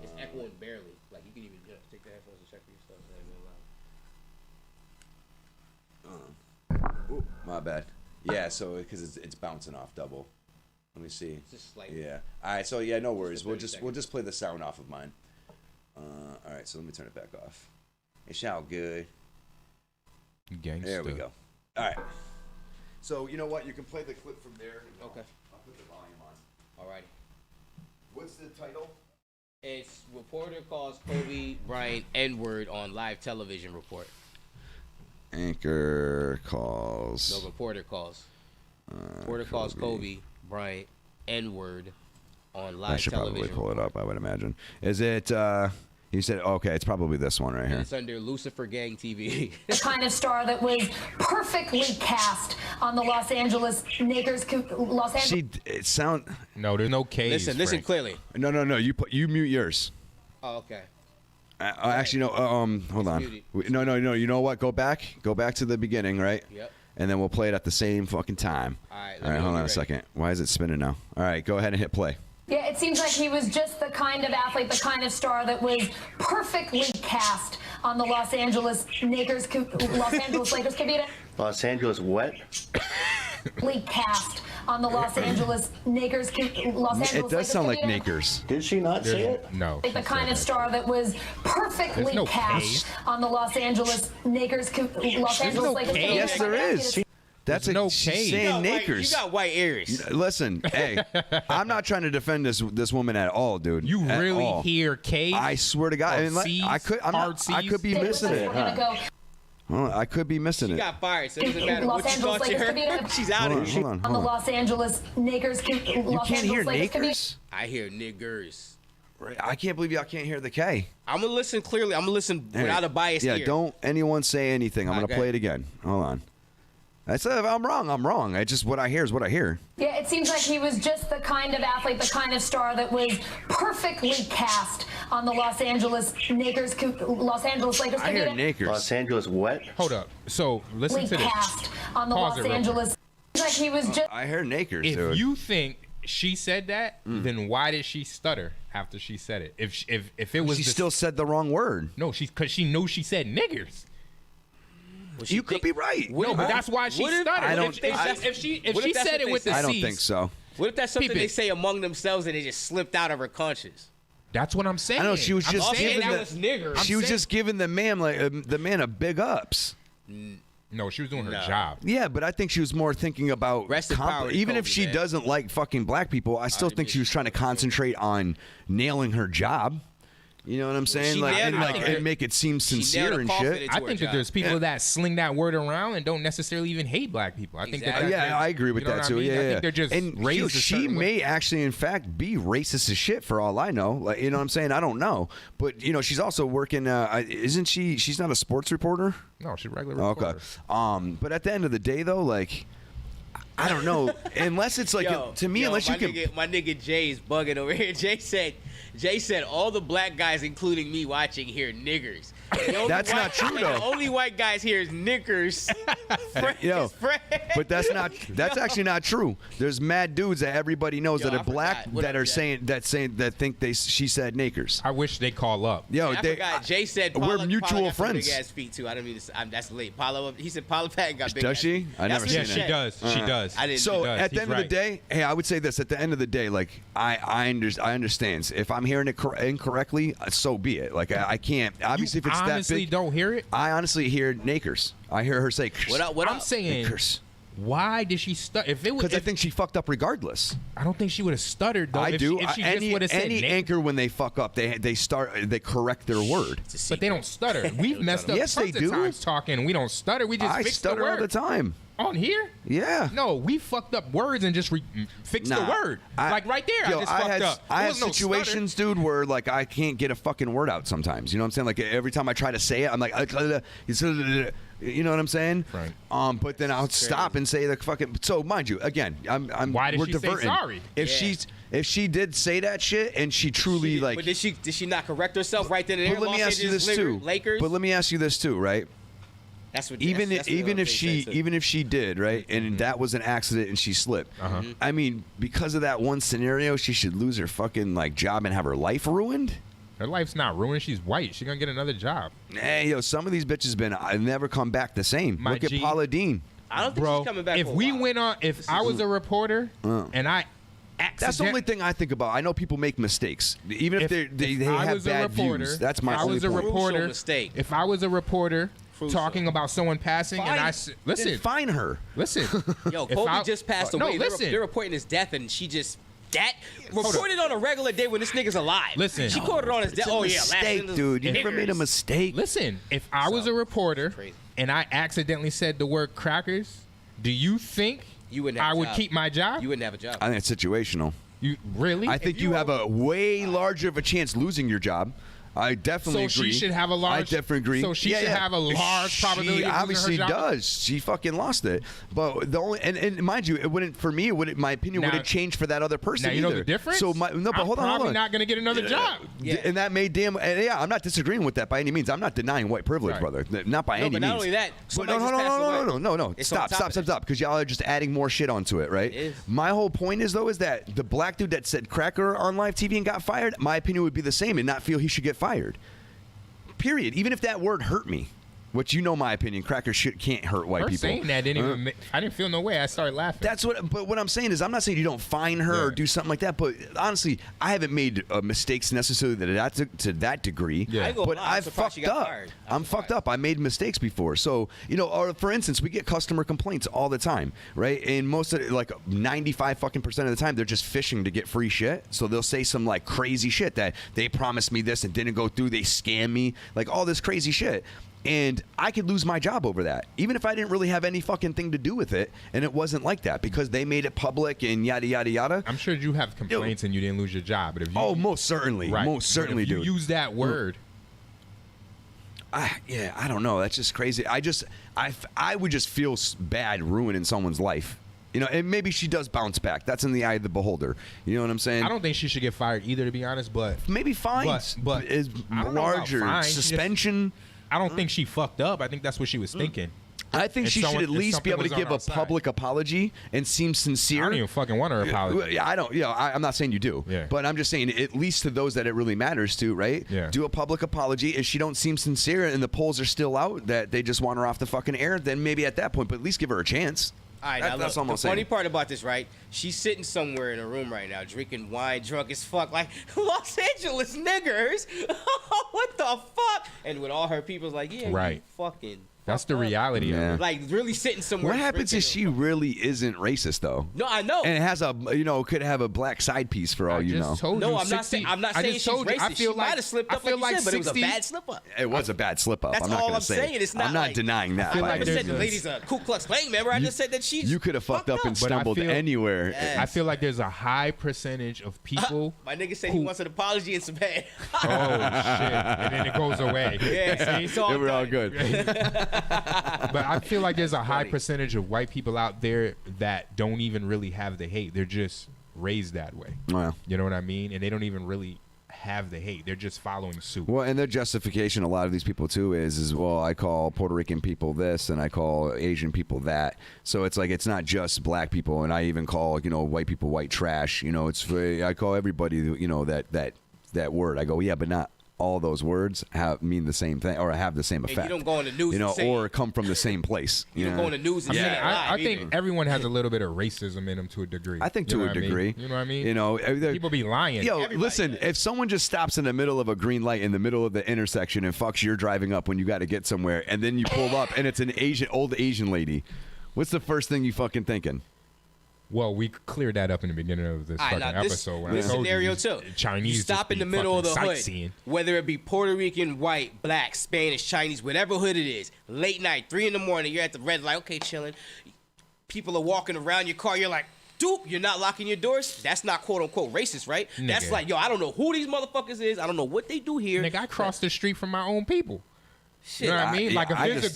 Speaker 7: It's echoing barely. Like you can even take the headphones and check your stuff. It's not even loud.
Speaker 5: My bad. Yeah, so because it's bouncing off double. Let me see.
Speaker 7: Just like
Speaker 5: yeah. All right. So yeah, no worries. We'll just play the sound off of mine. All right. So let me turn it back off. It sound good.
Speaker 6: Gangsta.
Speaker 5: There we go. All right. So you know what? You can play the clip from there.
Speaker 7: Okay.
Speaker 5: I'll put the volume on.
Speaker 7: All right.
Speaker 5: What's the title?
Speaker 7: It's reporter calls Kobe Bryant N-word on live television report.
Speaker 5: Anchor calls.
Speaker 7: No, reporter calls. Reporter calls Kobe Bryant N-word on live television.
Speaker 5: I should probably pull it up, I would imagine. Is it, you said, okay, it's probably this one right here.
Speaker 7: It's under Lucifer Gang TV.
Speaker 15: The kind of star that was perfectly cast on the Los Angeles Lakers.
Speaker 5: It sound.
Speaker 6: No, there's no K's.
Speaker 7: Listen clearly.
Speaker 5: No. You mute yours.
Speaker 7: Oh, okay.
Speaker 5: Actually, no. Hold on. No. You know what? Go back to the beginning, right?
Speaker 7: Yep.
Speaker 5: And then we'll play it at the same fucking time.
Speaker 7: All right.
Speaker 5: All right. Hold on a second. Why is it spinning now? All right. Go ahead and hit play.
Speaker 15: Yeah, it seems like he was just the kind of athlete, the kind of star that was perfectly cast on the Los Angeles Lakers. Los Angeles Lakers.
Speaker 16: Los Angeles what?
Speaker 15: Cast on the Los Angeles Lakers.
Speaker 5: It does sound like Nakers.
Speaker 16: Did she not say it?
Speaker 6: No.
Speaker 15: The kind of star that was perfectly cast on the Los Angeles Lakers. Los Angeles Lakers.
Speaker 5: Yes, there is. That's
Speaker 6: no
Speaker 5: she's saying Nakers.
Speaker 7: You got white ears.
Speaker 5: Listen, hey, I'm not trying to defend this woman at all, dude.
Speaker 6: You really hear K's?
Speaker 5: I swear to God, I could be missing it. Huh? Well, I could be missing it.
Speaker 7: She got fired, so it doesn't matter what you thought to her. She's out of here.
Speaker 5: Hold
Speaker 15: On the Los Angeles Lakers.
Speaker 5: You can't hear Nakers?
Speaker 7: I hear niggers.
Speaker 5: I can't believe y'all can't hear the K.
Speaker 7: I'm gonna listen clearly. I'm gonna listen without a bias ear.
Speaker 5: Yeah, don't anyone say anything. I'm gonna play it again. Hold on. I said if I'm wrong, I'm wrong. What I hear is what I hear.
Speaker 15: Yeah, it seems like he was just the kind of athlete, the kind of star that was perfectly cast on the Los Angeles Lakers. Los Angeles Lakers.
Speaker 5: I hear Nakers.
Speaker 16: Los Angeles what?
Speaker 6: Hold up. So listen to this.
Speaker 15: Cast on the
Speaker 6: Pause
Speaker 15: Los
Speaker 6: it real
Speaker 15: Angeles. Like he was just.
Speaker 5: I hear Nakers,
Speaker 6: If
Speaker 5: dude.
Speaker 6: you think she said that, then why did she stutter after she said it? If it was
Speaker 5: she still said the wrong word.
Speaker 6: No, because she knew she said niggers.
Speaker 5: You could be right.
Speaker 6: No, but that's why she stuttered.
Speaker 5: I don't.
Speaker 6: If she said it with the C's,
Speaker 5: I don't think so.
Speaker 7: What if that's something they say among themselves and it just slipped out of her conscience?
Speaker 6: That's what I'm saying.
Speaker 5: I know she was just giving the man a big ups.
Speaker 6: No, she was doing her job.
Speaker 5: Yeah, but I think she was more thinking about even if she doesn't like fucking black people, I still think she was trying to concentrate on nailing her job. You know what I'm saying? And make it seem sincere and shit.
Speaker 6: I think that there's people that sling that word around and don't necessarily even hate black people. I think that.
Speaker 5: Yeah, I agree with that too. Yeah,
Speaker 6: I think they're just raised.
Speaker 5: She may actually, in fact, be racist as shit for all I know. Like, you know what I'm saying? I don't know, but she's also working. Isn't she? She's not a sports reporter.
Speaker 6: No, she's a regular reporter.
Speaker 5: Okay. But at the end of the day, though, like. I don't know. Unless it's like to me, unless you can.
Speaker 7: My nigga Jay is bugging over here. Jay said all the black guys, including me watching here, niggers.
Speaker 5: That's not true though.
Speaker 7: The only white guys here is niggers.
Speaker 5: But that's actually not true. There's mad dudes that everybody knows that are black that think she said nakers.
Speaker 6: I wish they call up.
Speaker 7: I forgot. Jay said
Speaker 5: we're mutual friends.
Speaker 7: Big ass feet too. I don't mean to. That's late. He said Paula Patton got big.
Speaker 5: Does she? I never seen
Speaker 6: that. She does. She does.
Speaker 7: I didn't.
Speaker 5: So at the end of the day, hey, I would say this. At the end of the day, like I understand. If I'm hearing it incorrectly, so be it. Like I can't. Obviously, if it's that big.
Speaker 6: Honestly, don't hear it.
Speaker 5: I honestly hear nakers. I hear her say.
Speaker 6: What I'm saying. Nakers. Why did she stutter? If it was,
Speaker 5: because I think she fucked up regardless.
Speaker 6: I don't think she would have stuttered though.
Speaker 5: I do.
Speaker 6: If she just would have said
Speaker 5: any anchor when they fuck up, they correct their word.
Speaker 6: But they don't stutter. We've messed up.
Speaker 5: Yes, they do.
Speaker 6: Times talking, we don't stutter. We just fix the word.
Speaker 5: I stutter all the time.
Speaker 6: On here?
Speaker 5: Yeah.
Speaker 6: No, we fucked up words and just fixed the word. Like right there, I just fucked up.
Speaker 5: I had situations, dude, where like I can't get a fucking word out sometimes. You know what I'm saying? Like every time I try to say it, I'm like, you know what I'm saying?
Speaker 6: Right.
Speaker 5: But then I'll stop and say the fucking. So mind you, again,
Speaker 6: Why did
Speaker 5: we're
Speaker 6: she
Speaker 5: diverting.
Speaker 6: say sorry?
Speaker 5: If she did say that shit and she truly like.
Speaker 7: But did she not correct herself right then and there?
Speaker 5: But let me ask you this too.
Speaker 7: Lakers.
Speaker 5: But let me ask you this too, right?
Speaker 7: That's what.
Speaker 5: Even if she did, right, and that was an accident and she slipped. I mean, because of that one scenario, she should lose her fucking like job and have her life ruined.
Speaker 6: Her life's not ruined. She's white. She's gonna get another job.
Speaker 5: Hey, some of these bitches never come back the same. Look at Paula Dean.
Speaker 7: I don't think she's coming back.
Speaker 6: If we went on, if I was a reporter and I
Speaker 5: That's the only thing I think about. I know people make mistakes, even if they have bad views. That's my only point.
Speaker 7: Mistake.
Speaker 6: If I was a reporter talking about someone passing, and I listen,
Speaker 5: then fine her.
Speaker 6: Listen,
Speaker 7: yo, Kobe just passed away.
Speaker 6: No, listen.
Speaker 7: They're reporting his death, and she just reported on a regular day when this nigga's alive.
Speaker 6: Listen,
Speaker 7: she quoted on his death. Oh yeah,
Speaker 5: mistake, dude. You never made a mistake.
Speaker 6: Listen, if I was a reporter and I accidentally said the word crackers, do you think I would keep my job?
Speaker 7: You wouldn't have a job.
Speaker 5: I think it's situational.
Speaker 6: You really?
Speaker 5: I think you have a way larger of a chance losing your job. I definitely agree.
Speaker 6: So she should have a large.
Speaker 5: I definitely agree.
Speaker 6: So she should have a large probability.
Speaker 5: She
Speaker 6: of
Speaker 5: obviously
Speaker 6: losing her job?
Speaker 5: does. She fucking lost it. But the only and mind you, it wouldn't for me. My opinion wouldn't change for that other person.
Speaker 6: Now you know the difference.
Speaker 5: So but hold on, hold on.
Speaker 6: Probably not going to get another job.
Speaker 5: Yeah. And that may I'm not disagreeing with that by any means. I'm not denying white privilege, brother. Not by any means.
Speaker 7: But not only that.
Speaker 5: But no. Stop. Because y'all are just adding more shit onto it, right?
Speaker 7: It is.
Speaker 5: My whole point is that the black dude that said cracker on live TV and got fired, my opinion would be the same and not feel he should get fired. Period. Even if that word hurt me, which you know my opinion, crackers can't hurt white people.
Speaker 6: Saying that didn't even. I didn't feel no way. I started laughing.
Speaker 5: That's what. But what I'm saying is, I'm not saying you don't fine her or do something like that. But honestly, I haven't made mistakes necessarily to that degree.
Speaker 7: Yeah.
Speaker 5: But I've fucked up. I'm fucked up. I made mistakes before. So or for instance, we get customer complaints all the time, right? And most of it, like 95% of the time, they're just fishing to get free shit. So they'll say some like crazy shit that they promised me this and didn't go through. They scam me, like all this crazy shit. And I could lose my job over that, even if I didn't really have any fucking thing to do with it. And it wasn't like that because they made it public and yada, yada, yada.
Speaker 6: I'm sure you have complaints and you didn't lose your job. But if you,
Speaker 5: most certainly.
Speaker 6: Right.
Speaker 5: Most certainly,
Speaker 6: dude. You use that word.
Speaker 5: I don't know. That's just crazy. I would just feel bad ruining someone's life. And maybe she does bounce back. That's in the eye of the beholder. You know what I'm saying?
Speaker 6: I don't think she should get fired either, to be honest. But
Speaker 5: maybe fines,
Speaker 6: but
Speaker 5: is larger suspension.
Speaker 6: I don't think she fucked up. I think that's what she was thinking.
Speaker 5: I think she should at least be able to give a public apology and seem sincere.
Speaker 6: I don't even fucking want her apology.
Speaker 5: I don't. I'm not saying you do.
Speaker 6: Yeah.
Speaker 5: But I'm just saying, at least to those that it really matters to, right?
Speaker 6: Yeah.
Speaker 5: Do a public apology. If she don't seem sincere and the polls are still out that they just want her off the fucking air, then maybe at that point, but at least give her a chance.
Speaker 7: All right,
Speaker 5: that's almost
Speaker 7: the funny part about this, right? She's sitting somewhere in a room right now, drinking wine, drunk as fuck, like Los Angeles niggers. What the fuck? And with all her people's like, yeah,
Speaker 6: right.
Speaker 7: You fucking.
Speaker 6: That's the reality of it.
Speaker 7: Like really sitting somewhere.
Speaker 5: What happens if she really isn't racist though?
Speaker 7: No, I know.
Speaker 5: And it has could have a black side piece for all you know.
Speaker 7: No, I'm not saying she's racist. She might have slipped up like you said, but it was a bad slip up.
Speaker 5: It was a bad slip up.
Speaker 7: That's
Speaker 5: I'm not
Speaker 7: all I'm
Speaker 5: say
Speaker 7: saying. It's not.
Speaker 5: I'm not denying that.
Speaker 7: I never said the lady's a Ku Klux Klan member. I just said that she's.
Speaker 5: You could have fucked up and stumbled anywhere.
Speaker 7: Yes.
Speaker 6: I feel like there's a high percentage of people.
Speaker 7: My nigga said he wants an apology and some head.
Speaker 6: Oh shit! And then it goes away.
Speaker 7: Yeah,
Speaker 5: it's all we're all good.
Speaker 6: But I feel like there's a high percentage of white people out there that don't even really have the hate. They're just raised that way.
Speaker 5: Wow.
Speaker 6: You know what I mean? And they don't even really have the hate. They're just following suit.
Speaker 5: Well, and their justification, a lot of these people too, is well, I call Puerto Rican people this and I call Asian people that. So it's like it's not just black people, and I even call white people white trash. I call everybody that word. I go, yeah, but not all those words mean the same thing or have the same effect.
Speaker 7: And you don't go on the news,
Speaker 5: or come from the same place.
Speaker 7: You don't go on the news and say it live.
Speaker 6: I think everyone has a little bit of racism in them to a degree.
Speaker 5: I think to a degree.
Speaker 6: You know what I mean? People be lying.
Speaker 5: Listen, if someone just stops in the middle of a green light in the middle of the intersection and fucks you're driving up when you got to get somewhere, and then you pull up and it's an old Asian lady, what's the first thing you fucking thinking?
Speaker 6: Well, we cleared that up in the beginning of this fucking episode.
Speaker 7: This scenario too.
Speaker 6: Chinese
Speaker 7: you stop in the middle of the hood, whether it be Puerto Rican, white, black, Spanish, Chinese, whatever hood it is. Late night, 3 in the morning, you're at the red light, okay, chilling. People are walking around your car. You're like, dude, you're not locking your doors. That's not quote unquote racist, right?
Speaker 6: Nigga.
Speaker 7: That's like, yo, I don't know who these motherfuckers is. I don't know what they do here.
Speaker 6: Nigga, I crossed the street from my own people.
Speaker 7: Shit,
Speaker 6: you know what I mean? Like if there's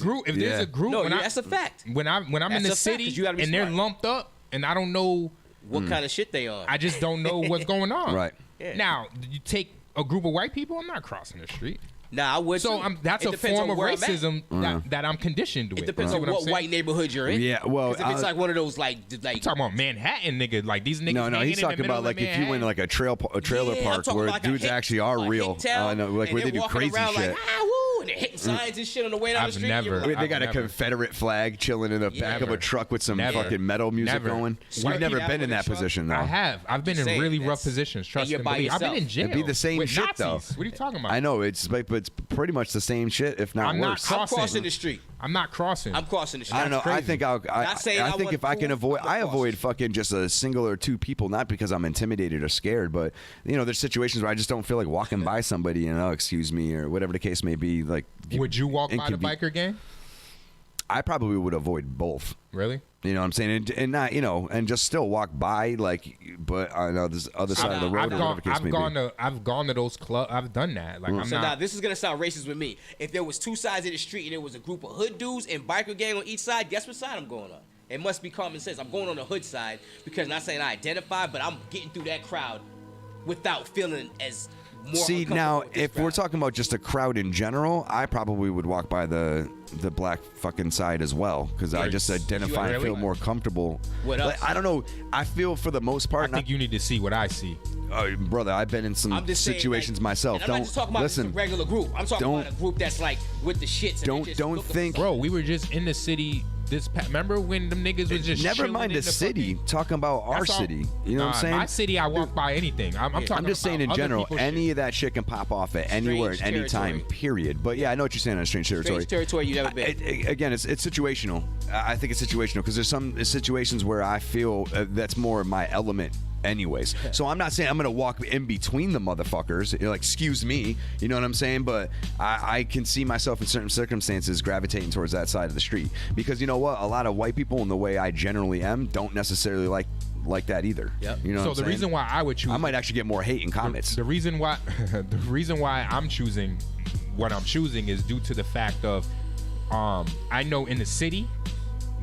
Speaker 6: a group,
Speaker 7: no, that's a fact.
Speaker 6: When I'm in the city and they're lumped up, and I don't know
Speaker 7: what kind of shit they on.
Speaker 6: I just don't know what's going on.
Speaker 5: Right.
Speaker 7: Yeah.
Speaker 6: Now, you take a group of white people, I'm not crossing the street.
Speaker 7: Nah, I would.
Speaker 6: So that's a form of racism that I'm conditioned with.
Speaker 7: It depends on what white neighborhood you're in.
Speaker 5: Yeah, well,
Speaker 7: if it's like one of those like
Speaker 6: I'm talking about Manhattan, nigga, like these niggas.
Speaker 5: No, he's talking about like if you went like a trailer park where dudes actually are real, like where they do crazy shit.
Speaker 7: Like, woo, and they're hitting getting signs and shit on the way down the street.
Speaker 5: They got a Confederate flag chilling in the back of a truck with some fucking metal music going. We've never been in that position, though.
Speaker 6: I have. I've been in really rough positions. Trust me. I've been in jail.
Speaker 5: It'd be the same
Speaker 6: with
Speaker 5: shit,
Speaker 6: Nazis.
Speaker 5: though.
Speaker 6: What are you talking about?
Speaker 5: I know it's pretty much the same shit, if not worse.
Speaker 7: I'm crossing the street.
Speaker 6: I'm not crossing.
Speaker 7: I'm crossing the street.
Speaker 5: I don't know. I think I think if I can avoid, I avoid fucking just a single or two people, not because I'm intimidated or scared, but there's situations where I just don't feel like walking by somebody and excuse me or whatever the case may be. Like,
Speaker 6: would you walk by the biker gang?
Speaker 5: I probably would avoid both.
Speaker 6: Really?
Speaker 5: You know what I'm saying? And not, and just still walk by, but I know this other side of the road or whatever the case may be.
Speaker 6: I've gone to those clubs. I've done that. Like,
Speaker 7: now this is going to sound racist with me. If there was two sides of the street and there was a group of hood dudes and biker gang on each side, guess what side I'm going on? It must be common sense. I'm going on the hood side because not saying I identify, but I'm getting through that crowd without feeling as more.
Speaker 5: See, now, if we're talking about just a crowd in general, I probably would walk by the black fucking side as well because I just identify and feel more comfortable.
Speaker 7: What else?
Speaker 5: I don't know. I feel for the most part.
Speaker 6: I think you need to see what I see.
Speaker 5: Brother, I've been in some situations myself.
Speaker 7: I'm not just talking about
Speaker 5: listen.
Speaker 7: A regular group. I'm talking about a group that's like with the shits.
Speaker 5: Don't think,
Speaker 6: bro. We were just in the city. Remember when them niggas was just
Speaker 5: never mind the city, talking about our city. You know what I'm saying?
Speaker 6: My city, I walk by anything. I'm talking.
Speaker 5: I'm just saying in general, any of that shit can pop off at anywhere at any time. Period. But yeah, I know what you're saying on strange territory.
Speaker 7: Strange territory you've never been.
Speaker 5: Again, it's situational. I think it's situational because there's some situations where I feel that's more of my element. Anyways, so I'm not saying I'm gonna walk in between the motherfuckers. You're like, excuse me, you know what I'm saying? But I can see myself in certain circumstances gravitating towards that side of the street because you know what? A lot of white people, in the way I generally am, don't necessarily like that either.
Speaker 7: Yep.
Speaker 5: You know.
Speaker 6: So
Speaker 5: what
Speaker 6: the
Speaker 5: I'm
Speaker 6: reason why I would choose,
Speaker 5: I might actually get more hate in comments.
Speaker 6: The reason why, I'm choosing what I'm choosing is due to the fact of, I know in the city,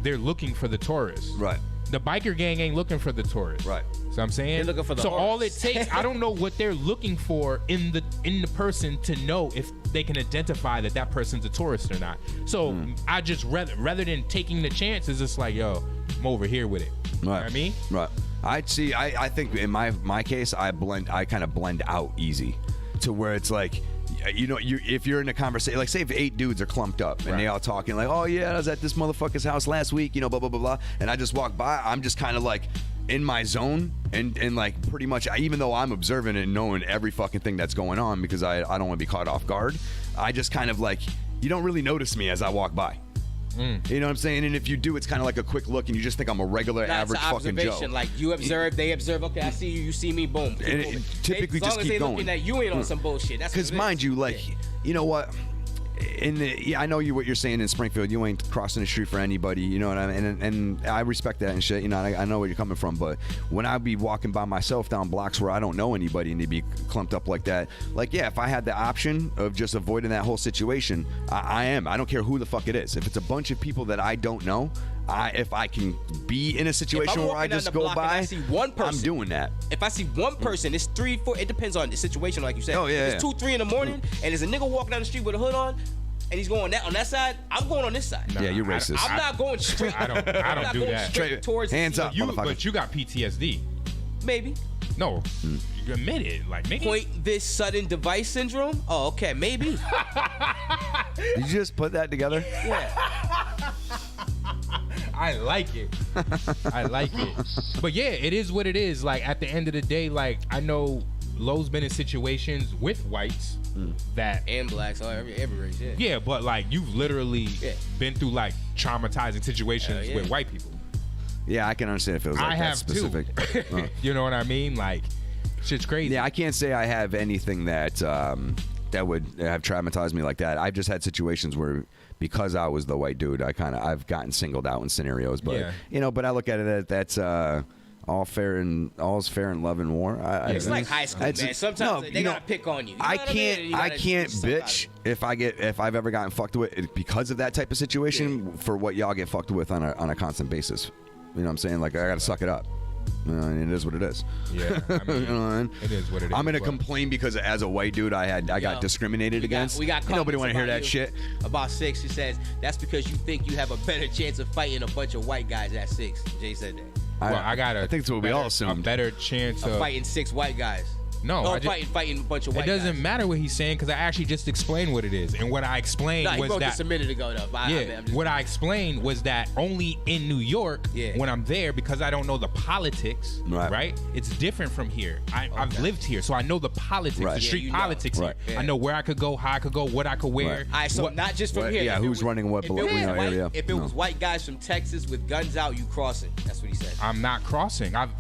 Speaker 6: they're looking for the tourists.
Speaker 5: Right.
Speaker 6: The biker gang ain't looking for the tourists.
Speaker 5: Right.
Speaker 6: So I'm saying,
Speaker 7: they're looking for the
Speaker 6: so
Speaker 7: horse.
Speaker 6: all it takes, I don't know what they're looking for in the person to know if they can identify that person's a tourist or not. So I just rather than taking the chance, it's just like, yo, I'm over here with it.
Speaker 5: Right.
Speaker 6: You know what I mean?
Speaker 5: Right. I think in my case, I kind of blend out easy to where it's like, if you're in a conversation, like say if 8 dudes are clumped up and they all talking like, oh yeah, I was at this motherfucker's house last week, blah, blah, blah, blah. And I just walk by, I'm just kind of like in my zone and like pretty much, even though I'm observing and knowing every fucking thing that's going on because I don't want to be caught off guard, I just kind of like, you don't really notice me as I walk by. You know what I'm saying? And if you do, it's kind of like a quick look and you just think I'm a regular, average fucking Joe.
Speaker 7: Like you observe, they observe, okay, I see you, you see me, boom.
Speaker 5: And it typically just keep going.
Speaker 7: Looking at you ain't on some bullshit. That's
Speaker 5: because mind you, like, you know what? I know what you're saying in Springfield. You ain't crossing the street for anybody. You know what I mean? And I respect that and shit. You know, I know where you're coming from. But when I be walking by myself down blocks where I don't know anybody and they be clumped up like that, like, yeah, if I had the option of just avoiding that whole situation, I am. I don't care who the fuck it is. If it's a bunch of people that I don't know, if I can be in a situation where I just go by,
Speaker 7: I see one person,
Speaker 5: I'm doing that.
Speaker 7: If I see one person, it's 3, 4. It depends on the situation, like you said.
Speaker 5: Oh yeah.
Speaker 7: If it's 2, 3 in the morning, and there's a nigga walking down the street with a hood on, and he's going on that side. I'm going on this side.
Speaker 5: Yeah, you're racist.
Speaker 7: I'm not going straight.
Speaker 6: I don't do that.
Speaker 7: Straight towards
Speaker 5: hands up, motherfucker.
Speaker 6: But you got PTSD.
Speaker 7: Maybe.
Speaker 6: No, you admit it. Like, nigga.
Speaker 7: Point this sudden device syndrome. Oh, okay, maybe.
Speaker 5: Did you just put that together?
Speaker 7: Yeah.
Speaker 6: I like it. I like it. But yeah, it is what it is. Like, at the end of the day, like, I know Lowe's been in situations with whites that
Speaker 7: and blacks, every race.
Speaker 6: Yeah, but like you've literally been through like traumatizing situations with white people.
Speaker 5: Yeah, I can understand if it was like that specific.
Speaker 6: You know what I mean? Like, shit's crazy.
Speaker 5: Yeah, I can't say I have anything that that would have traumatized me like that. I've just had situations where, because I was the white dude, I've gotten singled out in scenarios. But but I look at it that's all's fair in love and war.
Speaker 7: It's like high school, man. Sometimes they gotta pick on you.
Speaker 5: I can't bitch if I've ever gotten fucked with because of that type of situation for what y'all get fucked with on a constant basis. You know what I'm saying? Like, I gotta suck it up. It is what it is.
Speaker 6: Yeah, I mean,
Speaker 5: you know what I mean?
Speaker 6: It is what it is.
Speaker 5: I'm gonna complain because as a white dude, I got discriminated against.
Speaker 7: We got
Speaker 5: nobody want to hear that shit.
Speaker 7: About 6, she says that's because you think you have a better chance of fighting a bunch of white guys at 6. Jay said that.
Speaker 5: I think it's what we all assumed.
Speaker 6: A better chance of
Speaker 7: fighting 6 white guys.
Speaker 6: No,
Speaker 7: Oh, fighting a bunch of white
Speaker 6: It doesn't
Speaker 7: guys.
Speaker 6: matter what he's saying because I actually just explained what it is. And what I explained
Speaker 7: He
Speaker 6: was
Speaker 7: wrote
Speaker 6: that.
Speaker 7: this a minute ago, though.
Speaker 6: What I explained was that only in New York, when I'm there, because I don't know the politics, right? It's different from here. I've lived here, so I know the politics, the street politics here.
Speaker 5: Yeah.
Speaker 6: I know where I could go, how I could go, what I could wear.
Speaker 7: All right, so not just from here.
Speaker 5: Yeah, who's running what area?
Speaker 7: If it was white guys from Texas with guns out, you crossing. That's what he said.
Speaker 6: I'm not crossing.
Speaker 7: In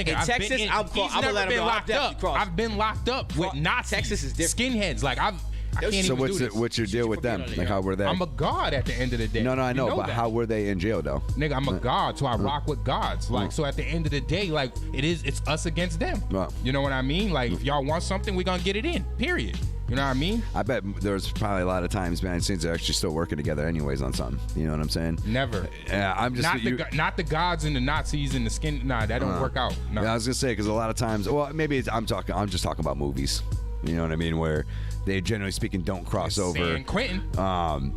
Speaker 7: Texas, I'm gonna let him know.
Speaker 6: locked up. I've been locked up with Nazis.
Speaker 7: Texas is different.
Speaker 6: Skinheads. Like I can't even do this.
Speaker 5: What's your deal with them? Like how were they?
Speaker 6: I'm a god at the end of the day.
Speaker 5: No, I know,
Speaker 6: You
Speaker 5: but
Speaker 6: that.
Speaker 5: how were they in jail though?
Speaker 6: Nigga, I'm a god, so I rock with gods. Like, so at the end of the day, like it's us against them. You know what I mean? Like, if y'all want something, we gonna get it in. Period. You know what I mean?
Speaker 5: I bet there's probably a lot of times, man, it seems they're actually still working together anyways on something. You know what I'm saying?
Speaker 6: Never.
Speaker 5: Yeah, I'm just
Speaker 6: not the gods and the Nazis and the skin. Nah, that don't work out. No.
Speaker 5: Yeah, I was gonna say because a lot of times, well, maybe I'm just talking about movies. You know what I mean? Where they generally speaking don't cross over.
Speaker 6: San Quentin.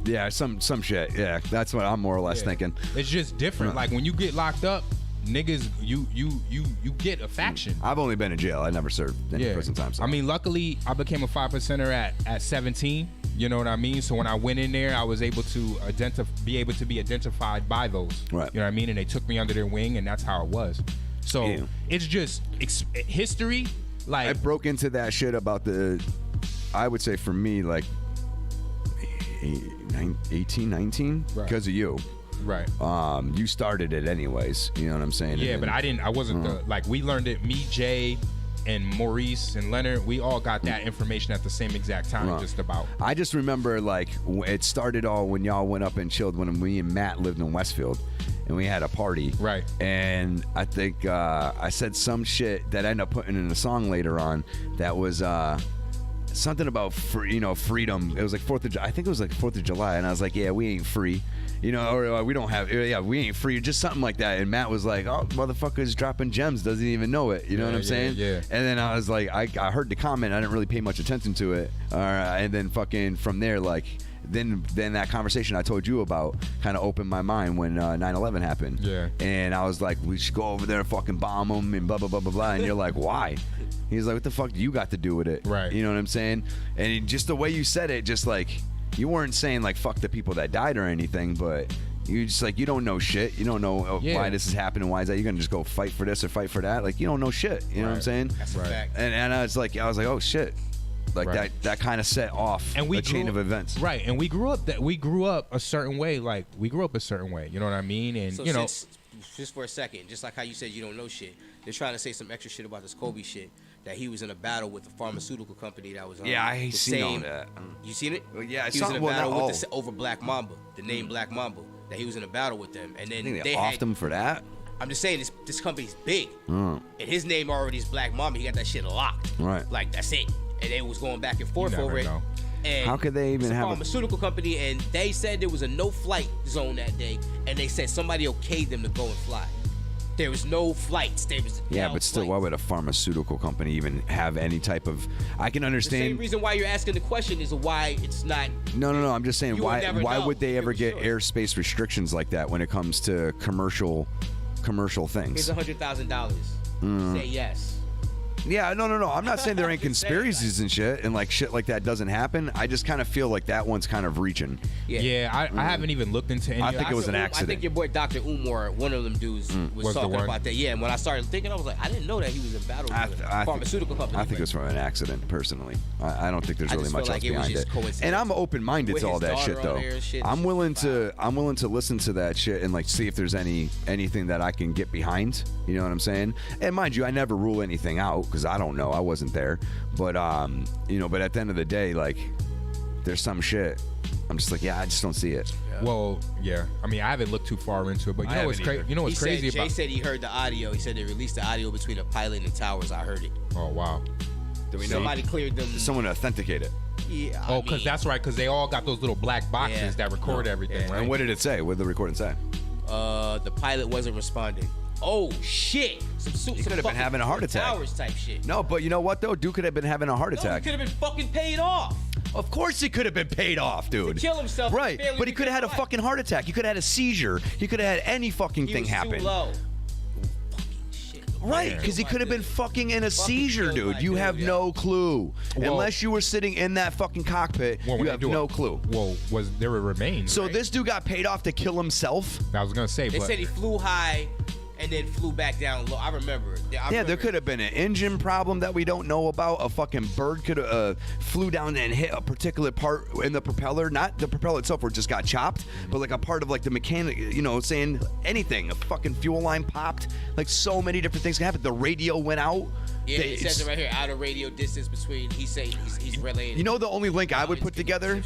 Speaker 5: Yeah, some shit. Yeah, that's what I'm more or less thinking.
Speaker 6: It's just different. Like when you get locked up, niggas, you get a faction.
Speaker 5: I've only been in jail. I never served any prison time. So.
Speaker 6: I mean, luckily, I became a 5%er at 17. You know what I mean? So when I went in there, I was able to be identified by those.
Speaker 5: Right.
Speaker 6: You know what I mean? And they took me under their wing, and that's how it was. So it's just history. Like
Speaker 5: I broke into that shit about I would say for me, like 18, 19, because of you.
Speaker 6: Right.
Speaker 5: You started it anyways. You know what I'm saying?
Speaker 6: Yeah, but I wasn't we learned it, me, Jay, and Maurice and Leonard, we all got that information at the same exact time, just about.
Speaker 5: I just remember like it started all when y'all went up and chilled when me and Matt lived in Westfield. And we had a party. Right. And I think I said some shit that I ended up putting in a song later on that was something about freedom. It was like 4th of July. I think it was like 4th of July. And I was like, yeah, we ain't free. Or we don't have, we ain't free. Just something like that. And Matt was like, oh, motherfucker's dropping gems. Doesn't even know it. You know what I'm saying?
Speaker 6: Yeah.
Speaker 5: And then I was like, I heard the comment. I didn't really pay much attention to it. And then fucking from there, like, then that conversation I told you about kind of opened my mind when 9/11 happened.
Speaker 6: Yeah.
Speaker 5: And I was like, we should go over there and fucking bomb them and blah, blah, blah, blah, blah. And you're like, why? He's like, what the fuck do you got to do with it?
Speaker 6: Right.
Speaker 5: You know what I'm saying? And just the way you said it, just like, you weren't saying like, fuck the people that died or anything, but you just like, you don't know shit. You don't know why this is happening. Why is that? You're going to just go fight for this or fight for that? Like, you don't know shit. You know what I'm saying?
Speaker 7: That's a fact.
Speaker 5: And I was like, oh shit. Like that kind of set off a chain of events.
Speaker 6: Right. And we grew up a certain way. Like we grew up a certain way. You know what I mean? And
Speaker 7: So just for a second, just like how you said you don't know shit, they're trying to say some extra shit about this Kobe shit. That he was in a battle with the pharmaceutical company that was on.
Speaker 5: Yeah, I seen all that.
Speaker 7: You seen it?
Speaker 5: Well, yeah,
Speaker 7: he was in a battle with over Black Mamba, the name Black Mamba. That he was in a battle with them, and then
Speaker 5: they offed him for that.
Speaker 7: I'm just saying this company's big,
Speaker 5: Mm.
Speaker 7: and his name already is Black Mamba. He got that shit locked.
Speaker 5: Right.
Speaker 7: Like that's it. And they was going back and forth over it. And
Speaker 5: how could they even
Speaker 7: it's a
Speaker 5: have
Speaker 7: pharmaceutical company? And they said there was a no-flight zone that day, and they said somebody okayed them to go and fly. There was no flights. There was
Speaker 5: but still, why would a pharmaceutical company even have any type of? I can
Speaker 7: The
Speaker 5: understand.
Speaker 7: same reason why you're asking the question is why it's not.
Speaker 5: No. I'm just saying
Speaker 7: You would never
Speaker 5: why
Speaker 7: know
Speaker 5: would they ever get airspace restrictions like that when it comes to commercial things?
Speaker 7: Here's $100,000. Say yes.
Speaker 5: Yeah, no. I'm not saying there ain't conspiracies and shit, and like shit like that doesn't happen. I just kind of feel like that one's kind of reaching.
Speaker 6: Yeah, I haven't even looked into any.
Speaker 5: I think it was an accident.
Speaker 7: I think your boy Dr. Umar, one of them dudes, was talking about that. Yeah, and when I started thinking, I was like, I didn't know that he was in battle with a pharmaceutical company.
Speaker 5: I think it was from an accident, personally. I don't think there's really much else
Speaker 7: it was
Speaker 5: behind
Speaker 7: just
Speaker 5: it.
Speaker 7: coincidence.
Speaker 5: And I'm open-minded
Speaker 7: With
Speaker 5: to all
Speaker 7: his
Speaker 5: that shit,
Speaker 7: daughter
Speaker 5: though.
Speaker 7: on there and shit,
Speaker 5: I'm willing to listen to that shit and like see if there's anything that I can get behind. You know what I'm saying? And mind you, I never rule anything out because I don't know. I wasn't there. But but at the end of the day, like, there's some shit. I'm just like, I just don't see it.
Speaker 6: Well, yeah. I mean, I haven't looked too far into it, but you know what's crazy? You know what's crazy about?
Speaker 7: Jay said he heard the audio. He said they released the audio between the pilot and towers. I heard it.
Speaker 6: Oh wow.
Speaker 5: Do we know?
Speaker 7: Somebody cleared them.
Speaker 5: Someone authenticate it.
Speaker 7: Yeah.
Speaker 6: Oh, because that's right. Because they all got those little black boxes that record everything. Right?
Speaker 5: And what did it say? What did the recording say?
Speaker 7: The pilot wasn't responding. Oh shit!
Speaker 5: He could have been having a heart attack.
Speaker 7: Towers type shit.
Speaker 5: No, but you know what though? Dude could have been having a heart attack.
Speaker 7: He could have been fucking paid off.
Speaker 5: Of course he could have been paid off, dude.
Speaker 7: To kill himself.
Speaker 5: Right, but he could have had a fucking heart attack. He could have had a seizure. He could have had any fucking thing happen.
Speaker 7: Too low.
Speaker 5: Right, because he could have been fucking in a seizure, dude. You have no clue. Unless you were sitting in that fucking cockpit, you have no clue.
Speaker 6: Well, was there a remains?
Speaker 5: So this dude got paid off to kill himself?
Speaker 6: I was going to say,
Speaker 7: They said he flew high and then flew back down low. I remember.
Speaker 5: There could have been an engine problem that we don't know about. A fucking bird could have flew down and hit a particular part in the propeller. Not the propeller itself where it just got chopped, but like a part of like the mechanic, saying anything. A fucking fuel line popped. Like so many different things can happen. The radio went out.
Speaker 7: Yeah, it says it right here. Out of radio distance between, he's relaying.
Speaker 5: The only link I would put together,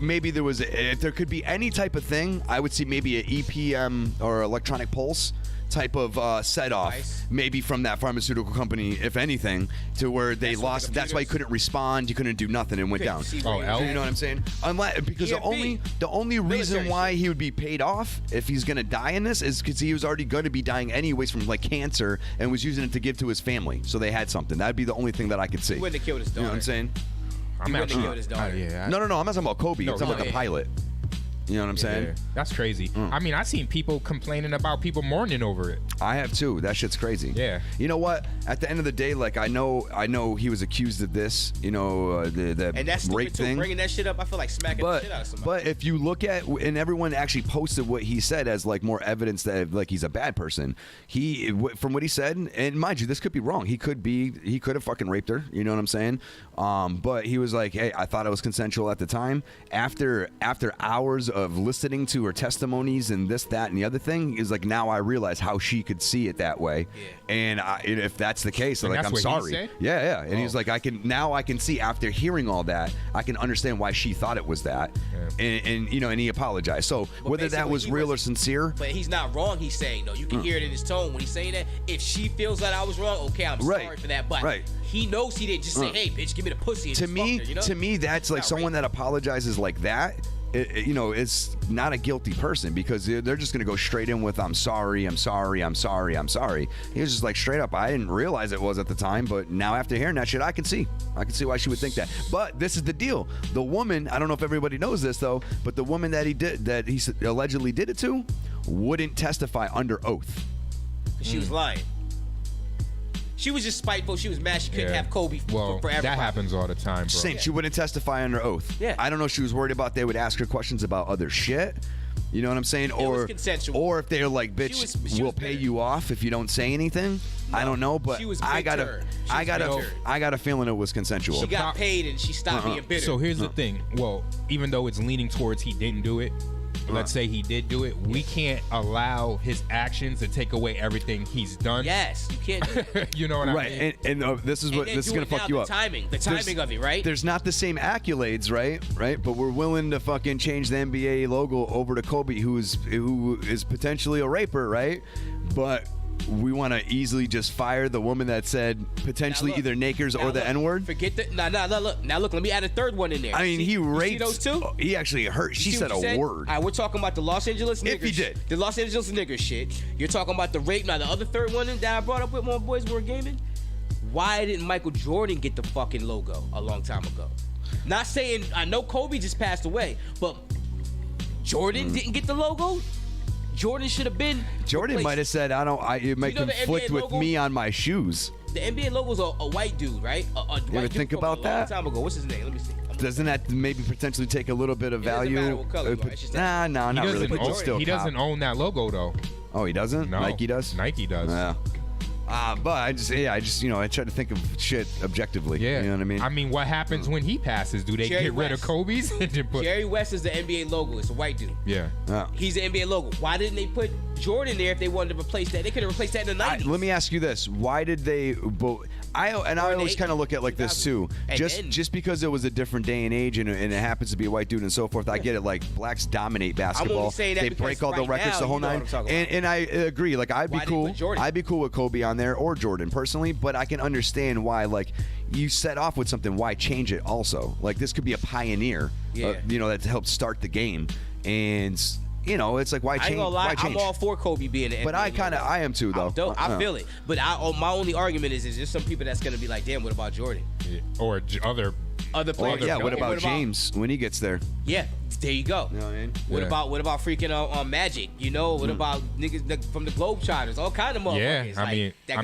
Speaker 5: maybe there was, if there could be any type of thing, I would see maybe an EPM or electronic pulse type of set-off, maybe from that pharmaceutical company, if anything, to where they lost. That's why he couldn't respond. He couldn't do nothing and went down. You know what I'm saying? Because the only reason why he would be paid off if he's gonna die in this is because he was already going to be dying anyways from like cancer and was using it to give to his family. So they had something. That'd be the only thing that I could see.
Speaker 7: He wouldn't have killed his daughter.
Speaker 5: You know what I'm saying?
Speaker 7: He wouldn't have killed his daughter.
Speaker 5: No, I'm not talking about Kobe. I'm talking about the pilot. You know what I'm saying?
Speaker 6: Yeah, that's crazy. I mean, I've seen people complaining about people mourning over it.
Speaker 5: I have too. That shit's crazy.
Speaker 6: Yeah.
Speaker 5: You know what? At the end of the day, like I know he was accused of this. The
Speaker 7: and that's
Speaker 5: rape thing.
Speaker 7: Bringing that shit up, I feel like smacking the shit out of somebody.
Speaker 5: But if you look at, and everyone actually posted what he said as like more evidence that like he's a bad person. From what he said, and mind you, this could be wrong. He could have fucking raped her. You know what I'm saying? But he was like, hey, I thought it was consensual at the time. After hours of listening to her testimonies and this, that, and the other thing, is like now I realize how she could see it that way. Yeah. And if that's the case, like I'm sorry. Yeah. And he's like, I can see after hearing all that, I can understand why she thought it was that. Yeah. And he apologized. So whether that was real or sincere,
Speaker 7: but he's not wrong. He's saying though, you can hear it in his tone when he's saying that. If she feels that I was wrong, okay, I'm sorry for that. But he knows he didn't just say, hey, bitch, give me the pussy. And
Speaker 5: to me, that's like someone that apologizes like that. It's not a guilty person because they're just gonna go straight in with I'm sorry. He was just like straight up, I didn't realize it was at the time, but now after hearing that shit, I can see why she would think that. But this is the deal: the woman, I don't know if everybody knows this though, but the woman that he allegedly did it to, wouldn't testify under oath.
Speaker 7: She was lying. She was just spiteful. She was mad she couldn't have Kobe forever.
Speaker 6: That happens all the time, bro.
Speaker 5: Same. She wouldn't testify under oath.
Speaker 7: Yeah.
Speaker 5: I don't know if she was worried about they would ask her questions about other shit. You know what I'm saying?
Speaker 7: It was consensual.
Speaker 5: Or if they're like, bitch, we'll pay you off if you don't say anything. No, I don't know, but I got a feeling it was consensual.
Speaker 7: She got paid and she stopped being bitter.
Speaker 6: So here's the thing. Well, even though it's leaning towards he didn't do it, let's say he did do it, we can't allow his actions to take away everything he's done.
Speaker 7: Yes, you can't do it.
Speaker 6: You know what I mean?
Speaker 5: Right, and this is gonna fuck you up.
Speaker 7: The timing of it, right?
Speaker 5: There's not the same accolades, right? But we're willing to fucking change the NBA logo over to Kobe, who is potentially a raper, right? But we want to easily just fire the woman that said potentially either nakers or the N-word.
Speaker 7: Forget that. Now look. Let me add a third one in there.
Speaker 5: I mean, he raped
Speaker 7: those two.
Speaker 5: He actually hurt. She said a word.
Speaker 7: All right, we're talking about the Los Angeles niggers.
Speaker 5: If he did,
Speaker 7: the Los Angeles nigger shit. You're talking about the rape. Now the other third one that I brought up with my boys were gaming. Why didn't Michael Jordan get the fucking logo a long time ago? Not saying I know Kobe just passed away, but Jordan didn't get the logo. Jordan should have been.
Speaker 5: Jordan might have said, it might conflict with me on my shoes.
Speaker 7: The NBA logo's a white dude, right?
Speaker 5: You ever think about that?
Speaker 7: A long time ago. What's his name? Let me see.
Speaker 5: Doesn't that maybe potentially take a little bit of value?
Speaker 7: Doesn't matter what color
Speaker 5: not really. But still,
Speaker 6: he doesn't own that logo though.
Speaker 5: Oh, he doesn't?
Speaker 6: No.
Speaker 5: Nike does?
Speaker 6: Nike does.
Speaker 5: Yeah. But I try to think of shit objectively.
Speaker 6: Yeah.
Speaker 5: You know what I mean?
Speaker 6: I mean, what happens when he passes? Do they get rid of Kobe's?
Speaker 7: Jerry West is the NBA logo. It's a white dude.
Speaker 6: Yeah.
Speaker 7: He's the NBA logo. Why didn't they put Jordan there if they wanted to replace that? They could have replaced that in the 90s.
Speaker 5: Let me ask you this. Why did they I always kind of look at like this too. Just because it was a different day and age and it happens to be a white dude and so forth, I get it. Like, blacks dominate basketball.
Speaker 7: I'm only saying that
Speaker 5: they break all the records, the whole nine. And I agree. Like, I'd be cool. I'd be cool with Kobe on there or Jordan personally, but I can understand why, like, you set off with something, why change it also? Like, this could be a pioneer, that helped start the game. And it's like, why change?
Speaker 7: I ain't gonna lie,
Speaker 5: why change?
Speaker 7: I'm all for Kobe being the NBA.
Speaker 5: But I am too, though.
Speaker 7: I feel it. But my only argument is there's some people that's gonna be like, damn, what about Jordan?
Speaker 6: Yeah. Or other
Speaker 7: Other players.
Speaker 5: Yeah, what about James when he gets there?
Speaker 7: Yeah, there you go.
Speaker 5: You know what I mean?
Speaker 7: What about freaking Magic? You know, what about niggas from the Globetrotters? All kind of motherfuckers.
Speaker 6: Yeah, I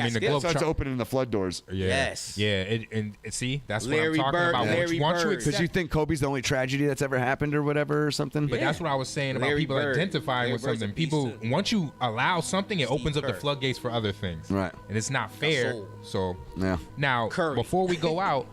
Speaker 6: mean the
Speaker 13: Globetrotters starts opening the flood doors.
Speaker 6: Yeah.
Speaker 7: Yes.
Speaker 6: Yeah, and see, that's
Speaker 7: Larry
Speaker 6: what I'm talking
Speaker 7: Bird,
Speaker 6: about.
Speaker 7: Larry Bird.
Speaker 5: Because you think Kobe's the only tragedy that's ever happened or whatever or something?
Speaker 6: But that's what I was saying about
Speaker 7: Larry
Speaker 6: people
Speaker 7: Bird.
Speaker 6: identifying
Speaker 7: Larry
Speaker 6: with
Speaker 7: Bird's
Speaker 6: something.
Speaker 7: a beast
Speaker 6: People,
Speaker 7: too.
Speaker 6: once you allow something, it opens up the
Speaker 7: Kerr.
Speaker 6: floodgates for other things.
Speaker 5: Right.
Speaker 6: And it's not fair. So now,
Speaker 7: Curry.
Speaker 6: before we go out,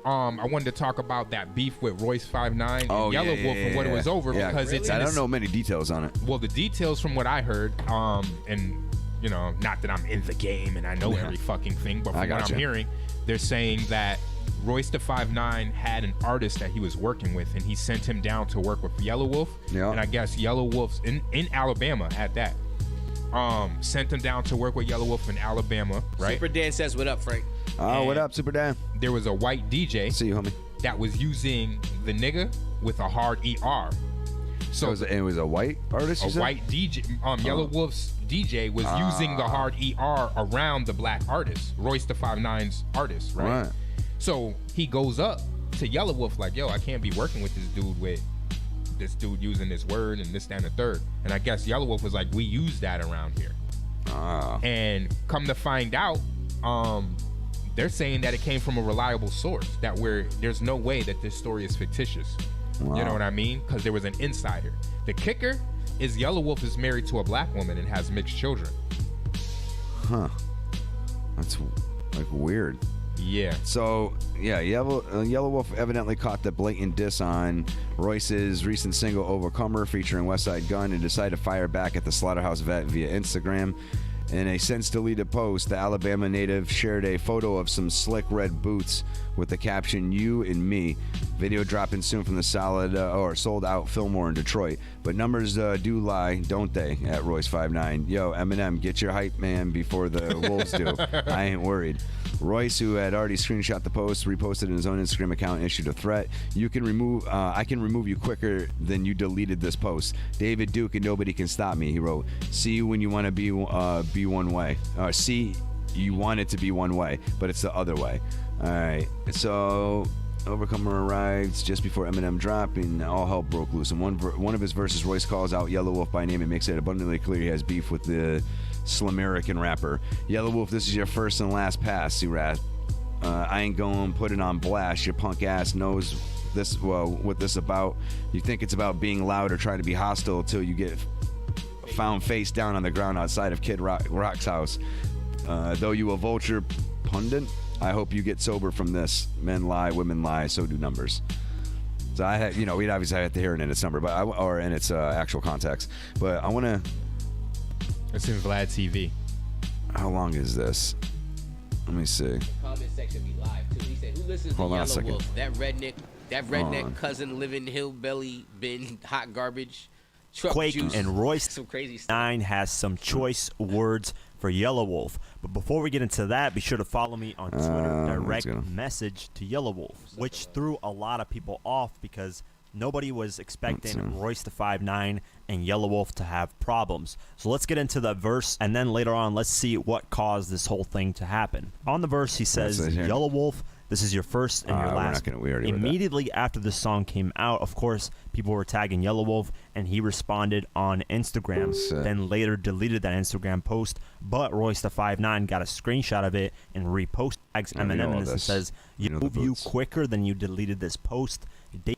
Speaker 6: I wanted to talk about that beef with Royce 5'9" and Yelawolf and what it was over because it's.
Speaker 5: I don't know many details on it.
Speaker 6: Well, the details from what I heard, and you know, not that I'm in the game and I know every fucking thing, but from what I'm hearing, they're saying that Royce the 5'9" had an artist that he was working with, and he sent him down to work with Yelawolf. Yeah. And I guess Yelawolf's in Alabama at that. Sent him down to work with Yelawolf in Alabama, right?
Speaker 7: Super Dan says, "What up, Frank?"
Speaker 5: Oh, what up, Super Dan?
Speaker 6: There was a white DJ.
Speaker 5: See you, homie.
Speaker 6: That was using the nigga with a hard ER. So
Speaker 5: it was a white artist.
Speaker 6: A white DJ. Yelawolf's DJ was using the hard ER around the black artist, Royce the 5'9"'s artist, right? So he goes up to Yelawolf like, "Yo, I can't be working with this dude using this word and this, that, and the third." And I guess Yelawolf was like, "We use that around here." And come to find out, they're saying that it came from a reliable source, that there's no way that this story is fictitious. Wow. You know what I mean? Because there was an insider. The kicker is Yelawolf is married to a black woman and has mixed children.
Speaker 5: Huh. That's like weird.
Speaker 6: Yeah.
Speaker 5: So, yeah, Yelawolf evidently caught the blatant diss on Royce's recent single Overcomer featuring Westside Gun and decided to fire back at the Slaughterhouse vet via Instagram. In a since-deleted post, the Alabama native shared a photo of some slick red boots with the caption, "You and me." Video dropping soon from the sold-out Fillmore in Detroit. But numbers do lie, don't they, at Royce 5'9". Yo, Eminem, get your hype man before the Wolves do. I ain't worried. Royce, who had already screenshot the post, reposted in his own Instagram account and issued a threat. I can remove you quicker than you deleted this post. David Duke and nobody can stop me, he wrote. See you when you want to be one way. See, you want it to be one way, but it's the other way. All right, so Overcomer arrives just before Eminem dropping. All hell broke loose. In one of his verses, Royce calls out Yelawolf by name and makes it abundantly clear he has beef with the Slamerican rapper. Yelawolf, this is your first and last pass, he rapped. I ain't going to put it on blast. Your punk ass knows this. Well, what this about. You think it's about being loud or trying to be hostile till you get found face down on the ground outside of Kid Rock's house. Though you a vulture pundit, I hope you get sober from this. Men lie, women lie, so do numbers. So I had, we'd obviously have to hear it in its number, or in its actual context. But I want to.
Speaker 6: It's in Vlad TV.
Speaker 5: How long is this? Let me see.
Speaker 7: The comment section be live too. He said, "Who listens to Yelawolf? That redneck cousin living hillbilly bin hot garbage."
Speaker 14: Quake
Speaker 7: juice.
Speaker 14: And Royce
Speaker 7: Some crazy stuff.
Speaker 14: 9 has some choice words for Yelawolf. But before we get into that, be sure to follow me on Twitter. Direct message to Yelawolf, which threw a lot of people off because nobody was expecting Royce the 5'9" and Yelawolf to have problems. So let's get into the verse, and then later on, let's see what caused this whole thing to happen. On the verse, he says, Yelawolf, this is your first and your last. Immediately after the song came out, of course, people were tagging Yelawolf, and he responded on Instagram, then later deleted that Instagram post, but Royce the 5'9" got a screenshot of it and reposted Eminem and says, you quicker than you deleted this post,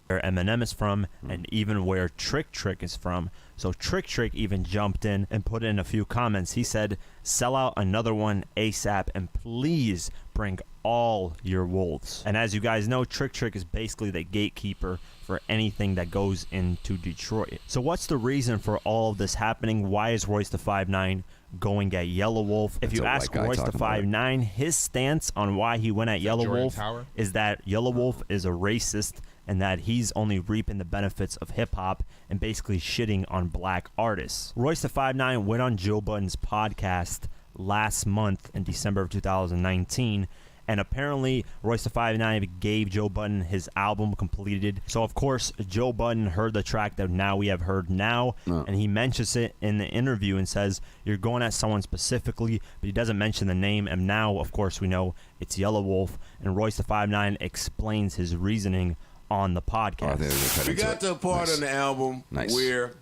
Speaker 14: where Eminem is from, and even where Trick is from. So Trick even jumped in and put in a few comments. He said, sell out another one ASAP, and please bring all your wolves. And as you guys know, Trick is basically the gatekeeper for anything that goes into Detroit. So what's the reason for all of this happening? Why is Royce the 5'9" going at Yelawolf? If you ask Royce the 5'9", his stance on why he went at Yelawolf is that Yelawolf is a racist and that he's only reaping the benefits of hip-hop and basically shitting on black artists. Royce the 5'9" went on Joe Budden's podcast last month in December of 2019, And apparently, Royce the 5'9" gave Joe Budden his album completed. So, of course, Joe Budden heard the track that now we have heard now, and he mentions it in the interview and says, you're going at someone specifically, but he doesn't mention the name. And now, of course, we know it's Yelawolf, and Royce the 5'9" explains his reasoning on the podcast.
Speaker 17: We got to a part on the album where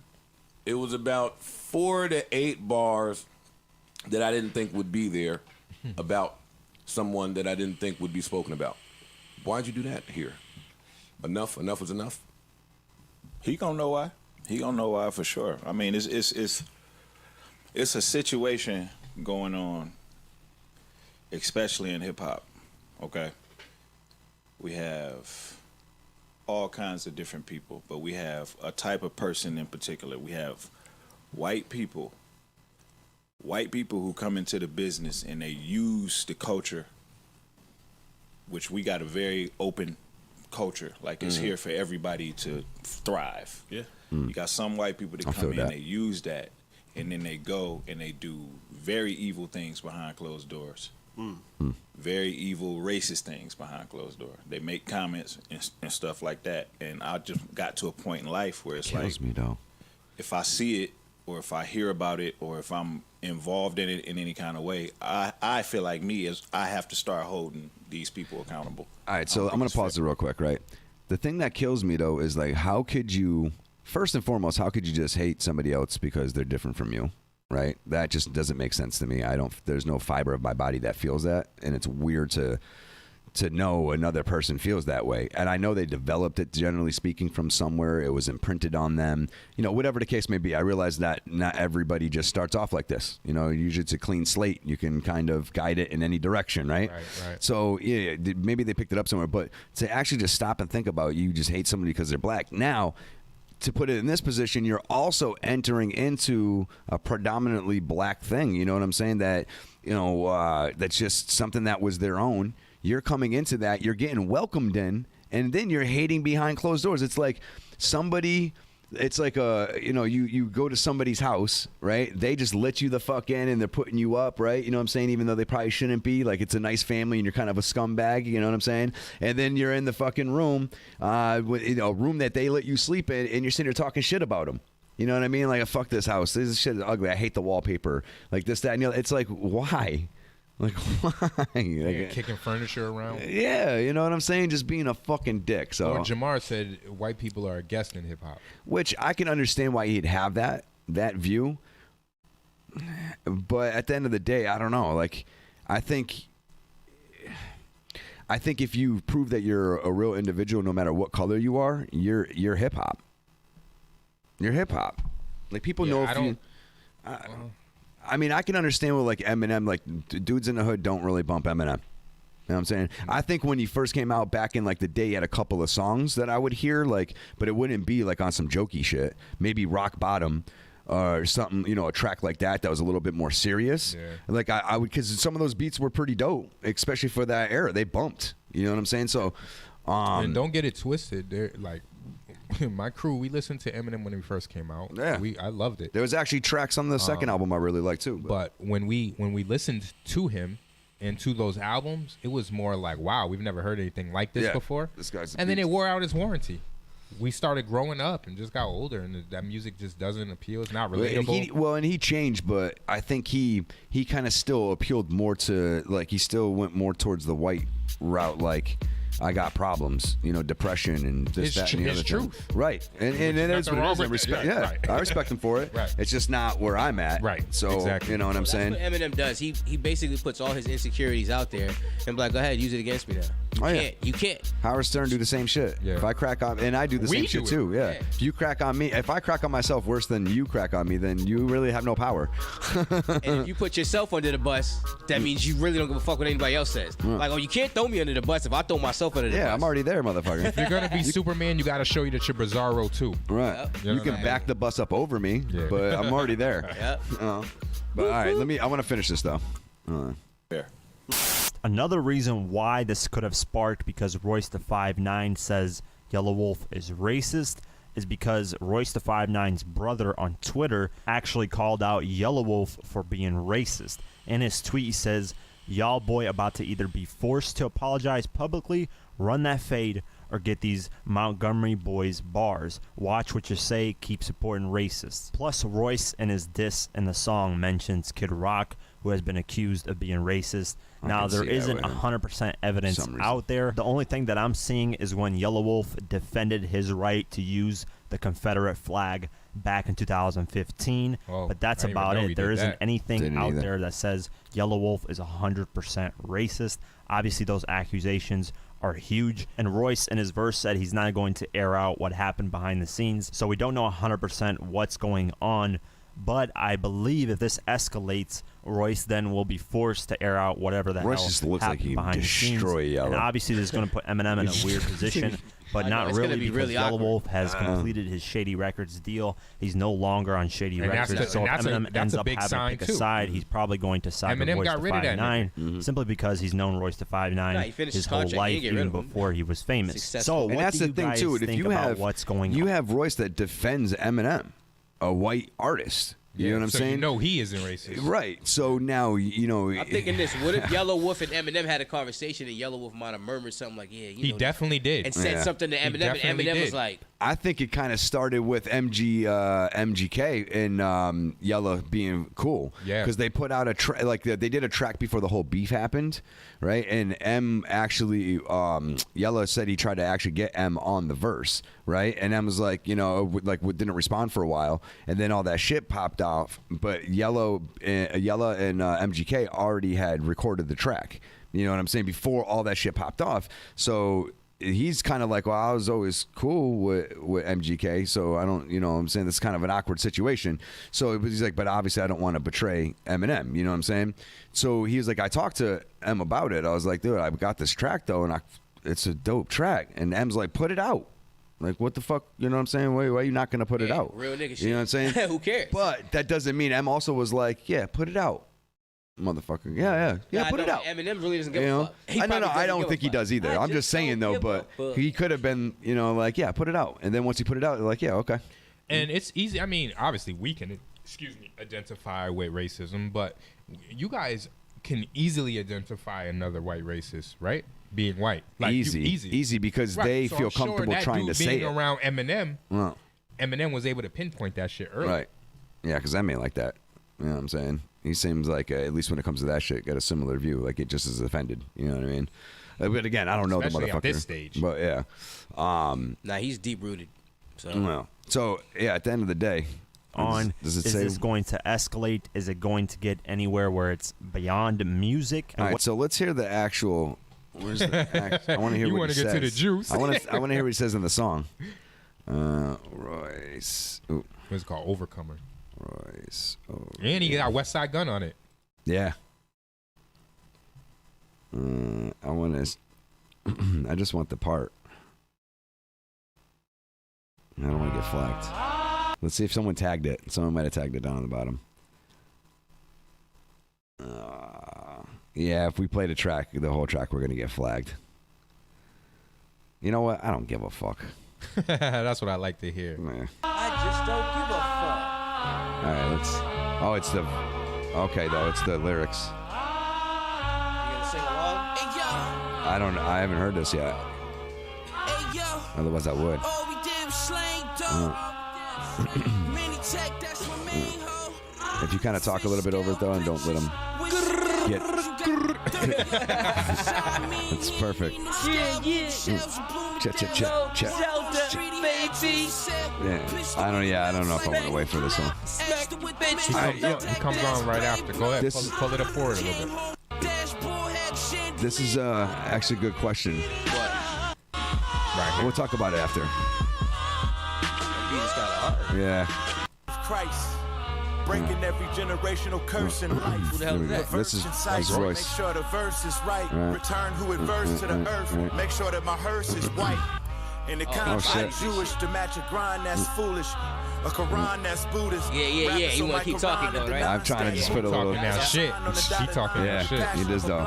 Speaker 17: it was about 4 to 8 bars that I didn't think would be there about someone that I didn't think would be spoken about. Why'd you do that here? Enough was enough?
Speaker 18: He gonna know why. He gonna know why for sure. I mean, it's a situation going on, especially in hip hop. Okay, we have all kinds of different people, but we have a type of person in particular. We have white people who come into the business and they use the culture, which we got a very open culture. Like it's here for everybody to thrive. Yeah. You got some white people that come in, they use that, and then they go and they do very evil things behind closed doors. Very evil, racist things behind closed doors. They make comments and stuff like that. And I just got to a point in life where it's
Speaker 5: Kills me, though.
Speaker 18: If I see it, or if I hear about it, or if I'm involved in it in any kind of way, I feel like I have to start holding these people accountable.
Speaker 5: All right, so I'm going to pause it real quick, right? The thing that kills me, though, is like, how could you, first and foremost, how could you just hate somebody else because they're different from you, right? That just doesn't make sense to me. There's no fiber of my body that feels that, and it's weird to know another person feels that way. And I know they developed it, generally speaking, from somewhere. It was imprinted on them. You know, whatever the case may be, I realize that not everybody just starts off like this. You know, usually it's a clean slate. You can kind of guide it in any direction, right? Right. So, yeah, maybe they picked it up somewhere. But to actually just stop and think about you just hate somebody because they're black. Now, to put it in this position, you're also entering into a predominantly black thing. You know what I'm saying? That, you know, that's just something that was their own. You're coming into that, you're getting welcomed in, and then you're hating behind closed doors. It's like somebody, it's like you go to somebody's house, right? They just let you the fuck in and they're putting you up, right? You know what I'm saying? Even though they probably shouldn't be. Like, it's a nice family and you're kind of a scumbag, you know what I'm saying? And then you're in the fucking room, a room that they let you sleep in, and you're sitting there talking shit about them. You know what I mean? Like, fuck this house. This shit is ugly. I hate the wallpaper. Like this, that, and the other. It's like, why? Like, why?
Speaker 6: Yeah, kicking furniture around.
Speaker 5: Yeah, you know what I'm saying? Just being a fucking dick. So,
Speaker 6: or Jamar said white people are a guest in hip hop,
Speaker 5: which I can understand why he'd have that view. But at the end of the day, I don't know. Like, I think if you prove that you're a real individual, no matter what color you are, you're hip hop. You're hip hop. Like, people know if you. I mean, I can understand with like Eminem, like dudes in the hood don't really bump Eminem. You know what I'm saying? I think when he first came out back in like the day, he had a couple of songs that I would hear, like, but it wouldn't be like on some jokey shit. Maybe Rock Bottom or something, you know, a track like that was a little bit more serious. Yeah. Like I would, because some of those beats were pretty dope, especially for that era. They bumped. You know what I'm saying? So,
Speaker 6: and don't get it twisted. They're like. My crew, we listened to Eminem when he first came out.
Speaker 5: Yeah,
Speaker 6: I loved it.
Speaker 5: There was actually tracks on the second album I really liked too.
Speaker 6: But when we listened to him and to those albums, it was more like, wow, we've never heard anything like this before.
Speaker 5: This guy's
Speaker 6: and then it wore out his warranty. We started growing up and just got older, and that music just doesn't appeal. It's not relatable.
Speaker 5: And he changed, but I think he kind of still appealed more to, like, he still went more towards the white route, like. I got problems, you know, depression and this, that, and the other thing. Right. And there's respect. Yeah, right. I respect him for it. Right. It's just not where I'm at.
Speaker 6: Right.
Speaker 5: So, you know what I'm saying?
Speaker 7: That's what Eminem does. He basically puts all his insecurities out there and be like, go ahead, use it against me now. You can't.
Speaker 5: Howard Stern do the same shit. Yeah. If I crack on, and I do the same shit too. Yeah. If you crack on me, if I crack on myself worse than you crack on me, then you really have no power.
Speaker 7: And if you put yourself under the bus, that means you really don't give a fuck what anybody else says. Like, oh, you can't throw me under the bus if I throw myself under the bus.
Speaker 5: Yeah, I'm already there, motherfucker.
Speaker 6: If you're gonna be Superman, you gotta show you that you're Bizarro too.
Speaker 5: Right. Yep. You can back the bus up over me, but I'm already there.
Speaker 7: Yep.
Speaker 5: But all right, I want to finish this though.
Speaker 17: Fair.
Speaker 14: Another reason why this could have sparked because Royce the 5'9" says Yelawolf is racist is because Royce the 5'9's brother on Twitter actually called out Yelawolf for being racist. In his tweet, he says, y'all boy about to either be forced to apologize publicly, run that fade, or get these Montgomery boys bars. Watch what you say, keep supporting racists. Plus, Royce in his diss in the song mentions Kid Rock, who has been accused of being racist. Now, there isn't 100% evidence out there. The only thing that I'm seeing is when Yelawolf defended his right to use the Confederate flag back in 2015. But that's about it. There isn't anything out there that says Yelawolf is 100% racist. Obviously, those accusations are huge. And Royce in his verse said he's not going to air out what happened behind the scenes. So we don't know 100% what's going on. But I believe if this escalates, Royce then will be forced to air out whatever the hell
Speaker 5: just looks like
Speaker 14: happened
Speaker 5: he
Speaker 14: behind the scenes.
Speaker 5: Yellow.
Speaker 14: And obviously this is going to put Eminem in a weird position, but not really, because Yelawolf has completed his Shady Records deal. He's no longer on Shady Records. So if Eminem ends up having to pick a side, he's probably going to side with Royce the 5'9", simply because he's known Royce the 5'9" his whole life, even before he was famous. So
Speaker 5: and that's the thing too. If you have
Speaker 14: what's going
Speaker 5: you
Speaker 14: on?
Speaker 5: have Royce that defends Eminem, a white artist. You know what I'm saying?
Speaker 6: No, he isn't racist.
Speaker 5: Right. So now,
Speaker 7: I'm thinking this. What if Yelawolf and Eminem had a conversation and Yelawolf might have murmured something like,
Speaker 6: he definitely did.
Speaker 7: And said something to Eminem, and Eminem was like...
Speaker 5: I think it kind of started with MGK and Yella being cool.
Speaker 6: Yeah.
Speaker 5: Because they put out a track, like they did a track before the whole beef happened, right? And M actually, Yella said he tried to actually get M on the verse, right? And M was like, didn't respond for a while. And then all that shit popped off. But Yella and MGK already had recorded the track. You know what I'm saying? Before all that shit popped off. So he's kind of like, well, I was always cool with MGK, so I don't, what I'm saying? That's kind of an awkward situation. So he's like, but obviously I don't want to betray Eminem, you know what I'm saying? So he was like, I talked to M about it. I was like, dude, I got this track though, and it's a dope track. And M's like, put it out. Like, what the fuck? You know what I'm saying? Why are you not going to put it out?
Speaker 7: Real nigga shit.
Speaker 5: You know what I'm saying?
Speaker 7: Who cares?
Speaker 5: But that doesn't mean M also was like, yeah, put it out. Motherfucker. Yeah, put it out.
Speaker 7: Eminem really doesn't give a fuck.
Speaker 5: I don't think he does either. I'm just saying though, but he could have been, like, yeah, put it out. And then once he put it out, they're like, yeah, okay.
Speaker 6: And it's easy. I mean, obviously we can, identify with racism, but you guys can easily identify another white racist, right? Being white. Like,
Speaker 5: easy because
Speaker 6: right.
Speaker 5: they
Speaker 6: so
Speaker 5: feel
Speaker 6: I'm
Speaker 5: comfortable
Speaker 6: sure
Speaker 5: trying to say it.
Speaker 6: Around Eminem, Eminem was able to pinpoint that shit early.
Speaker 5: Right. Yeah, because I mean like that. You know what I'm saying? He seems like, at least when it comes to that shit, got a similar view. Like, it just is offended. You know what I mean? But again, I don't know
Speaker 6: Especially
Speaker 5: the motherfucker.
Speaker 6: At this stage.
Speaker 5: But yeah.
Speaker 7: Nah, he's deep rooted.
Speaker 5: So yeah, at the end of the day, does it say
Speaker 14: this going to escalate? Is it going to get anywhere where it's beyond music?
Speaker 5: All right, so let's hear the actual. Where's the I want to hear
Speaker 6: you
Speaker 5: what he says.
Speaker 6: You want to get to the juice.
Speaker 5: I want to hear what he says in the song. Royce. Ooh.
Speaker 6: What's it called? Overcomer.
Speaker 5: Royce.
Speaker 6: And he got West Side Gun on it.
Speaker 5: Yeah. I want to. I just want the part. I don't want to get flagged. Let's see if someone tagged it. Someone might have tagged it down on the bottom. Yeah, if we played a track, the whole track, we're going to get flagged. You know what? I don't give a fuck.
Speaker 6: That's what I like to hear.
Speaker 7: I just don't give a fuck.
Speaker 5: All right, let's. Oh, it's the. Okay, though, it's the lyrics.
Speaker 7: You gonna sing along? Hey, yo.
Speaker 5: I don't. I haven't heard this yet.
Speaker 8: Hey, yo.
Speaker 5: Otherwise, I would.
Speaker 8: Oh, we did slang dope. Mini tech, that's my main hoe.
Speaker 5: If you kind of talk a little bit over it though, and don't let them get. That's perfect.
Speaker 8: Yeah.
Speaker 5: Check. Yeah, I don't know if I want to wait for this one.
Speaker 6: He comes on right after. Go ahead, pull it up forward a little bit.
Speaker 5: This is actually a good question.
Speaker 7: What?
Speaker 6: Right.
Speaker 5: We'll talk about it after. Yeah.
Speaker 8: Christ. Breaking every generational curse in life.
Speaker 7: Who the hell is that?
Speaker 5: This is Royce.
Speaker 8: Make sure the verse is right. Return who adverse to the earth. Make sure that my hearse is white. In the contract, Jewish to match a grind that's foolish. A Quran that's Buddhist.
Speaker 7: Yeah. You want to keep talking though, right?
Speaker 5: I'm trying to just put a little.
Speaker 6: Talking that shit. He talking that shit.
Speaker 5: He does though.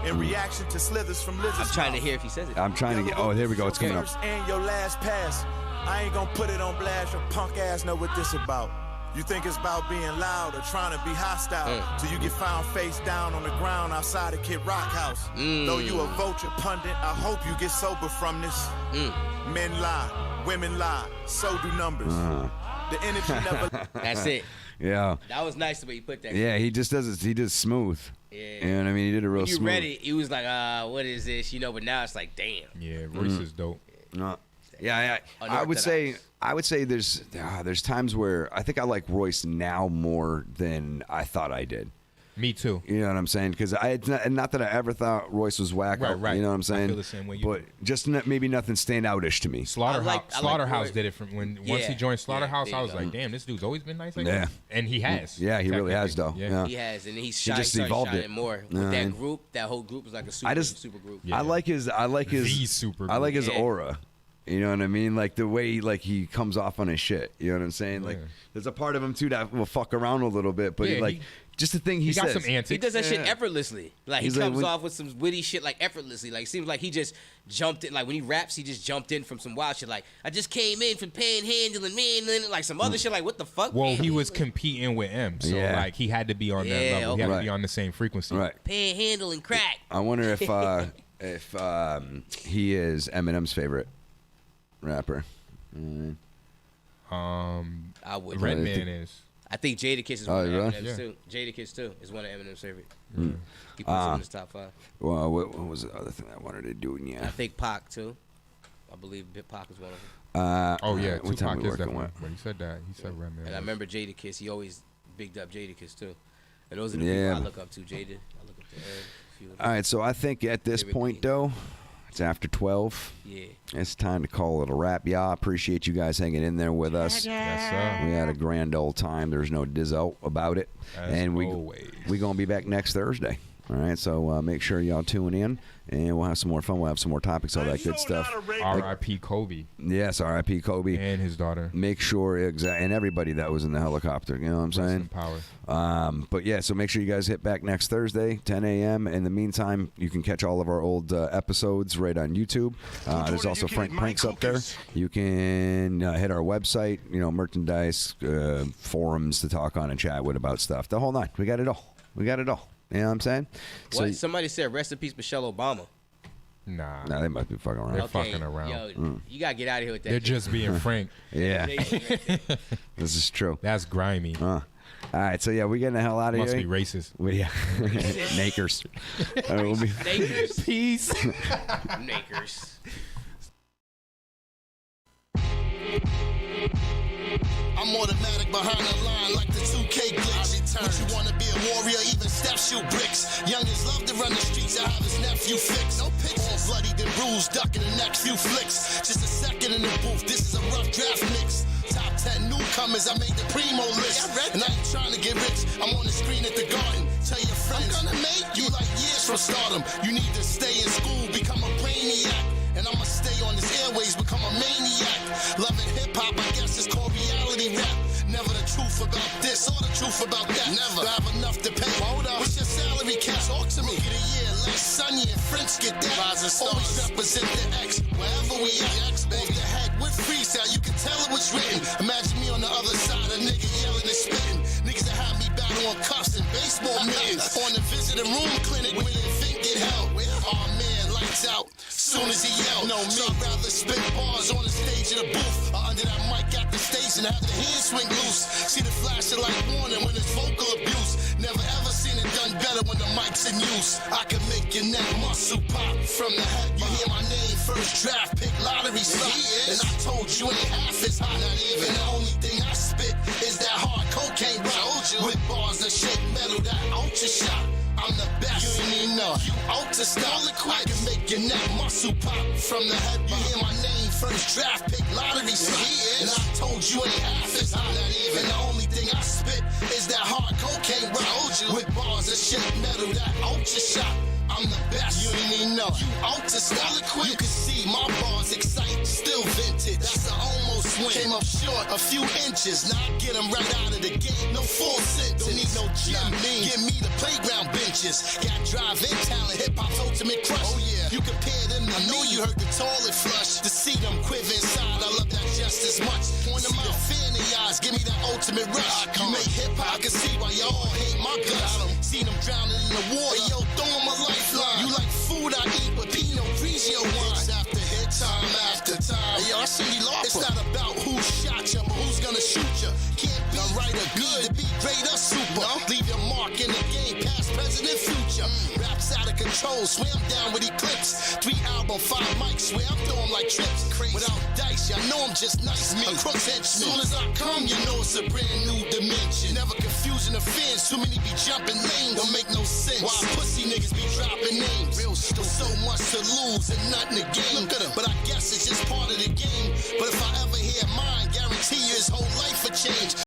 Speaker 8: In reaction to slithers from lizards.
Speaker 7: I'm trying to hear if he says it.
Speaker 5: I'm trying to get. Oh, here we go. It's coming up.
Speaker 8: And your last pass. I ain't gonna put it on blast. Your punk ass know what this about.
Speaker 19: You think it's about being loud or trying to be hostile till you get found face down on the ground outside of Kid Rock house. Though you a vulture pundit, I hope you get sober from this. Men lie, women lie, so do numbers. The energy never.
Speaker 7: That's it.
Speaker 5: Yeah.
Speaker 7: That was nice the way you put that.
Speaker 5: Yeah, he just does it. He does smooth.
Speaker 7: Yeah.
Speaker 5: You know what I mean? He did it real
Speaker 7: When you
Speaker 5: smooth.
Speaker 7: read it, he was like, what is this? You know, but now it's like, damn.
Speaker 6: Yeah, Royce is dope.
Speaker 5: Yeah, I would say there's times where I think I like Royce now more than I thought I did.
Speaker 6: Me too.
Speaker 5: You know what I'm saying? Because not that I ever thought Royce was whack.
Speaker 6: Right.
Speaker 5: You know what I'm saying?
Speaker 6: I feel the same way you
Speaker 5: but just maybe nothing stand outish to me.
Speaker 6: Slaughterhouse did it from once he joined Slaughterhouse. I was like,
Speaker 5: Mm.
Speaker 6: damn, this dude's always been nice like
Speaker 5: Yeah.
Speaker 6: that. And he has.
Speaker 5: Yeah, he really has though. Yeah.
Speaker 7: He has, and he's
Speaker 5: He just
Speaker 7: started
Speaker 5: evolved
Speaker 7: shining
Speaker 5: it.
Speaker 7: more.
Speaker 5: You know
Speaker 7: With
Speaker 5: what I
Speaker 7: that
Speaker 5: mean?
Speaker 7: group, that whole group was like a super group.
Speaker 5: I like his
Speaker 6: super
Speaker 5: I like his
Speaker 7: Yeah.
Speaker 5: aura. You know what I mean? Like the way he comes off on his shit. You know what I'm saying? Like there's a part of him too that will fuck around a little bit, but just the thing he
Speaker 6: got
Speaker 5: says.
Speaker 6: some antics.
Speaker 7: He does that shit effortlessly. Like
Speaker 5: He's
Speaker 7: he
Speaker 5: like,
Speaker 7: comes
Speaker 5: when-
Speaker 7: off with some witty shit like effortlessly. Like seems like he just jumped in. Like when he raps, he just jumped in from some wild shit. Like I just came in from panhandling, man, like some other shit. Like what the fuck?
Speaker 6: Well,
Speaker 7: man?
Speaker 6: he was competing with M, so
Speaker 5: Yeah.
Speaker 6: like he had to be on that
Speaker 7: Yeah,
Speaker 6: level. He had
Speaker 7: okay.
Speaker 6: to be on the same frequency.
Speaker 5: Right.
Speaker 7: Panhandling crack.
Speaker 5: I wonder if he is Eminem's favorite rapper.
Speaker 7: I would.
Speaker 6: Redman is.
Speaker 7: I think Jadakiss is
Speaker 5: Oh,
Speaker 7: one of
Speaker 5: really?
Speaker 7: Eminem's
Speaker 5: Yeah.
Speaker 7: too. Jadakiss too is one of Eminem's favorite.
Speaker 5: Mm.
Speaker 7: He puts him in his top 5.
Speaker 5: Well, what was the other thing I wanted to do? Yeah.
Speaker 7: I think Pac too. I believe Pac is one of them.
Speaker 6: Oh yeah,
Speaker 5: what time
Speaker 6: Tupac
Speaker 5: we
Speaker 6: is
Speaker 5: working
Speaker 6: definitely.
Speaker 5: with?
Speaker 6: When he said that, he said Redman.
Speaker 7: And I
Speaker 6: was-
Speaker 7: remember Jadakiss. He always bigged up Jadakiss too. And those are the
Speaker 5: Yeah.
Speaker 7: people I look up to. Jada. I look up to Ed. A few of them.
Speaker 5: All right, so I think at this point though, it's after 12.
Speaker 7: Yeah.
Speaker 5: It's time to call it a wrap. Y'all appreciate you guys hanging in there with us.
Speaker 6: Yes, sir.
Speaker 5: We had a grand old time. There's no dizzo about it.
Speaker 6: As
Speaker 5: and we gonna be back next Thursday. All right, so make sure y'all tune in, and we'll have some more fun. We'll have some more topics, all that good stuff.
Speaker 6: R.I.P. Kobe.
Speaker 5: Yes, R.I.P. Kobe
Speaker 6: and his daughter.
Speaker 5: Make sure and everybody that was in the helicopter. You know what I'm saying?
Speaker 6: Power.
Speaker 5: But yeah, so make sure you guys hit back next Thursday, 10 a.m. In the meantime, you can catch all of our old episodes right on YouTube. There's also Frank Pranks up there. You can hit our website, merchandise, forums to talk on and chat with about stuff. The whole night. We got it all. You know what I'm saying?
Speaker 7: What? Somebody said rest in peace Michelle Obama.
Speaker 6: Nah,
Speaker 5: they must be fucking around.
Speaker 6: They're fucking around.
Speaker 7: Yo, you gotta get out of here with that.
Speaker 6: They're
Speaker 7: shit.
Speaker 6: just being frank.
Speaker 5: Yeah. This is true.
Speaker 6: That's grimy.
Speaker 5: All right, so yeah, we're getting the hell out of
Speaker 6: Must
Speaker 5: here.
Speaker 6: be racist.
Speaker 5: Yeah. Nakers. All right, we'll be-
Speaker 7: Nakers.
Speaker 6: Peace.
Speaker 7: Nakers.
Speaker 12: I'm automatic behind the line like the 2K glitch. Would you wanna be a warrior? Even Steph shoot bricks. Youngins love to run the streets. I have his nephew fixed. No pictures. All bloodied and bruised, ducking the next few flicks. Just a second in the booth. This is a rough draft mix. Top 10 newcomers. I made the primo list. And I ain't trying to get rich. I'm on the screen at the Garden. Tell your friends I'm gonna make you like years from stardom. You need to stay in school, become a brainiac. And I'ma stay on this airways, become a maniac. Loving hip-hop, I guess it's called reality rap. Never the truth about this or the truth about that. Never. I have enough to pay. Hold up. What's your salary cap? Talk to me. Get a year, let Sonny and French get that. Always represent the X, wherever we at. Off the head with freestyle, you can tell it was written. Imagine me on the other side, a nigga yelling and spitting. Niggas that have me battle on cuffs and baseball mittens. On the visiting room clinic where they think it held. Oh man, lights out. Soon as he yelled, no me. So I'd rather spit bars on the stage in the booth or under that mic at the station and have the hand swing loose. See the flashing light warning when it's vocal abuse. Never ever seen it done better when the mic's in use. I can make your neck muscle pop from the head. You hear my name, first draft pick, lottery slot. And I told you ain't half as hot. Not even. And the only thing I spit is that hard cocaine rock. With bars that shake metal, that ultra shot. I'm the best. You ain't even know. You out to stall it quick. I can make your neck muscle pop from the head. You hear my name, first draft pick, lottery slot. And I told you ain't half as hot. Not even. And the only thing I spit is that hard cocaine rock. With bars that shake metal, that ultra shot. I'm the best. You ain't even know. You out to stall it quick. You can see my bars excite, still vintage. That's an almost win. Came up short a few inches. Now I get them right out of the gate. No full sense. Don't need no gym. Give me the playground benches. Got drive-in talent, hip-hop's ultimate crush. Oh yeah, you compare them to me. I know you heard the toilet flush. To see them quiver inside, I love that just as much. Point them out, fear in the eyes, give me that ultimate rush. You make hip-hop, I can see why y'all hate my guts. See them drowning in the water, hey, yo, throw them a lifeline. You like food I eat, but Pinot Grigio wine. Hits after hit, time after time. Hey, yo, I see you lost. It's not about who shot you, but who's gonna shoot you. Can't be right or good, to be great or super. Leave your mark in the game, past, present, and future. Raps out of control, swear I'm down with eclipse. 3 album, 5 mics, swear I'm throwing like trips. Without dice, y'all know I'm just nice. Me, a crooks henchmen. Soon as I come, you know it's a brand new dimension. Never confusing the fans, too many be jumping lanes. Don't make no sense. Why pussy niggas be dropping names? Real stupid. So much to lose and nothing to gain. Look at him. But I guess it's just part of the game. But if I ever hear mine, guarantee you his whole life will change.